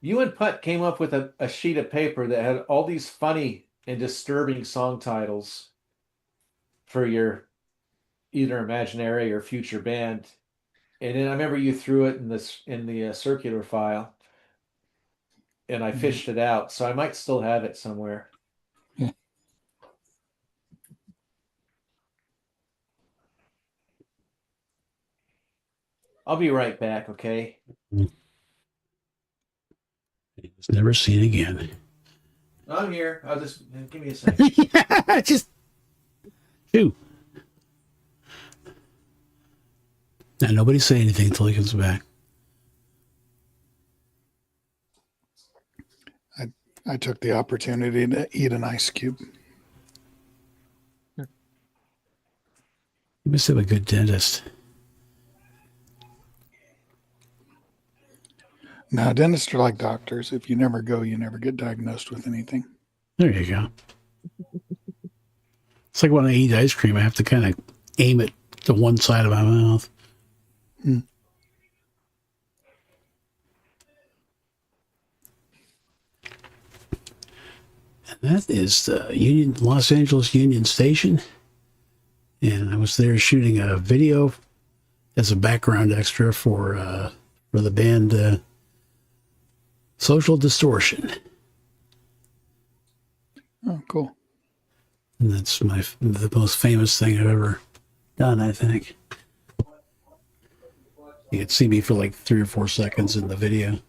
you and Putt came up with a sheet of paper that had all these funny and disturbing song titles for your either imaginary or future band. And then I remember you threw it in the circular file, and I fished it out, so I might still have it somewhere. Yeah. I'll be right back, okay? It was never seen again. I'm here. I'll just give me a second. Yeah, just shoot. Now nobody say anything until he comes back. I took the opportunity to eat an ice cube. You must have a good dentist. Now, dentists are like doctors. If you never go, you never get diagnosed with anything. There you go. It's like when I eat ice cream, I have to kind of aim it to one side of my mouth. Hmm. And that is the Los Angeles Union Station. And I was there shooting a video as a background extra for the band Social Distortion. Oh, cool. And that's the most famous thing I've ever done, I think. You could see me for like 3 or 4 seconds in the video.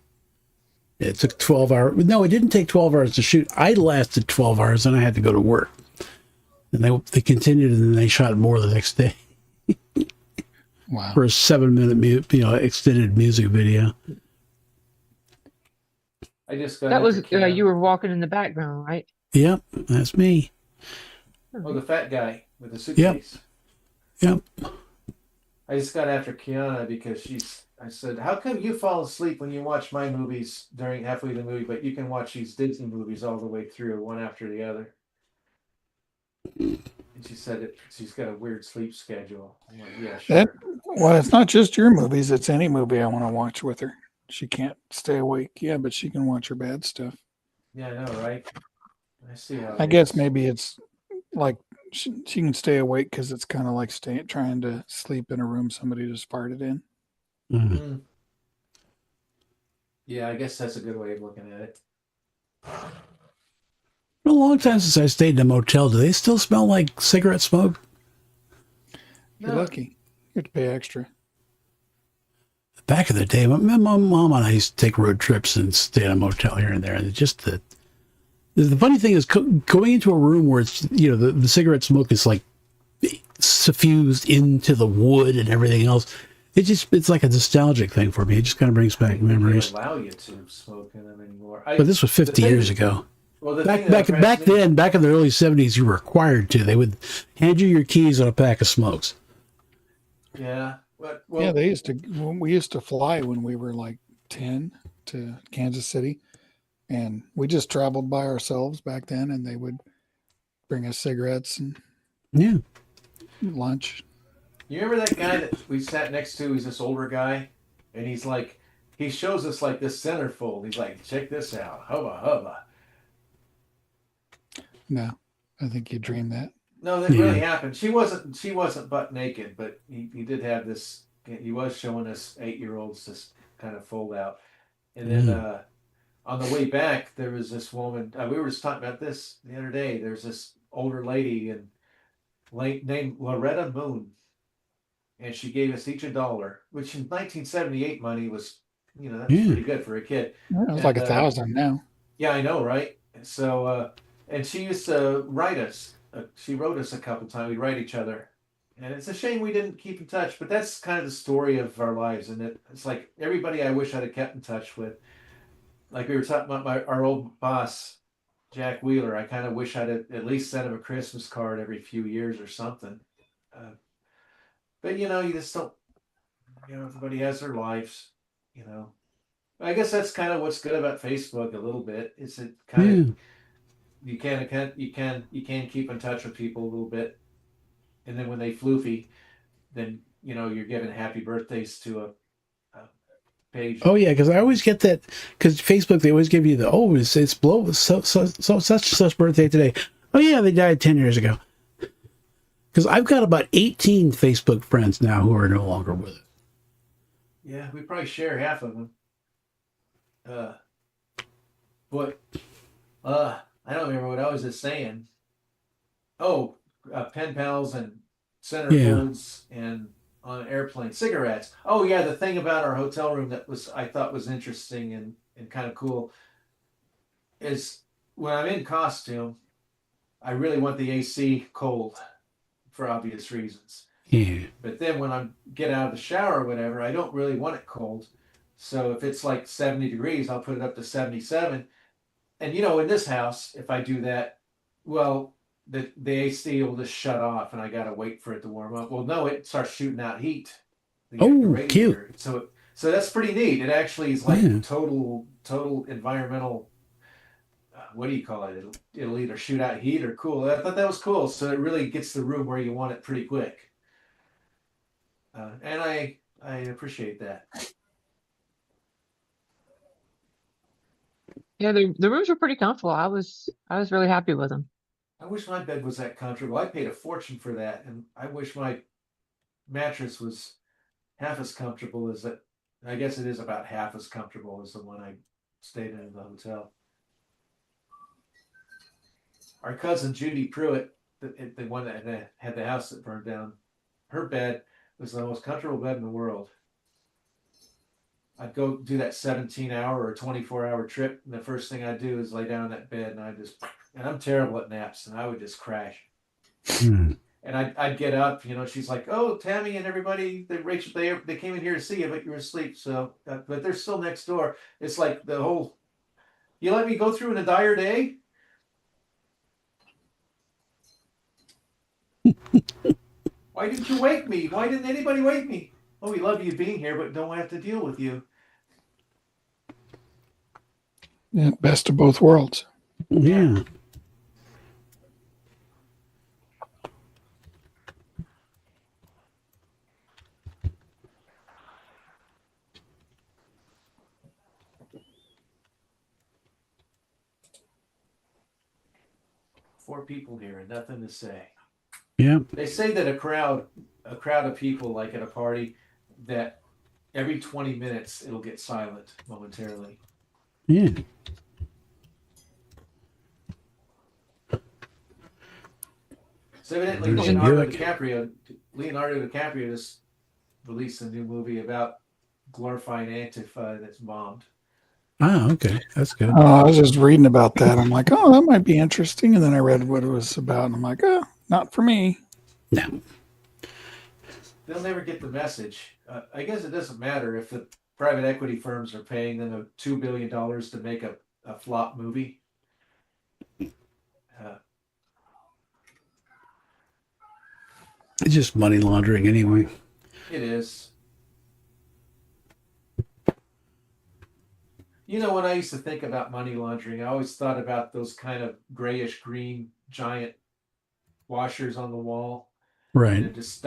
It took 12 hours. No, it didn't take 12 hours to shoot. I lasted 12 hours and I had to go to work. And they continued and then they shot more the next day. Wow. For a 7-minute, extended music video. I just got That was Kim. you were walking in the background, right? Yep, that's me. Oh, the fat guy with the suitcase. Yep. I just got after Kiana because I said, how come you fall asleep when you watch my movies during halfway the movie, but you can watch these Disney movies all the way through, one after the other? And she said she's got a weird sleep schedule. I'm like, yeah, sure. Well, it's not just your movies. It's any movie I want to watch with her. She can't stay awake. Yeah, but she can watch her bad stuff. Yeah, I know, right? I see how I guess maybe it's like she can stay awake because it's kind of like trying to sleep in a room somebody just farted in. Mm. Yeah, I guess that's a good way of looking at it. A long time since I stayed in a motel. Do they still smell like cigarette smoke? You're lucky. You have to pay extra. Back in the day, my mom and I used to take road trips and stay in a motel here and there. And just the funny thing is going into a room where it's, the cigarette smoke is like suffused into the wood and everything else. It's like a nostalgic thing for me. It just kind of brings back memories. They don't allow you to smoke in them anymore. But this was 50 years ago. Well, back then, back in the early 70s, you were required to. They would hand you your keys on a pack of smokes. Yeah. Well, yeah, we used to fly when we were like 10 to Kansas City, and we just traveled by ourselves back then, and they would bring us cigarettes and lunch. You remember that guy that we sat next to? He's this older guy, and he's like, he shows us like this centerfold. He's like, check this out, hubba hubba. No, I think you dreamed that. No, that really happened. She wasn't butt naked, but he did have this. He was showing us 8-year-olds just kind of fold out, and then on the way back there was this woman. We were just talking about this the other day. There's this older lady named Loretta Moon, and she gave us each $1, which in 1978 money was, that's pretty good for a kid. It was like 1,000 now. Yeah, I know, right? So, and she used to write us. She wrote us a couple times. We write each other, and it's a shame we didn't keep in touch. But that's kind of the story of our lives, and it's like everybody I wish I'd have kept in touch with. Like we were talking about our old boss, Jack Wheeler. I kind of wish I'd at least sent him a Christmas card every few years or something. But you just don't. everybody has their lives, I guess that's kind of what's good about Facebook a little bit. Is it kind of you can keep in touch with people a little bit, and then when they floofy, then you're giving happy birthdays to a page. Oh yeah, because I always get that because Facebook they always give you the it's blow such birthday today. Oh yeah, they died 10 years ago. Because I've got about 18 Facebook friends now who are no longer with us. Yeah, we probably share half of them. But I don't remember what I was just saying. Oh, pen pals and centerfolds and on airplanes, cigarettes. Oh yeah, the thing about our hotel room that I thought was interesting and kind of cool is when I'm in costume, I really want the AC cold for obvious reasons. Yeah. But then when I get out of the shower or whatever, I don't really want it cold. So if it's like 70 degrees, I'll put it up to 77. And in this house, if I do that, well, the AC will just shut off and I got to wait for it to warm up. Well, no, it starts shooting out heat. The radiator. Cute. So that's pretty neat. It actually is like total environmental. What do you call it? It'll either shoot out heat or cool. I thought that was cool. So it really gets the room where you want it pretty quick. And I appreciate that. Yeah, the rooms were pretty comfortable. I was really happy with them. I wish my bed was that comfortable. I paid a fortune for that, and I wish my mattress was half as comfortable as that. I guess it is about half as comfortable as the one I stayed in the hotel. Our cousin Judy Pruitt, the one that had the house that burned down, her bed was the most comfortable bed in the world. I'd go do that 17-hour or 24-hour trip, and the first thing I'd do is lay down in that bed, and I'm terrible at naps, and I would just crash. And I'd get up, she's like, "Oh, Tammy and everybody, Rachel, they came in here to see you, but you were asleep." So, but they're still next door. It's like the whole, you let me go through an entire day. Why didn't you wake me? Why didn't anybody wake me? Oh, we love you being here, but don't have to deal with you. Yeah, best of both worlds. Yeah. 4 people here and nothing to say. Yeah. They say that a crowd of people, like at a party, that every 20 minutes it'll get silent momentarily. Yeah. So evidently Leonardo DiCaprio just released a new movie about glorifying Antifa that's bombed. Ah, okay. That's good. I was just reading about that. I'm like, oh, that might be interesting. And then I read what it was about, and I'm like, oh, not for me. No. They'll never get the message. I guess it doesn't matter if the private equity firms are paying them $2 billion to make a flop movie. It's just money laundering anyway. It is. When I used to think about money laundering, I always thought about those kind of grayish green giant washers on the wall. Right. And just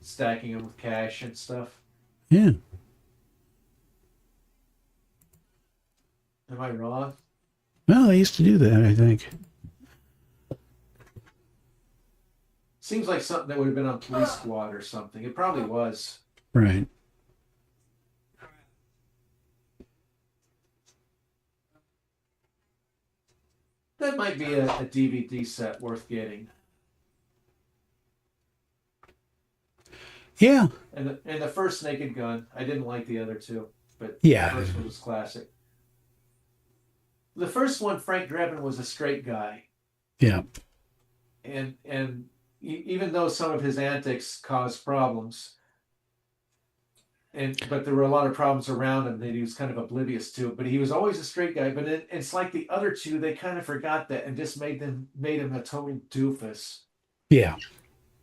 stacking them with cash and stuff. Yeah. Am I wrong? Well, they used to do that, I think. Seems like something that would have been on Police Squad or something. It probably was. Right. That might be a DVD set worth getting. Yeah. And the first Naked Gun, I didn't like the other two, but Yeah. the first one was classic. The first one, Frank Drebin was a straight guy. Yeah. And even though some of his antics caused problems, but there were a lot of problems around him that he was kind of oblivious to. But he was always a straight guy. But it's like the other two, they kind of forgot that and just made him a total doofus. Yeah.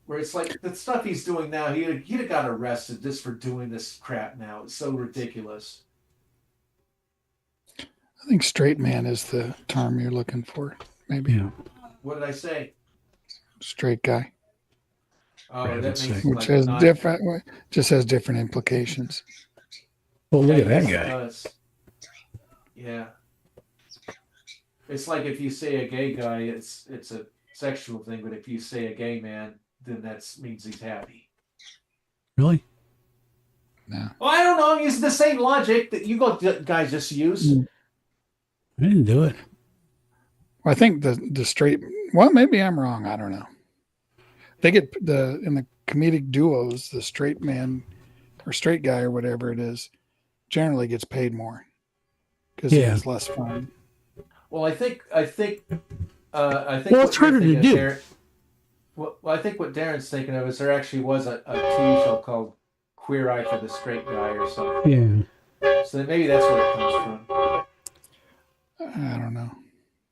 where it's like the stuff he's doing now, he'd have got arrested just for doing this crap now. It's so ridiculous. I think straight man is the term you're looking for. Maybe Yeah. What did I say? straight guy, Oh, For that heaven's makes sake. which like has not, different, just has different implications. Well, look at yeah, that yes, it guy. does. Yeah. It's like if you say a gay guy, it's a sexual thing, but if you say a gay man, then that means he's happy. Really? No. Well, I don't know. I'm using the same logic that you guys just use. I didn't do it. Well, I think the straight. Well, maybe I'm wrong. I don't know. They get in the comedic duos, the straight man or straight guy or whatever it is, generally gets paid more because he Yeah. has less fun. Well, I think Well, what it's you're harder to thinking of, do. Darren, well, I think what Darren's thinking of is there actually was a TV show called Queer Eye for the Straight Guy or something. Yeah. So maybe that's where it comes from. I don't know.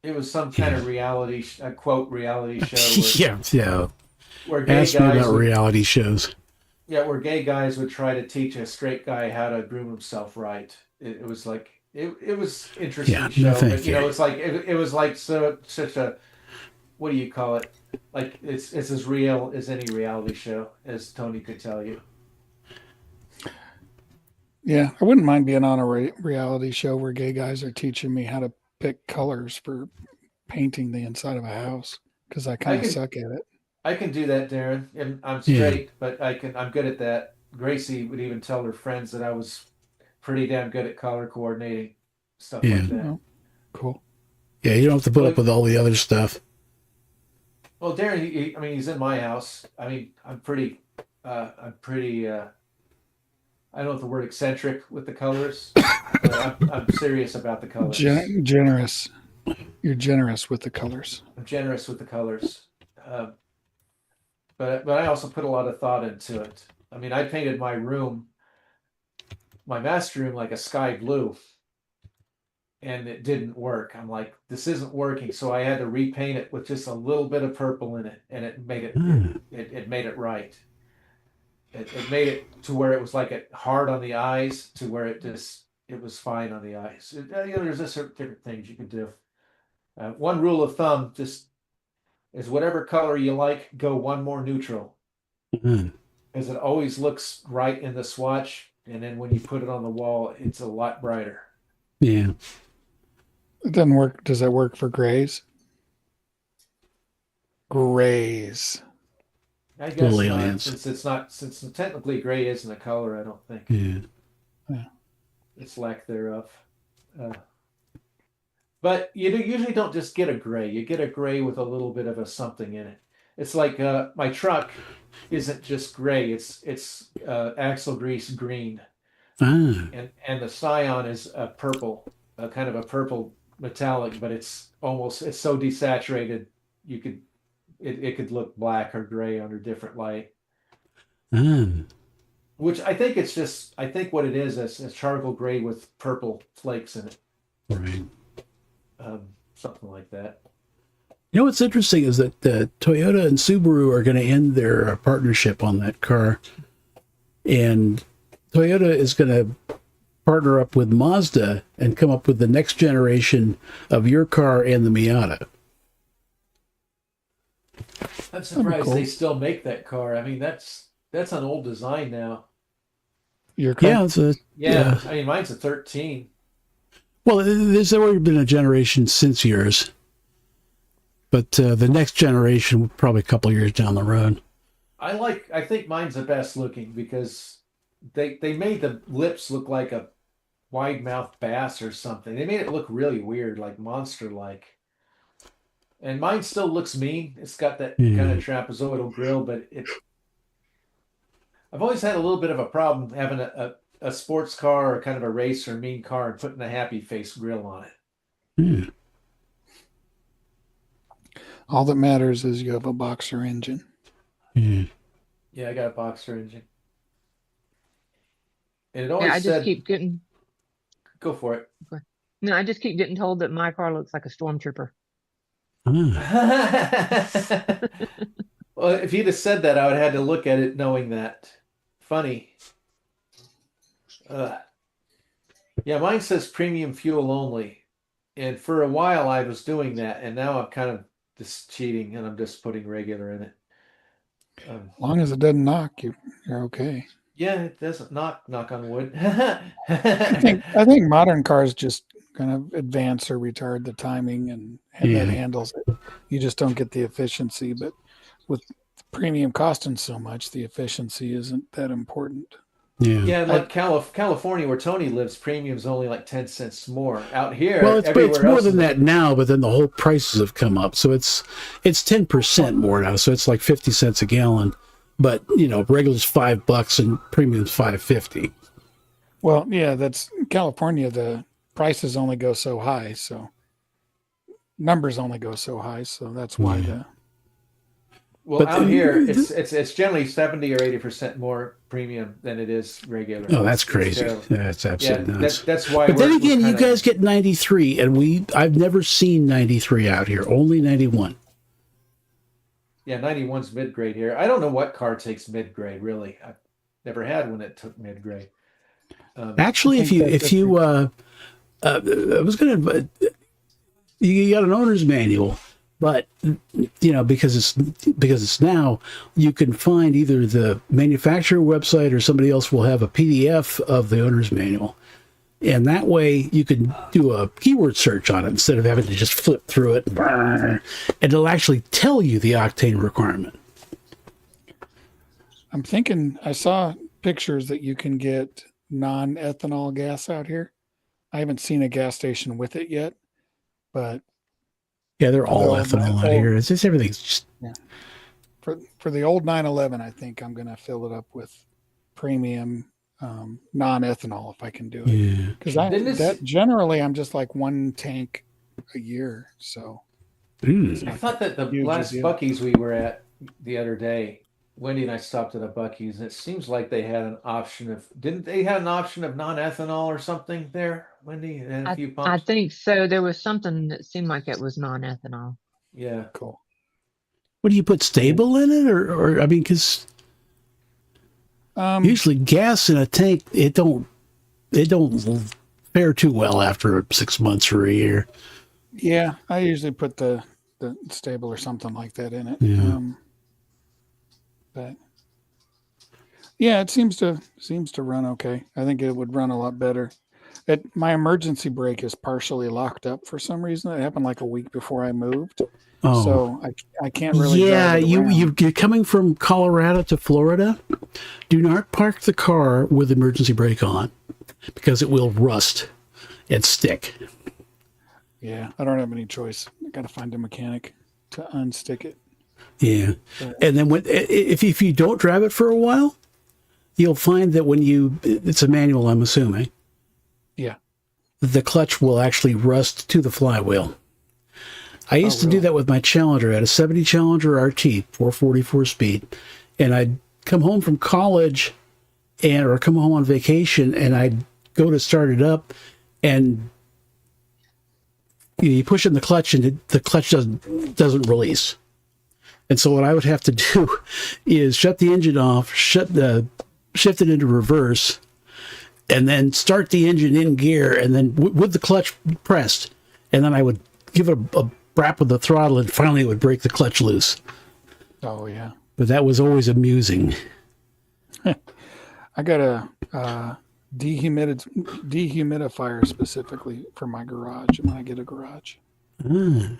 It was some kind of reality, quote, reality show Yeah. Yeah. where gay Ask me guys about would, reality shows. yeah, where gay guys would try to teach a straight guy how to groom himself right. It was like it was interesting Yeah, show, no, but thank you know, you. it's like it was like such a, what do you call it? Like it's as real as any reality show, as Tony could tell you. Yeah, I wouldn't mind being on a reality show where gay guys are teaching me how to pick colors for painting the inside of a house because I I kind of can suck at it. I can do that, Darren, and I'm Yeah. straight, but I'm good at that. Gracie would even tell her friends that I was pretty damn good at color coordinating, stuff Yeah. like that. Oh, cool. Yeah. You don't have to put Well, up with all the other stuff. well, Darren, I mean, he's in my house. I mean, I'm pretty, I don't know if the word eccentric with the colors, but I'm serious about the colors. Generous. You're generous with the colors. I'm generous with the colors, but I also put a lot of thought into it. I mean, I painted my room, my master room, like a sky blue, and it didn't work. I'm like, this isn't working, so I had to repaint it with just a little bit of purple in it, and it made it Ah. it made it right. It made it to where it was like it hard on the eyes, to where it was fine on the eyes. You know, there's just certain different things you can do. One rule of thumb just is whatever color you like, go one more neutral, Mm. because it always looks right in the swatch, and then when you put it on the wall, it's a lot brighter. Yeah. It doesn't work. Does that work for grays? Grays. I guess Little not, aliens. since technically gray isn't a color. I don't think Yeah. it's lack thereof. But you usually don't just get a gray. You get a gray with a little bit of a something in it. It's like my truck isn't just gray. It's axle grease green, Ah. and the Scion is a purple, kind of a purple metallic, but it's so desaturated you could it could look black or gray under different light. Ah. Which I think I think what it is charcoal gray with purple flakes in it, Right. something like that. You know what's interesting is that Toyota and Subaru are going to end their partnership on that car, and Toyota is going to partner up with Mazda and come up with the next generation of your car and the Miata. I'm surprised cool. they still make that car. I mean, that's an old design now. Your car? Yeah, it's a Yeah, I mean, mine's a 13. well. There's already been a generation since yours, but the next generation will probably a couple years down the road. I think mine's the best looking because they made the lips look like a wide mouth bass or something. They made it look really weird, like monster like. And mine still looks mean. It's got that kind of trapezoidal grill, but I've always had a little bit of a problem having a sports car or kind of a race or mean car and putting a happy face grill on it. Hmm. All that matters is you have a boxer engine. Yeah. Yeah, I got a boxer engine. And it always Yeah, I just said, keep getting go for it. no, I just keep getting told that my car looks like a stormtrooper. Ah. Well, if you'd have said that, I would have had to look at it knowing that. Funny. Uh, yeah, mine says premium fuel only. And for a while I was doing that, and now I'm kind of just cheating and I'm just putting regular in it. As long as it doesn't knock, you're okay. Yeah, it doesn't knock on wood. I think modern cars just kind of advance or retard the timing, and Yeah. that handles it. You just don't get the efficiency, but with the premium costing so much, the efficiency isn't that important. Yeah. Yeah, and like California, where Tony lives, premium's only like 10 cents more. Out here, Well, it's everywhere more else than is- that now, but then the whole prices have come up, so it's 10% more now. So it's like 50 cents a gallon, but regular's $5 and premium's $5.50. Well, yeah, that's California. The prices only go so high, so numbers only go so high, so that's why Yeah. Well, But out here, it's generally 70 or 80% more premium than it is regular. Oh, that's It's crazy. terrible. That's absolutely Yeah, nuts. that's why. But then we're again, you kinda- guys get 93, and I've never seen 93 out here. Only 91. Yeah, 91's mid grade here. I don't know what car takes mid grade. Really, I've never had one that took mid grade. Actually, I think if you I was gonna, you got an owner's manual, but because it's now, you can find either the manufacturer website or somebody else will have a PDF of the owner's manual, and that way you can do a keyword search on it instead of having to just flip through it, and it'll actually tell you the octane requirement. I'm thinking I saw pictures that you can get non-ethanol gas out here. I haven't seen a gas station with it yet, but Yeah, they're all Oh, ethanol out oh. here. It's just everything's just for the old 911, I think I'm going to fill it up with premium non-ethanol if I can do it. yeah. Because Didn't this- that generally I'm just like one tank a year, so Mm. I thought that the Huge last deal. Buc-ee's we were at the other day, Wendy and I stopped at a Buc-ee's, and it seems like they had an option of, didn't they have an option of non-ethanol or something there, Wendy? And a few I pumps. think so. There was something that seemed like it was non-ethanol. Yeah. cool. What do you put, stable in it, or I mean, because usually gas in a tank, it don't fare too well after 6 months or a year. Yeah, I usually put the stable or something like that in it. Yeah. But yeah, it seems to run okay. I think it would run a lot better. My emergency brake is partially locked up for some reason. It happened like a week before I moved, Oh, so I can't really. yeah. drive it around. You're coming from Colorado to Florida. Do not park the car with the emergency brake on, because it will rust and stick. Yeah, I don't have any choice. I got to find a mechanic to unstick it. Yeah, and then if you don't drive it for a while, you'll find that it's a manual, I'm assuming, Yeah. the clutch will actually rust to the flywheel. I used to do that with my Challenger. I had a 70 Challenger RT, 444 speed, and I'd come home from college or come home on vacation, and I'd go to start it up, and you push in the clutch, and the clutch doesn't release. And so what I would have to do is shut the engine off, shift it into reverse, and then start the engine in gear, and then with the clutch pressed, and then I would give it a rap with the throttle, and finally it would break the clutch loose. Oh yeah. But that was always amusing. I got a dehumidifier specifically for my garage when I get a garage. Ah.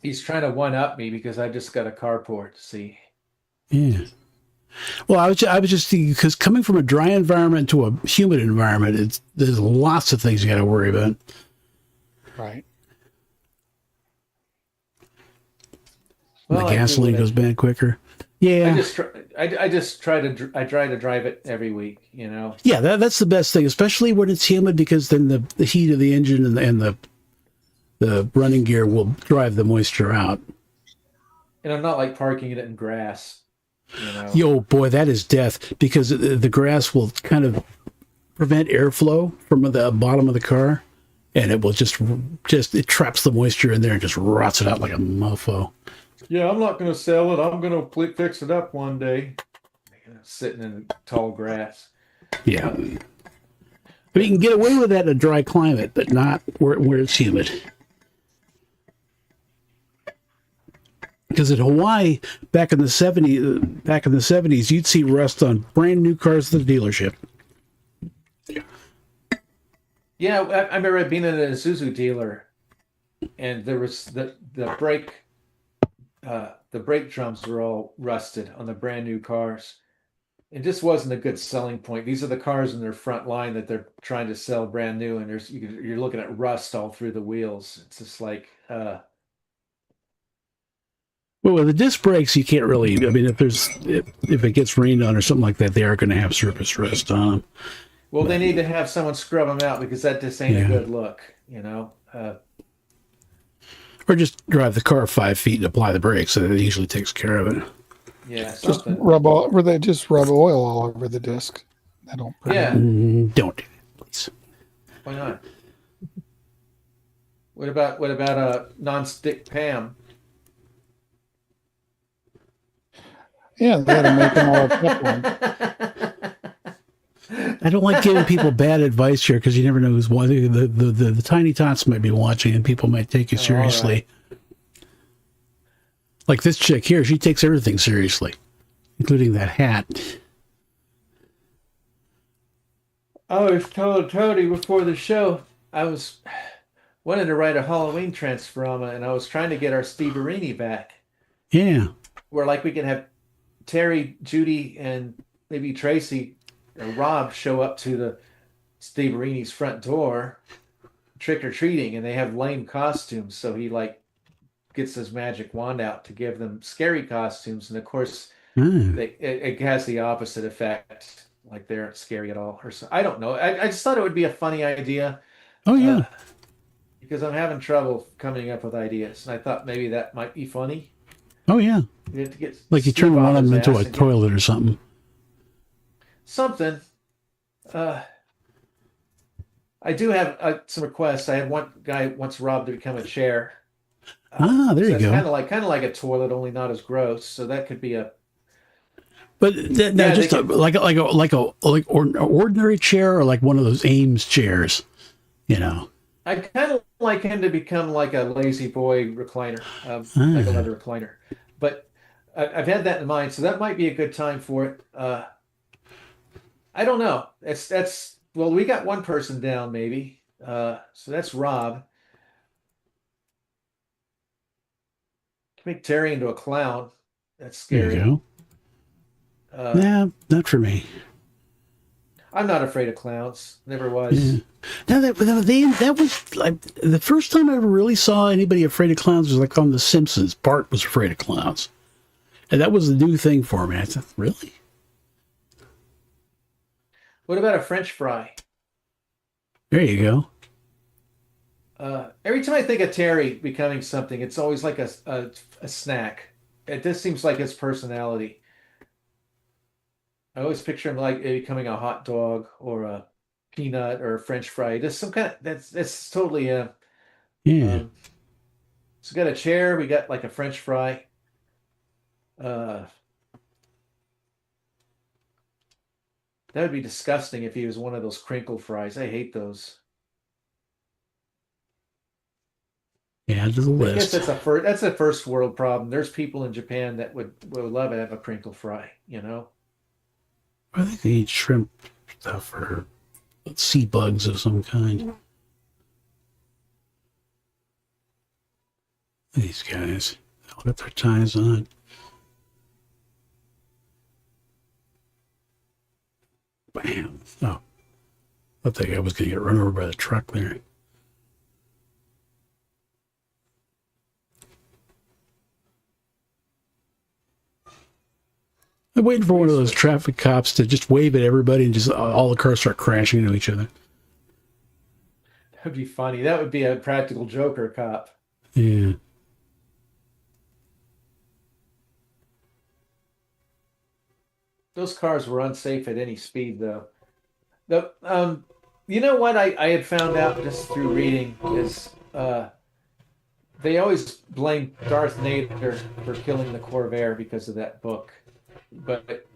He's trying to one up me because I just got a carport. See, Yeah. Well, I was just thinking, because coming from a dry environment to a humid environment, there's lots of things you got to worry about. Right. The I do gasoline what I- goes bad quicker. Yeah, I just try to drive it every week. yeah. That's the best thing, especially when it's humid, because then the heat of the engine and the running gear will drive the moisture out. And I'm not like parking it in grass. Yo, boy, that is death, because the grass will kind of prevent airflow from the bottom of the car, and it will just it traps the moisture in there and just rots it out like a mofo. Yeah, I'm not going to sell it. I'm going to fix it up one day. Sitting in the tall grass. Yeah. But you can get away with that in a dry climate, but not where it's humid. Because in Hawaii, back in the '70s, you'd see rust on brand new cars at the dealership. Yeah, I remember being in a Isuzu dealer, and there was the brake drums were all rusted on the brand new cars. It just wasn't a good selling point. These are the cars in their front line that they're trying to sell brand new, and you're looking at rust all through the wheels. It's just like, Well, with the disc brakes, you can't really. I mean, if it gets rained on or something like that, they are going to have surface rust on them. well, they need to have someone scrub them out because that just ain't a good look, you know. Or just drive the car 5 feet and apply the brakes. So it usually takes care of it. Yeah, Just something. rub oil all over the disc. That don't. Yeah, Don't do that, please. why not? What about a non-stick Pam? Yeah, they had to make them all Teflon. I don't like giving people bad advice here because you never know who's watching. The tiny tots might be watching and people might take you seriously. Like this chick here, she takes everything seriously, including that hat. I was told Tony before the show I wanted to write a Halloween Transforma, and I was trying to get our Steverini back. Yeah. Where like we can have Terry, Judy, and maybe Tracy or Rob show up to the Steverini's front door trick or treating, and they have lame costumes. So he like gets his magic wand out to give them scary costumes, and of course it has the opposite effect. Like they aren't scary at all, or so. I don't know. I just thought it would be a funny idea. Oh yeah. Because I'm having trouble coming up with ideas, and I thought maybe that might be funny. Oh yeah. You have to get Like you turn one of them into a toilet or something. Something. I do have some requests. I had one guy wants Rob to become a chair. There you go. Kind of like a toilet, only not as gross. So that could be a. But just like an ordinary chair or like one of those Ames chairs, you know. I kind of like him to become like a lazy boy recliner, like a leather recliner. But I've had that in mind, so that might be a good time for it. I don't know. That's well, we got one person down maybe. So that's Rob. Make Terry into a clown. That's scary. There you go. Nah, not for me. I'm not afraid of clowns. Never was. Yeah. Now that was like the first time I ever really saw anybody afraid of clowns was like on The Simpsons. Bart was afraid of clowns, and that was the new thing for me. I thought, really? What about a French fry? There you go. Every time I think of Terry becoming something, it's always like a snack. It just seems like his personality. I always picture him like becoming a hot dog or a peanut or a French fry. Just some kind of that's totally yeah. So we got a chair. We got like a French fry. That would be disgusting if he was one of those crinkle fries. I hate those. Yeah, to the I guess list. that's a first world problem. There's people in Japan that would love to have a crinkle fry, you know. I think they eat shrimp stuff or sea bugs of some kind. These guys, they'll get their ties on. Bam. Oh, I thought I was going to get run over by the truck there. I'm waiting for one of those traffic cops to just wave at everybody and just all the cars start crashing into each other. That would be funny. That would be a practical Joker cop. Yeah. Those cars were unsafe at any speed, though. You know what I had found out just through reading is they always blame Darth Vader for killing the Corvair because of that book, but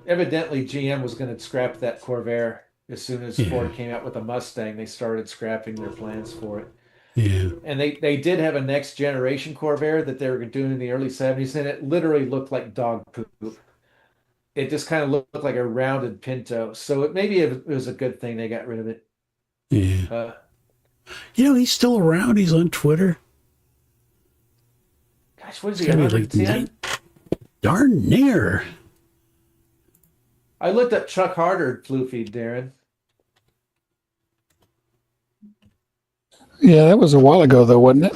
evidently GM was going to scrap that Corvair as soon as Yeah. Ford came out with the Mustang. They started scrapping their plans for it. Yeah. And they did have a next generation Corvair that they were doing in the early 70s, and it literally looked like dog poop. It just kind of looked like a rounded Pinto. So maybe it was a good thing they got rid of it. Yeah. He's still around. He's on Twitter. Gosh, what is It's he, gotta be like 110? darn near. I looked up Chuck Harder flu feed, Darren. Yeah, that was a while ago, though, wasn't it?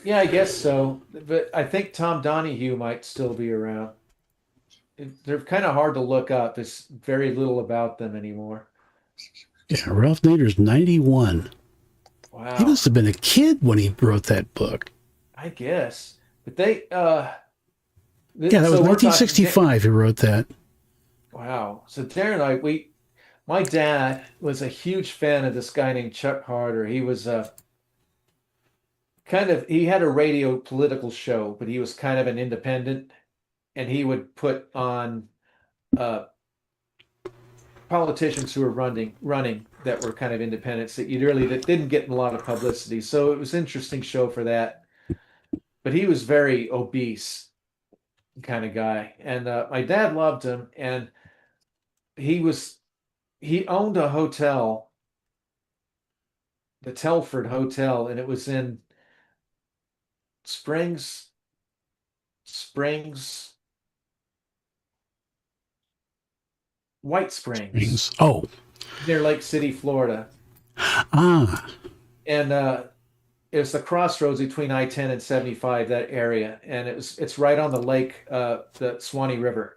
Yeah, I guess so. But I think Tom Donahue might still be around. They're kind of hard to look up. There's very little about them anymore. Yeah, Ralph Nader's 91. Wow. He must have been a kid when he wrote that book. I guess. But they Yeah, that was 1965 he wrote that. Wow. So Darren and my dad was a huge fan of this guy named Chuck Harder. He was he had a radio political show, but he was kind of an independent, and he would put on politicians who were running that were kind of independents that that didn't get a lot of publicity. So it was an interesting show for that. But he was very obese kind of guy, and my dad loved him, and he owned a hotel, the Telford Hotel, and it was in Springs, White Springs, Oh. near Lake City, Florida. Ah. And it's the crossroads between I-10 and 75, that area, and it's right on the lake, the Swanee River.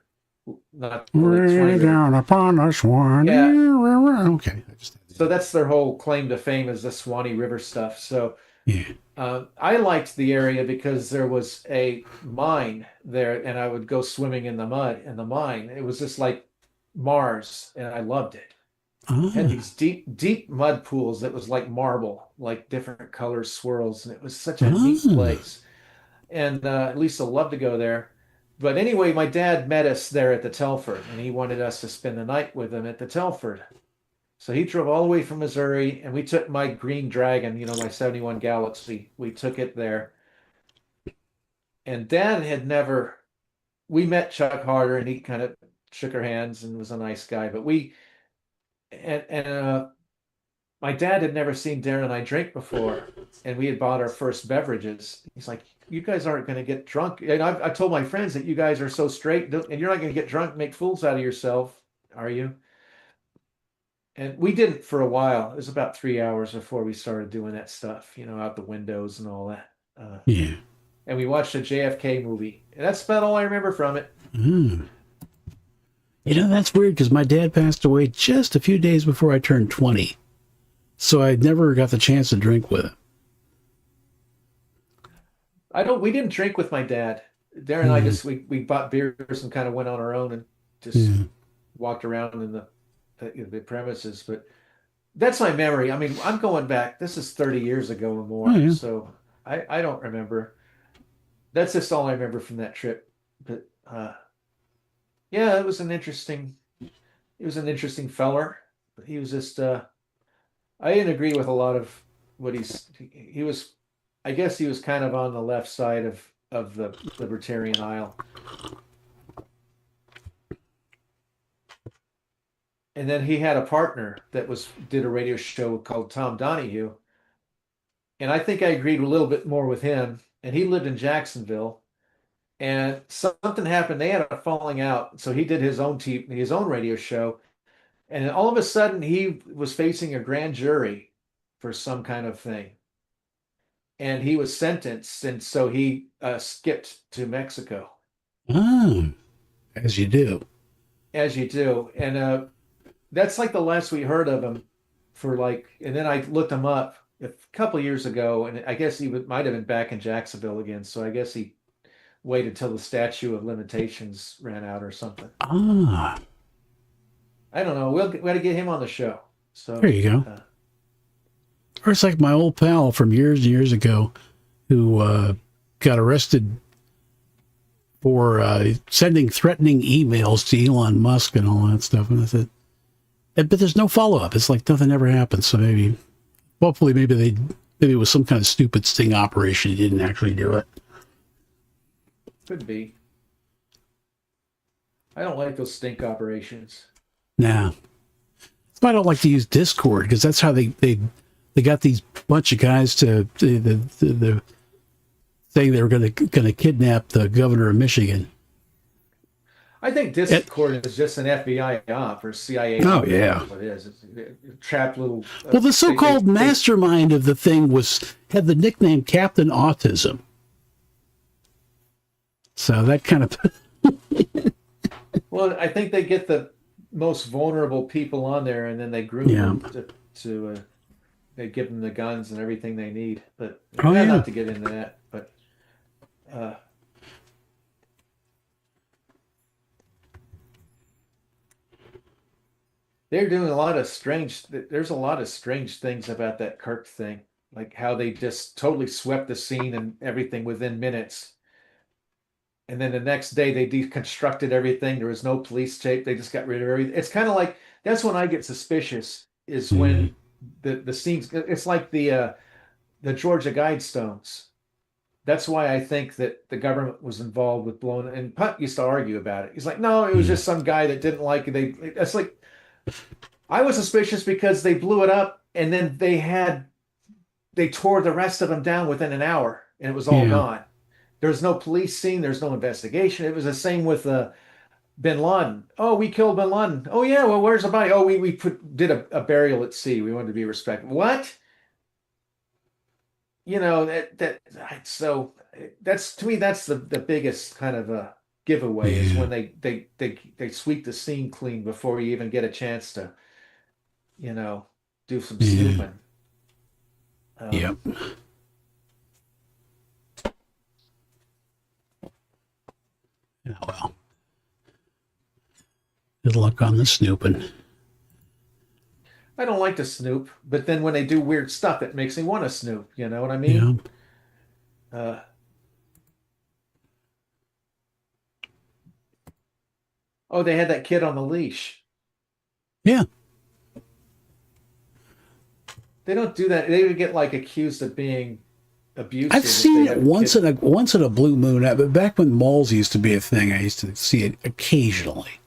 Not the Lake Swanee River. Down upon the Swanee River. Okay. So that's their whole claim to fame, is the Swanee River stuff. So Yeah. I liked the area because there was a mine there, and I would go swimming in the mud in the mine. It was just like Mars, and I loved it. It had these deep mud pools that was like marble, like different colors, swirls, and it was such a neat place. And Lisa loved to go there. But anyway, my dad met us there at the Telford, and he wanted us to spend the night with him at the Telford. So he drove all the way from Missouri, and we took my Green Dragon, my 71 Galaxy. We took it there. And Dad we met Chuck Harder, and he kind of shook our hands and was a nice guy. But my dad had never seen Darren and I drink before, and we had bought our first beverages. He's like, "You guys aren't going to get drunk." And I told my friends that you guys are so straight, and you're not going to get drunk, and make fools out of yourself, are you? And we didn't for a while. It was about 3 hours before we started doing that stuff, out the windows and all that. Yeah. And we watched a JFK movie, and that's about all I remember from it. That's weird because my dad passed away just a few days before I turned 20. So I never got the chance to drink with him. We didn't drink with my dad. Darren and I we bought beers and kind of went on our own and just walked around in the premises. But that's my memory. I mean, I'm going back. This is 30 years ago or more. So I don't remember. That's just all I remember from that trip. But yeah, it was an interesting feller. He was just I didn't agree with a lot of what he was. I guess he was kind of on the left side of the libertarian aisle. And then he had a partner that did a radio show called Tom Donahue. And I think I agreed a little bit more with him. And he lived in Jacksonville. And something happened. They had a falling out. So he did his own radio show. And then all of a sudden he was facing a grand jury for some kind of thing. And he was sentenced. And so he skipped to Mexico. As you do. As you do. And that's like the last we heard of him and then I looked him up a couple of years ago, and I guess he might have been back in Jacksonville again. So I guess he waited till the statute of limitations ran out or something. I don't know. We got to get him on the show. So there you go. Or it's like my old pal from years and years ago. who got arrested for sending threatening emails to Elon Musk and all that stuff. And I said, but there's no follow up. It's like nothing ever happened. So hopefully, maybe it was some kind of stupid sting operation. He didn't actually do it. Could be. I don't like those stink operations. Nah. That's why I don't like to use Discord, because that's how they got these bunch of guys to the saying they were going to kidnap the governor of Michigan. I think Discord is just an FBI op or CIA. Oh, op. yeah. That's what it is. It's a trapped little. Well, the so-called mastermind of the thing had the nickname Captain Autism. So that kind of. Well, I think they get the most vulnerable people on there, and then they groom them to they give them the guns and everything they need. But not to get into that, but they're doing a lot of strange. There's a lot of strange things about that Kirk thing, like how they just totally swept the scene and everything within minutes. And then the next day they deconstructed everything. There was no police tape. They just got rid of everything. It's kind of like, that's when I get suspicious, is when the scenes, it's like the Georgia Guidestones. That's why I think that the government was involved with blowing it. And Putt used to argue about it. He's like, no, it was just some guy that didn't like it. It's like, I was suspicious because they blew it up and then they tore the rest of them down within an hour and it was all gone. There's no police scene. There's no investigation. It was the same with Bin Laden. Oh, we killed Bin Laden. Oh yeah, well, where's the body? Oh, we did a burial at sea. We wanted to be respectful. What? So that's, to me, that's the biggest kind of giveaway is when they sweep the scene clean before you even get a chance to, do some snooping. Yep. Yeah, well, good luck on the snooping. I don't like to snoop, but then when they do weird stuff, it makes me want to snoop. You know what I mean? Yeah. Oh, they had that kid on the leash. Yeah. They don't do that. They would get like accused of being abusive. I've seen it once in a blue moon. But back when malls used to be a thing, I used to see it occasionally.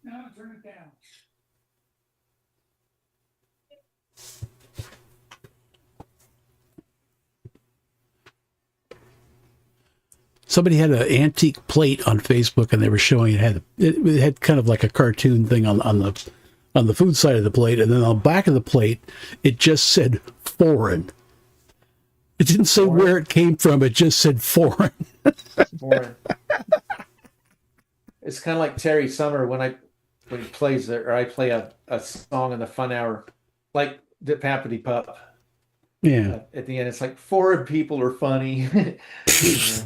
No, turn it down. Somebody had an antique plate on Facebook, and they were showing it had kind of like a cartoon thing on the food side of the plate, and then on the back of the plate, it just said foreign. It didn't say where it came from. It just said foreign. Foreign. It's kind of like Terry Summer when he plays it, or I play a song in the fun hour, like the Pappity Pup. Yeah. At the end, it's like foreign people are funny. Yeah.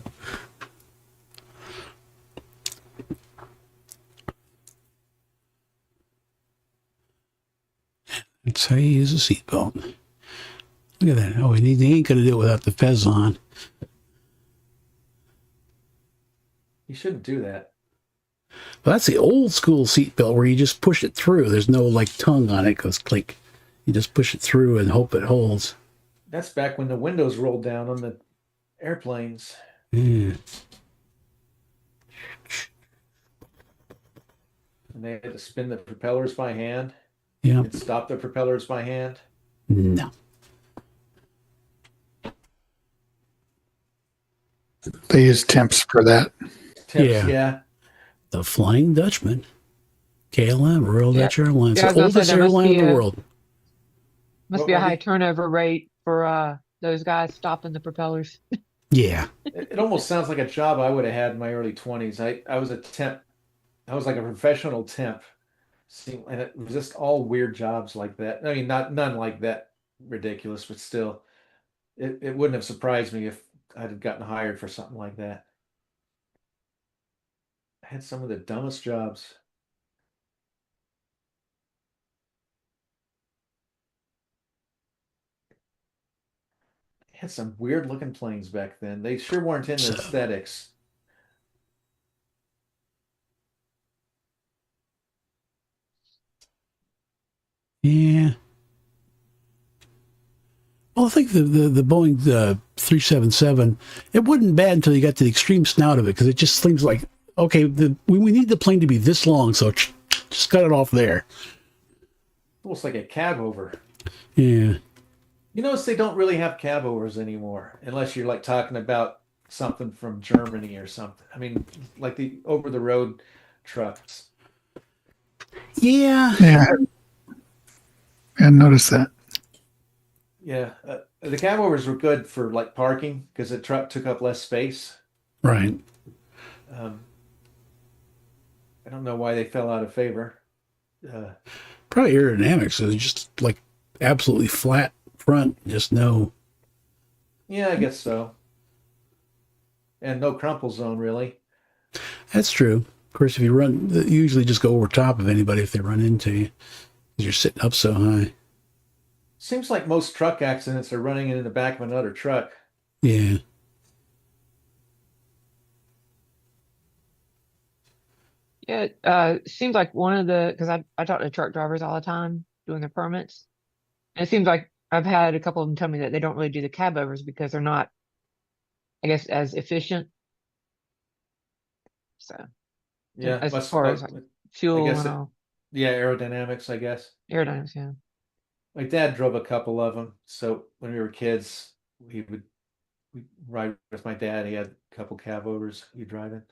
That's how you use a seatbelt. Look at that. Oh, he ain't going to do it without the fez on. You shouldn't do that. Well, that's the old school seatbelt where you just push it through. There's no like tongue on it because like you just push it through and hope it holds. That's back when the windows rolled down on the airplanes. Yeah. And they had to spin the propellers by hand. Yeah. And stop the propellers by hand. No. They use temps for that. Tips, yeah. The Flying Dutchman. KLM, Royal Dutch Airlines. Yeah, I The was gonna say, oldest there must airline be in the a- world. Must What, be a high Wendy? turnover rate for those guys stopping the propellers. Yeah. It almost sounds like a job I would have had in my early 20s. I was a temp. I was like a professional temp. And it was just all weird jobs like that. I mean, none like that ridiculous, but still, it wouldn't have surprised me if I'd have gotten hired for something like that. I had some of the dumbest jobs. had some weird looking planes back then. They sure weren't in the aesthetics. Yeah. Well, I think the Boeing 377, it wasn't bad until you got to the extreme snout of it, because it just seems like, okay, we need the plane to be this long, so just cut it off there. Almost like a cab over. Yeah. You notice they don't really have cab overs anymore, unless you're like talking about something from Germany or something. I mean, like the over the road trucks. Yeah. Yeah. And notice that. Yeah, the cab overs were good for like parking because the truck took up less space. Right. I don't know why they fell out of favor. Probably aerodynamics. So it's just like absolutely flat front, just no. Yeah, I guess so. And no crumple zone, really. That's true. Of course, if you run, you usually just go over top of anybody if they run into you, because you're sitting up so high. Seems like most truck accidents are running in the back of another truck. Yeah. Yeah, it seems like one of the, because I talk to truck drivers all the time doing their permits. And it seems like I've had a couple of them tell me that they don't really do the cab overs because they're not, I guess, as efficient. So, Yeah, as far as like I fuel guess and all, yeah, aerodynamics, I guess. aerodynamics, yeah. My dad drove a couple of them, so when we were kids, we'd ride with my dad. He had a couple cab overs we drive in.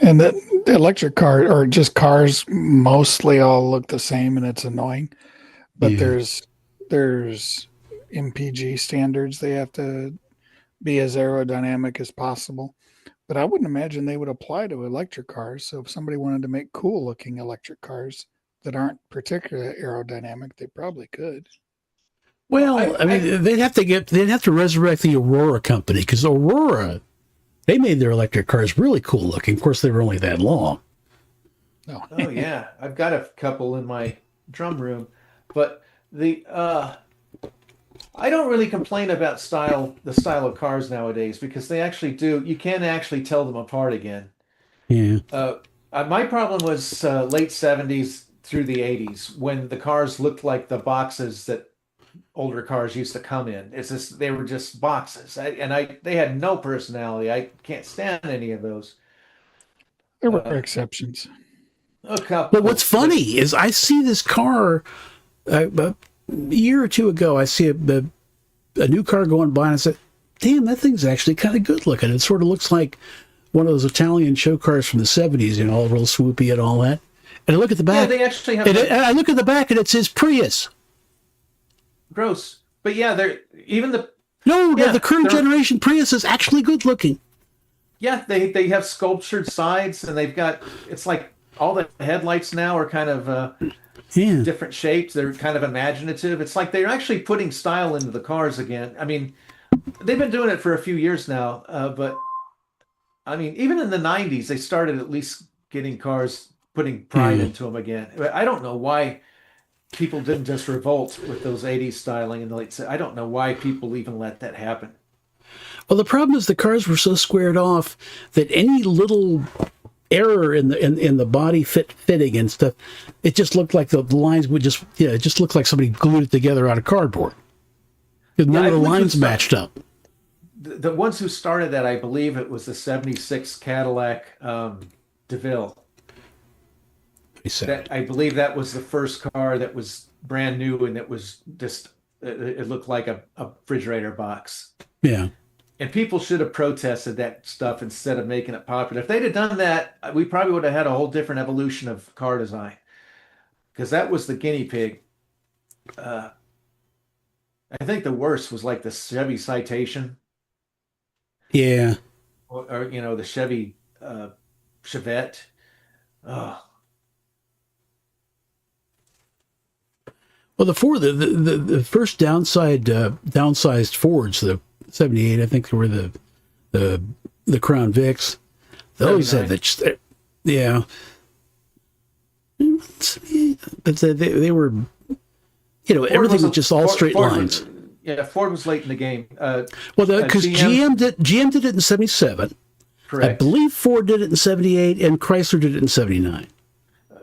And the electric car or just cars mostly all look the same, and it's annoying. But Yeah. there's MPG standards. They have to be as aerodynamic as possible. But I wouldn't imagine they would apply to electric cars. So if somebody wanted to make cool looking electric cars that aren't particularly aerodynamic, they probably could. Well, I mean, they'd have to resurrect the Aurora company, because Aurora, they made their electric cars really cool looking. Of course, they were only that long. No. Oh yeah, I've got a couple in my drum room, but I don't really complain about the style of cars nowadays, because they actually do. You can actually tell them apart again. Yeah. My problem was late 70s through the 80s, when the cars looked like the boxes that older cars used to come in. It's just they were just boxes, they had no personality. I can't stand any of those. There were exceptions. A couple. But what's funny is I see this car a year or two ago. I see a new car going by, and I said, "Damn, that thing's actually kind of good looking." It sort of looks like one of those Italian show cars from the 70s, all real swoopy and all that. And I look at the back. Yeah, they actually have. And I look at the back, and it says Prius. Gross. But yeah, they're even the the current generation Prius is actually good looking. Yeah, they have sculptured sides, and they've got, it's like all the headlights now are kind of different shapes. They're kind of imaginative. It's like they're actually putting style into the cars again. I mean, they've been doing it for a few years now, but I mean, even in the 90s, they started at least getting cars, putting pride into them again. I don't know why people didn't just revolt with those 80s styling in the late. I don't know why people even let that happen. Well, the problem is the cars were so squared off that any little error in the body fitting and stuff, it just looked like the lines would it just looked like somebody glued it together out of cardboard. Because none of the lines matched up. The ones who started that, I believe it was the 76 Cadillac DeVille. I believe that was the first car that was brand new, and it was just, it looked like a refrigerator box. Yeah. And people should have protested that stuff instead of making it popular. If they'd have done that, we probably would have had a whole different evolution of car design, because that was the guinea pig. I think the worst was like the Chevy Citation. Yeah. Or the Chevy Chevette. Oh. Well, the first downsized Fords, the 78, I think they were the Crown Vics. Those had the, yeah. But they were, everything was just all straight lines. Ford was late in the game. Well, because GM did it in 77. Correct. I believe Ford did it in 78, and Chrysler did it in 79.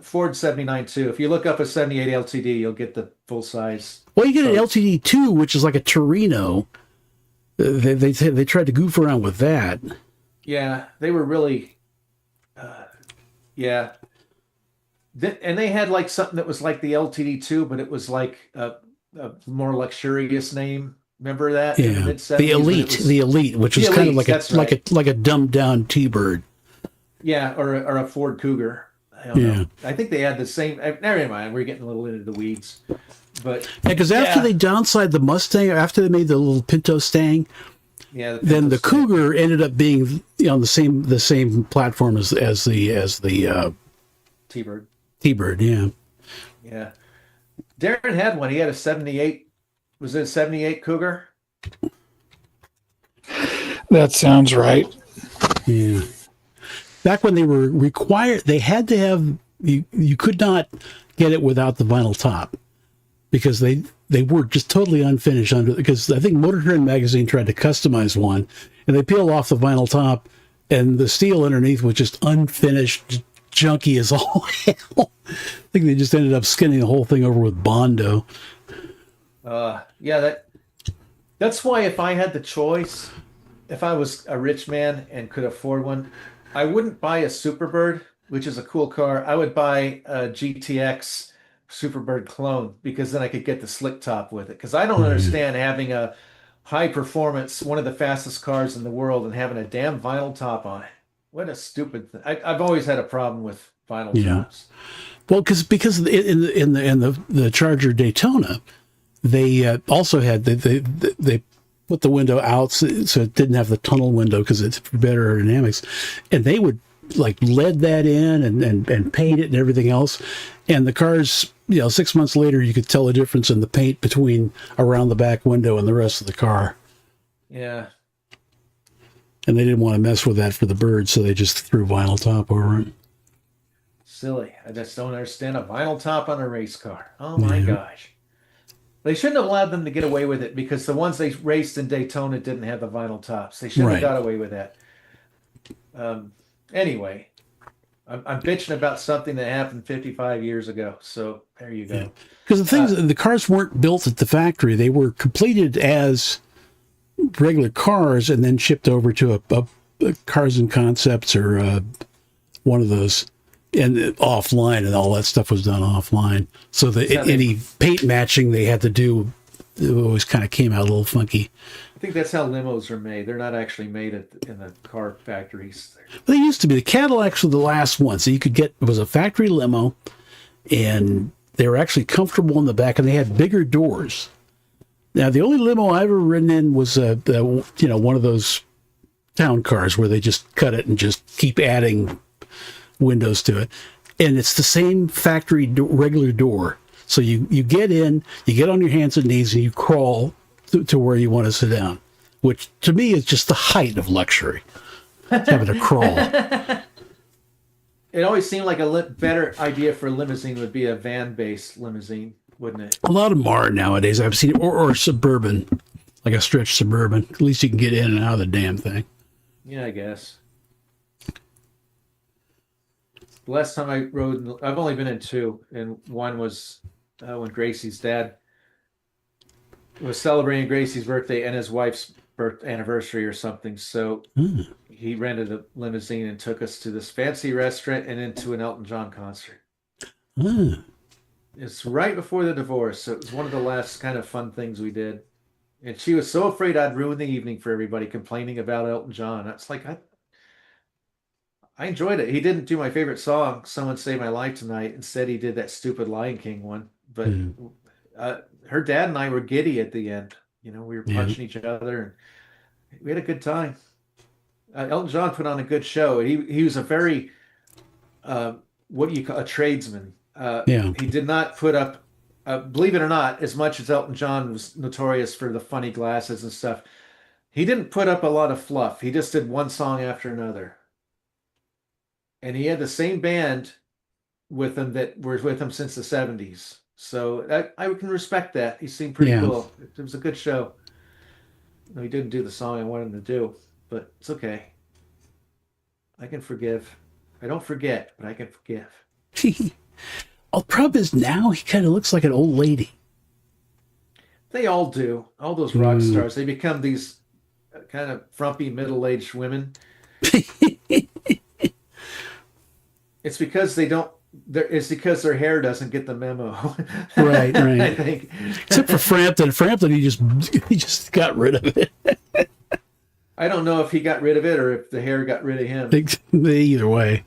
Ford 79 too. If you look up a 78 LTD, you'll get the full size. Well, you get an LTD 2, which is like a Torino. They tried to goof around with that. Yeah, they were really, yeah. And they had like something that was like the LTD 2, but it was like a more luxurious name. Remember that? Yeah, the Elite, which was kind of like a dumbed down T-Bird. Yeah, or a Ford Cougar. I don't know. I think they had the same. Never mind. We're getting a little into the weeds, but because after they downsized the Mustang, after they made the little Pinto Stang, then the Cougar ended up being the same platform as the T-Bird. T-Bird, yeah. Yeah. Darren had one. He had a 78. Was it a 78 Cougar? That sounds right. Yeah. Back when they were required, they had to have, you could not get it without the vinyl top because they were just totally unfinished because I think Motor Trend magazine tried to customize one and they peeled off the vinyl top and the steel underneath was just unfinished, junky as all hell. I think they just ended up skinning the whole thing over with Bondo. That's why if I had the choice, if I was a rich man and could afford one, I wouldn't buy a Superbird, which is a cool car. I would buy a GTX Superbird clone because then I could get the slick top with it. Because I don't understand having a high performance, one of the fastest cars in the world, and having a damn vinyl top on it. What a stupid thing! I've always had a problem with vinyl tops. Well, because in the Charger Daytona, they also had they put the window out so it didn't have the tunnel window because it's for better aerodynamics, and they would like lead that in and paint it and everything else, and the cars 6 months later you could tell the difference in the paint between around the back window and the rest of the car. Yeah. And they didn't want to mess with that for the bird, so they just threw vinyl top over it. Silly. I just don't understand a vinyl top on a race car. Oh my gosh. They shouldn't have allowed them to get away with it because the ones they raced in Daytona didn't have the vinyl tops. They shouldn't have got away with that. Anyway, I'm bitching about something that happened 55 years ago. So there you go. Because the cars weren't built at the factory. They were completed as regular cars and then shipped over to a Cars and Concepts or one of those, and offline, and all that stuff was done offline. So any paint matching they had to do, it always kind of came out a little funky. I think that's how limos are made. They're not actually made in the car factories. They used to be. The Cadillacs were the last one. So it was a factory limo, and they were actually comfortable in the back, and they had bigger doors. Now, the only limo I ever ridden in was one of those town cars where they just cut it and just keep adding windows to it. And it's the same factory regular door. So you get in, you get on your hands and knees, and you crawl to where you want to sit down, which to me is just the height of luxury, having to crawl. It always seemed like a better idea for a limousine would be a van-based limousine, wouldn't it? A lot of them are nowadays. I've seen it, or Suburban, like a stretch Suburban. At least you can get in and out of the damn thing. Yeah, I guess. The last time I rode, I've only been in two, and one was when Gracie's dad was celebrating Gracie's birthday and his wife's anniversary or something. So he rented a limousine and took us to this fancy restaurant and into an Elton John concert. It's right before the divorce, so it was one of the last kind of fun things we did. And she was so afraid I'd ruin the evening for everybody complaining about Elton John. It's like I enjoyed it. He didn't do my favorite song, "Someone Saved My Life Tonight." Instead, he did that stupid Lion King one. But her dad and I were giddy at the end. We were punching each other, and we had a good time. Elton John put on a good show. He was a very what do you call a tradesman. He did not put up, believe it or not, as much as Elton John was notorious for the funny glasses and stuff. He didn't put up a lot of fluff. He just did one song after another. And he had the same band with him that was with him since the 70s. So I can respect that. He seemed pretty Yeah. cool. It was a good show. No, he didn't do the song I wanted him to do, but it's okay. I can forgive. I don't forget, but I can forgive. Oh, problem is now he kind of looks like an old lady. They all do. All those rock stars. They become these kind of frumpy middle-aged women. It's because they don't. It's because their hair doesn't get the memo. Right, right. I think. Except for Frampton. Frampton, he just got rid of it. I don't know if he got rid of it or if the hair got rid of him. Either way.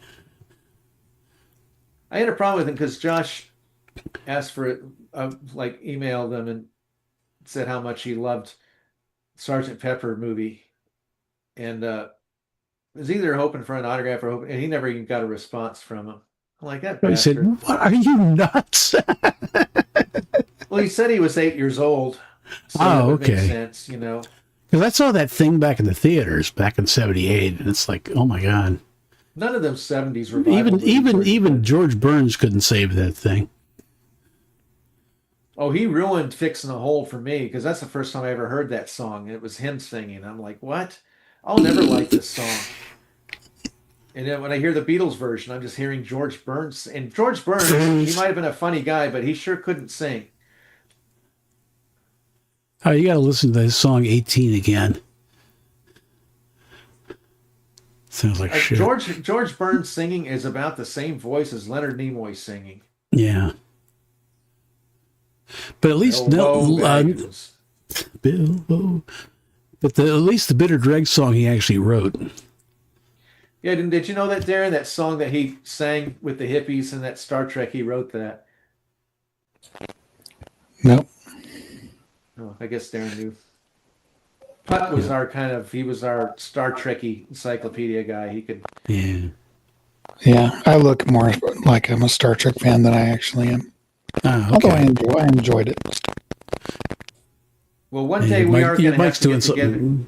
I had a problem with him because Josh asked for it, like emailed them and said how much he loved Sergeant Pepper movie, and was either hoping for an autograph or hoping, and he never even got a response from him. I'm like, that He said, bastard. "What are you nuts?" Well, he said he was 8 years old, so that would make sense, you know. Because I saw that thing back in the theaters back in '78, and it's like, oh my god! None of them 70s revival Even George Burns couldn't save that thing. Oh, he ruined Fixing a Hole for me because that's the first time I ever heard that song. And it was him singing. I'm like, what? I'll never like this song. And then when I hear the Beatles version, I'm just hearing George Burns. And George Burns, he might have been a funny guy, but he sure couldn't sing. Oh, you got to listen to this song 18 again. Sounds like shit. George Burns singing is about the same voice as Leonard Nimoy singing. Yeah. But at least Bilbo. But at least the Bitter Dreg song he actually wrote. Yeah, did you know that, Darren? That song that he sang with the hippies in that Star Trek, he wrote that. Nope. Oh, I guess Darren knew. Putt was he was our Star Trekky encyclopedia guy. He could. Yeah. Yeah, I look more like I'm a Star Trek fan than I actually am. Ah, Although okay. I enjoyed it. Well, one day we are going to have to get together. something.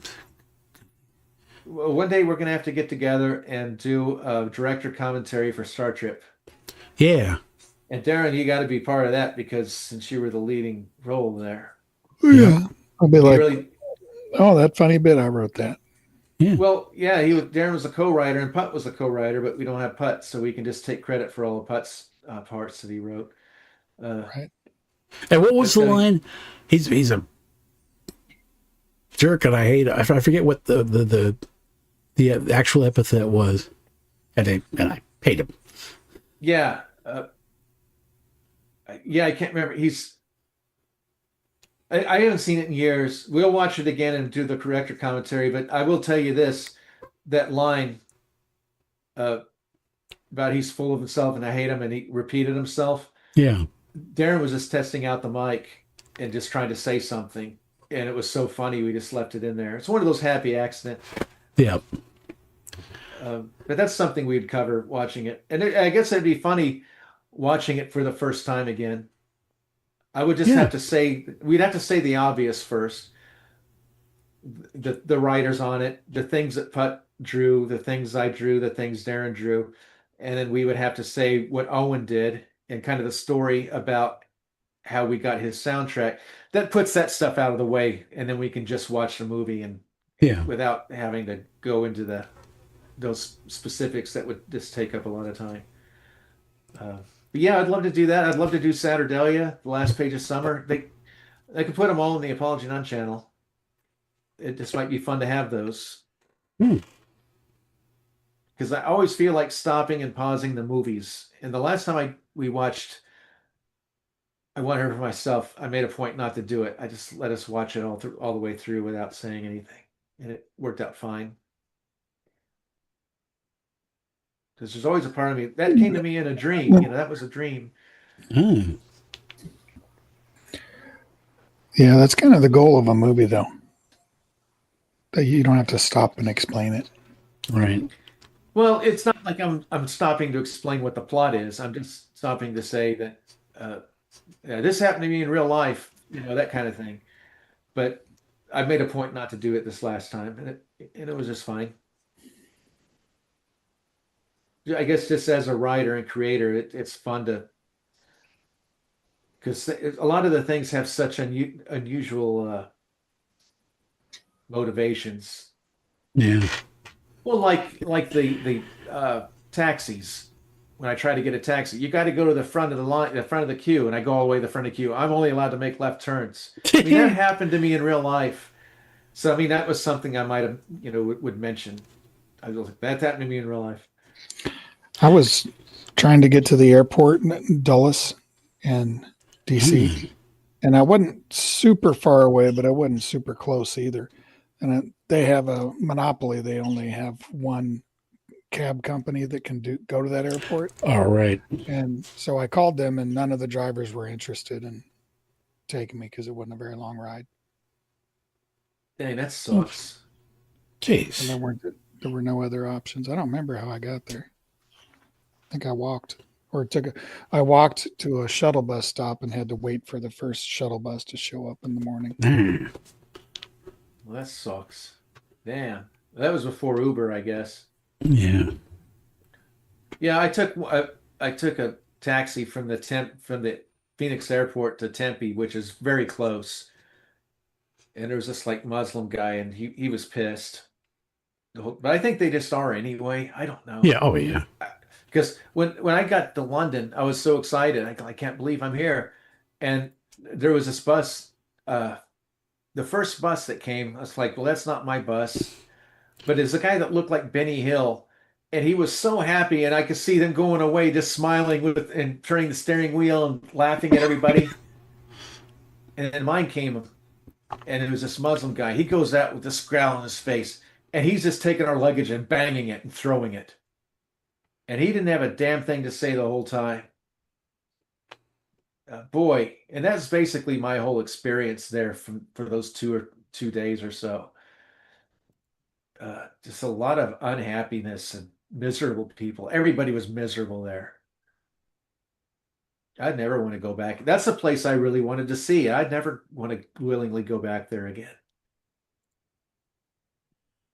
Well, one day we're going to have to get together and do a director commentary for Star Trip. Yeah. And Darren, you got to be part of that because since you were the leading role there. Yeah. I'll be like, Really, oh, that funny bit, I wrote that. Yeah. well, yeah, Darren was the co-writer and Putt was the co-writer, but we don't have Putt, so we can just take credit for all of Putt's parts that he wrote. Right. And what was the line? He's a jerk, and I hate it. I forget what the actual epithet was, and I paid him. Yeah. Yeah, I can't remember. I haven't seen it in years. We'll watch it again and do the corrector commentary, but I will tell you this, that line about he's full of himself and I hate him and he repeated himself. Yeah. Darren was just testing out the mic and just trying to say something. And it was so funny, we just left it in there. It's one of those happy accidents. Yeah. But that's something we'd cover watching it. And I guess it'd be funny watching it for the first time again. I would just have to say, we'd have to say the obvious first. The writers on it, the things that Putt drew, the things I drew, the things Darren drew. And then we would have to say what Owen did and kind of the story about how we got his soundtrack. That puts that stuff out of the way. And then we can just watch the movie and without having to go into those specifics that would just take up a lot of time. But yeah, I'd love to do that. I'd love to do Saturdalia, The Last Page of Summer. They could put them all in the Apology None channel. It just might be fun to have those. Because I always feel like stopping and pausing the movies. And the last time we watched I Want Her for Myself, I made a point not to do it. I just let us watch it all the way through without saying anything. And it worked out fine. Because there's always a part of me that came to me in a dream. That was a dream. Mm. Yeah, that's kind of the goal of a movie, though. That you don't have to stop and explain it. Right. Well, it's not like I'm stopping to explain what the plot is. I'm just stopping to say that this happened to me in real life, that kind of thing. But I made a point not to do it this last time, and it was just fine. I guess just as a writer and creator, it's fun to because a lot of the things have such unusual motivations. Yeah. Well, like the taxis. When I try to get a taxi, you got to go to the front of the line, the front of the queue, and I go all the way to the front of the queue. I'm only allowed to make left turns. I mean, that happened to me in real life. So I mean, that was something I might have, would mention. I was like, that happened to me in real life. I was trying to get to the airport in Dulles in DC, and I wasn't super far away, but I wasn't super close either. And they have a monopoly. They only have one cab company that can go to that airport. All right. And so I called them, and none of the drivers were interested in taking me because it wasn't a very long ride. Dang, that sucks. And Jeez. there were no other options. I don't remember how I got there. I think I walked, or I walked to a shuttle bus stop and had to wait for the first shuttle bus to show up in the morning. Well, that sucks. Damn. That was before Uber, I guess. Yeah. Yeah, I took a taxi from the Phoenix airport to Tempe, which is very close. And there was this like Muslim guy, and he was pissed. But I think they just are anyway. I don't know. Yeah. Oh, yeah. Because when I got to London, I was so excited. I can't believe I'm here. And there was this bus, the first bus that came. I was like, well, that's not my bus. But it's a guy that looked like Benny Hill. And he was so happy, and I could see them going away, just smiling and turning the steering wheel and laughing at everybody. And then mine came, and it was this Muslim guy. He goes out with this scowl on his face, and he's just taking our luggage and banging it and throwing it. And he didn't have a damn thing to say the whole time. Boy, and that's basically my whole experience there for those 2 days or so. Just a lot of unhappiness and miserable people. Everybody was miserable there. I'd never want to go back. That's a place I really wanted to see. I'd never want to willingly go back there again.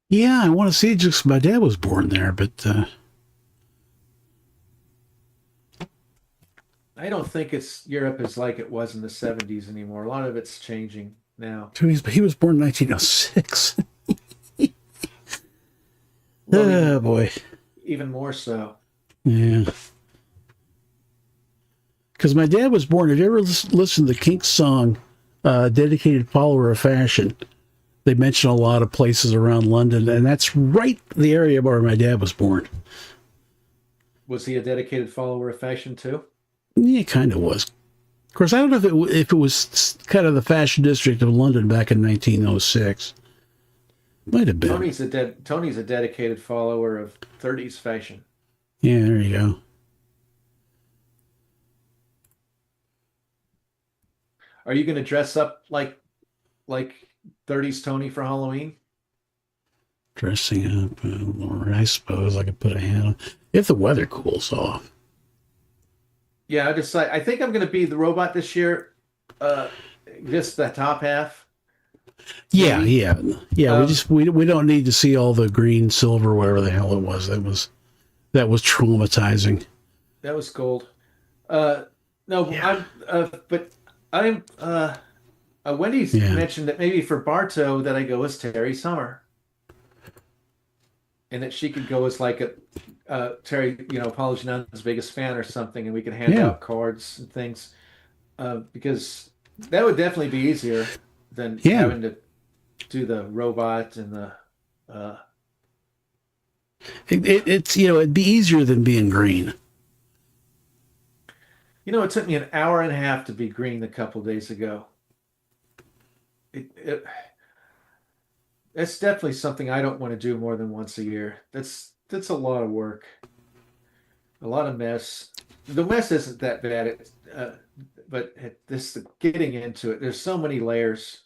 Yeah, I want to see it just 'cause my dad was born there, but I don't think Europe is like it was in the 70s anymore. A lot of it's changing now. he was born in 1906. Well, Oh, boy. even more so. Yeah. Because my dad was born. Have you ever listened to the Kinks song, Dedicated Follower of Fashion? They mention a lot of places around London, and that's right the area where my dad was born. Was he a dedicated follower of fashion too? Yeah, kind of was. Of course, I don't know if it was kind of the fashion district of London back in 1906. Might have been. Tony's a dedicated follower of 30s fashion. Yeah, there you go. Are you going to dress up like 30s Tony for Halloween? Dressing up, Lord, I suppose I could put a hat on if the weather cools off. Yeah, I think I'm going to be the robot this year. Just the top half. Yeah. We don't need to see all the green, silver, whatever the hell it was. That was traumatizing. That was gold. No, yeah. Wendy's mentioned that maybe for Bartow that I go as Terry Summer, and that she could go as like a Terry, Paul Janon's biggest fan or something, and we could hand out cards and things, because that would definitely be easier than having to do the robot and the. It'd be easier than being green. It took me an hour and a half to be green a couple days ago. That's definitely something I don't want to do more than once a year. That's a lot of work, a lot of mess. The mess isn't that bad, but this getting into it. There's so many layers.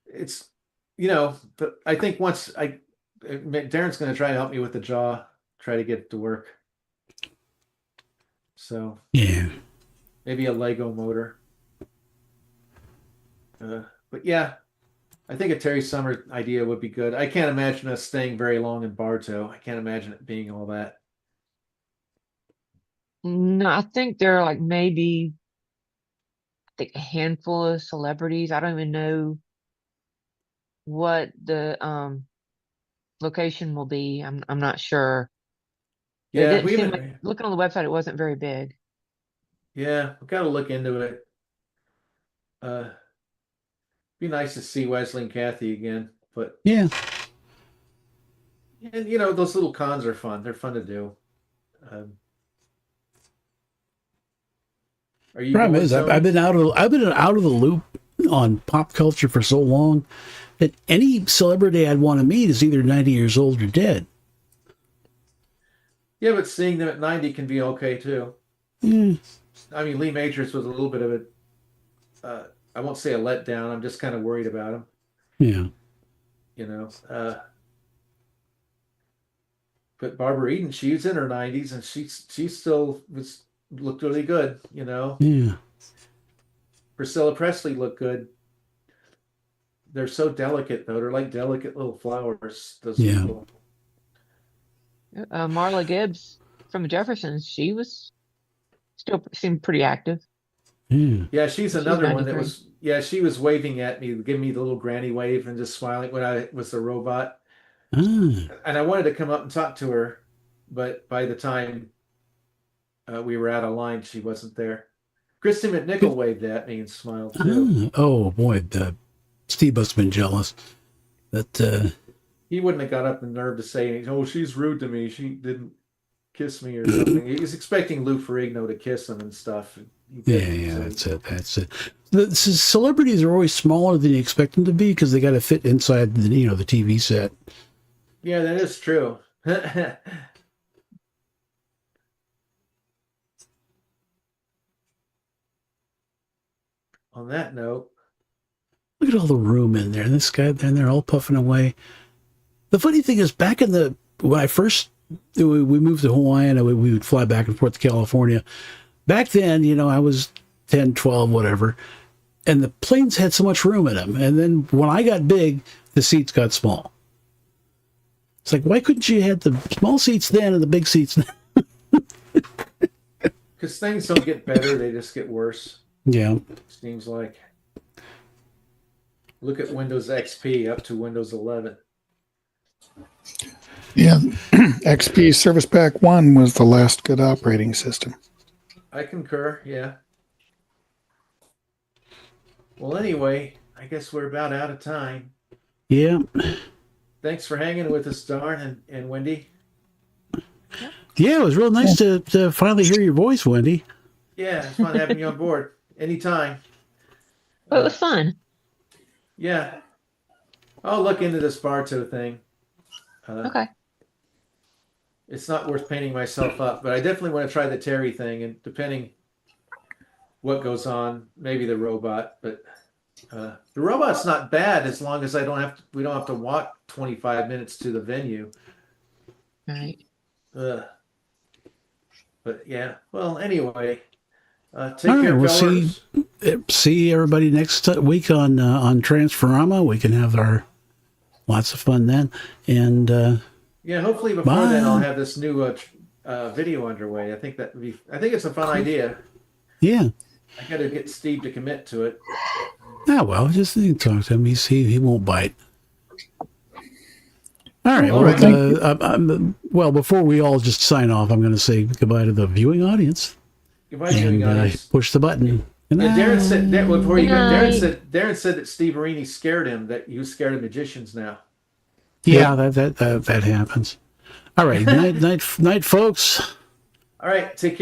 It's but I think once Darren's going to try to help me with the jaw, try to get it to work. So yeah, maybe a Lego motor. But yeah, I think a Terry Summer idea would be good. I can't imagine us staying very long in Bartow. I can't imagine it being all that. No, I think there are like maybe I think a handful of celebrities. I don't even know what the location will be. I'm not sure. It Yeah, didn't we seem like haven't. looking on the website, it wasn't very big. Yeah, we've got to look into it. Be nice to see Wesley and Kathy again, but Yeah. and you know those little cons are fun. They're fun to do. Um, are you Problem going, is, Tony? I've been out of the loop on pop culture for so long that any celebrity I'd want to meet is either 90 years old or dead. Yeah, but seeing them at 90 can be okay too. Mm, I mean, Lee Majors was a little bit of a, I won't say a letdown. I'm just kind of worried about him, yeah. you know. But Barbara Eden, she's in her 90s and she still looked really good, you know. Yeah. Priscilla Presley looked good. They're so delicate though. They're like delicate little flowers, those Yeah. people. Marla Gibbs from the Jeffersons, she was still seemed pretty active. Yeah. Yeah, she's She was another one that 93. was, yeah, she was waving at me, giving me the little granny wave and just smiling when I was the robot. Ah. And I wanted to come up and talk to her, but by the time we were out of line, she wasn't there. Kristen McNichol waved at me and smiled too. Oh boy, Steve must have been jealous. That He wouldn't have got up the nerve to say, "Oh, she's rude to me. She didn't kiss me or something." He was expecting Lou Ferrigno to kiss him and stuff. And he didn't, that's it. The celebrities are always smaller than you expect them to be because they got to fit inside the the TV set. Yeah, that is true. On that note, Look at all the room in there. This guy, and they're all puffing away. The funny thing is, back in when I first we moved to Hawaii and we would fly back and forth to California. Back then, I was 10, 12, whatever, and the planes had so much room in them. And then when I got big, the seats got small. It's like, why couldn't you have the small seats then and the big seats then? because things don't get better, they just get worse. Yeah. Seems like. Look at Windows XP up to Windows 11. Yeah, XP Service Pack 1 was the last good operating system. I concur, yeah. Well, anyway, I guess we're about out of time. Yeah. Thanks for hanging with us, Darn and Wendy. Yeah, it was real nice to finally hear your voice, Wendy. Yeah, it's fun having you on board. Anytime. But it was fun. Yeah. I'll look into this Bartow thing. Okay. It's not worth painting myself up, but I definitely want to try the Terry thing, and depending what goes on, maybe the robot. But the robot's not bad as long as we don't have to walk 25 minutes to the venue. Right. But yeah. Well, anyway, take All right, care, we'll fellas. see everybody next week on Transforama. We can have our lots of fun then. And Yeah, hopefully before then I'll have this new video underway. I think it's a fun idea. yeah. I got to get Steve to commit to it. Ah, well, just you can talk to him. He won't bite. All right. All Well, right. well, before we all just sign off, I'm going to say goodbye to the viewing audience Goodbye, viewing audience. push the button. Good Yeah, night. Darren said that before you go. Good Darren said that Steve Marini scared him. That you scared of magicians now. Yeah, that happens. All right. Night, folks. All right, take care.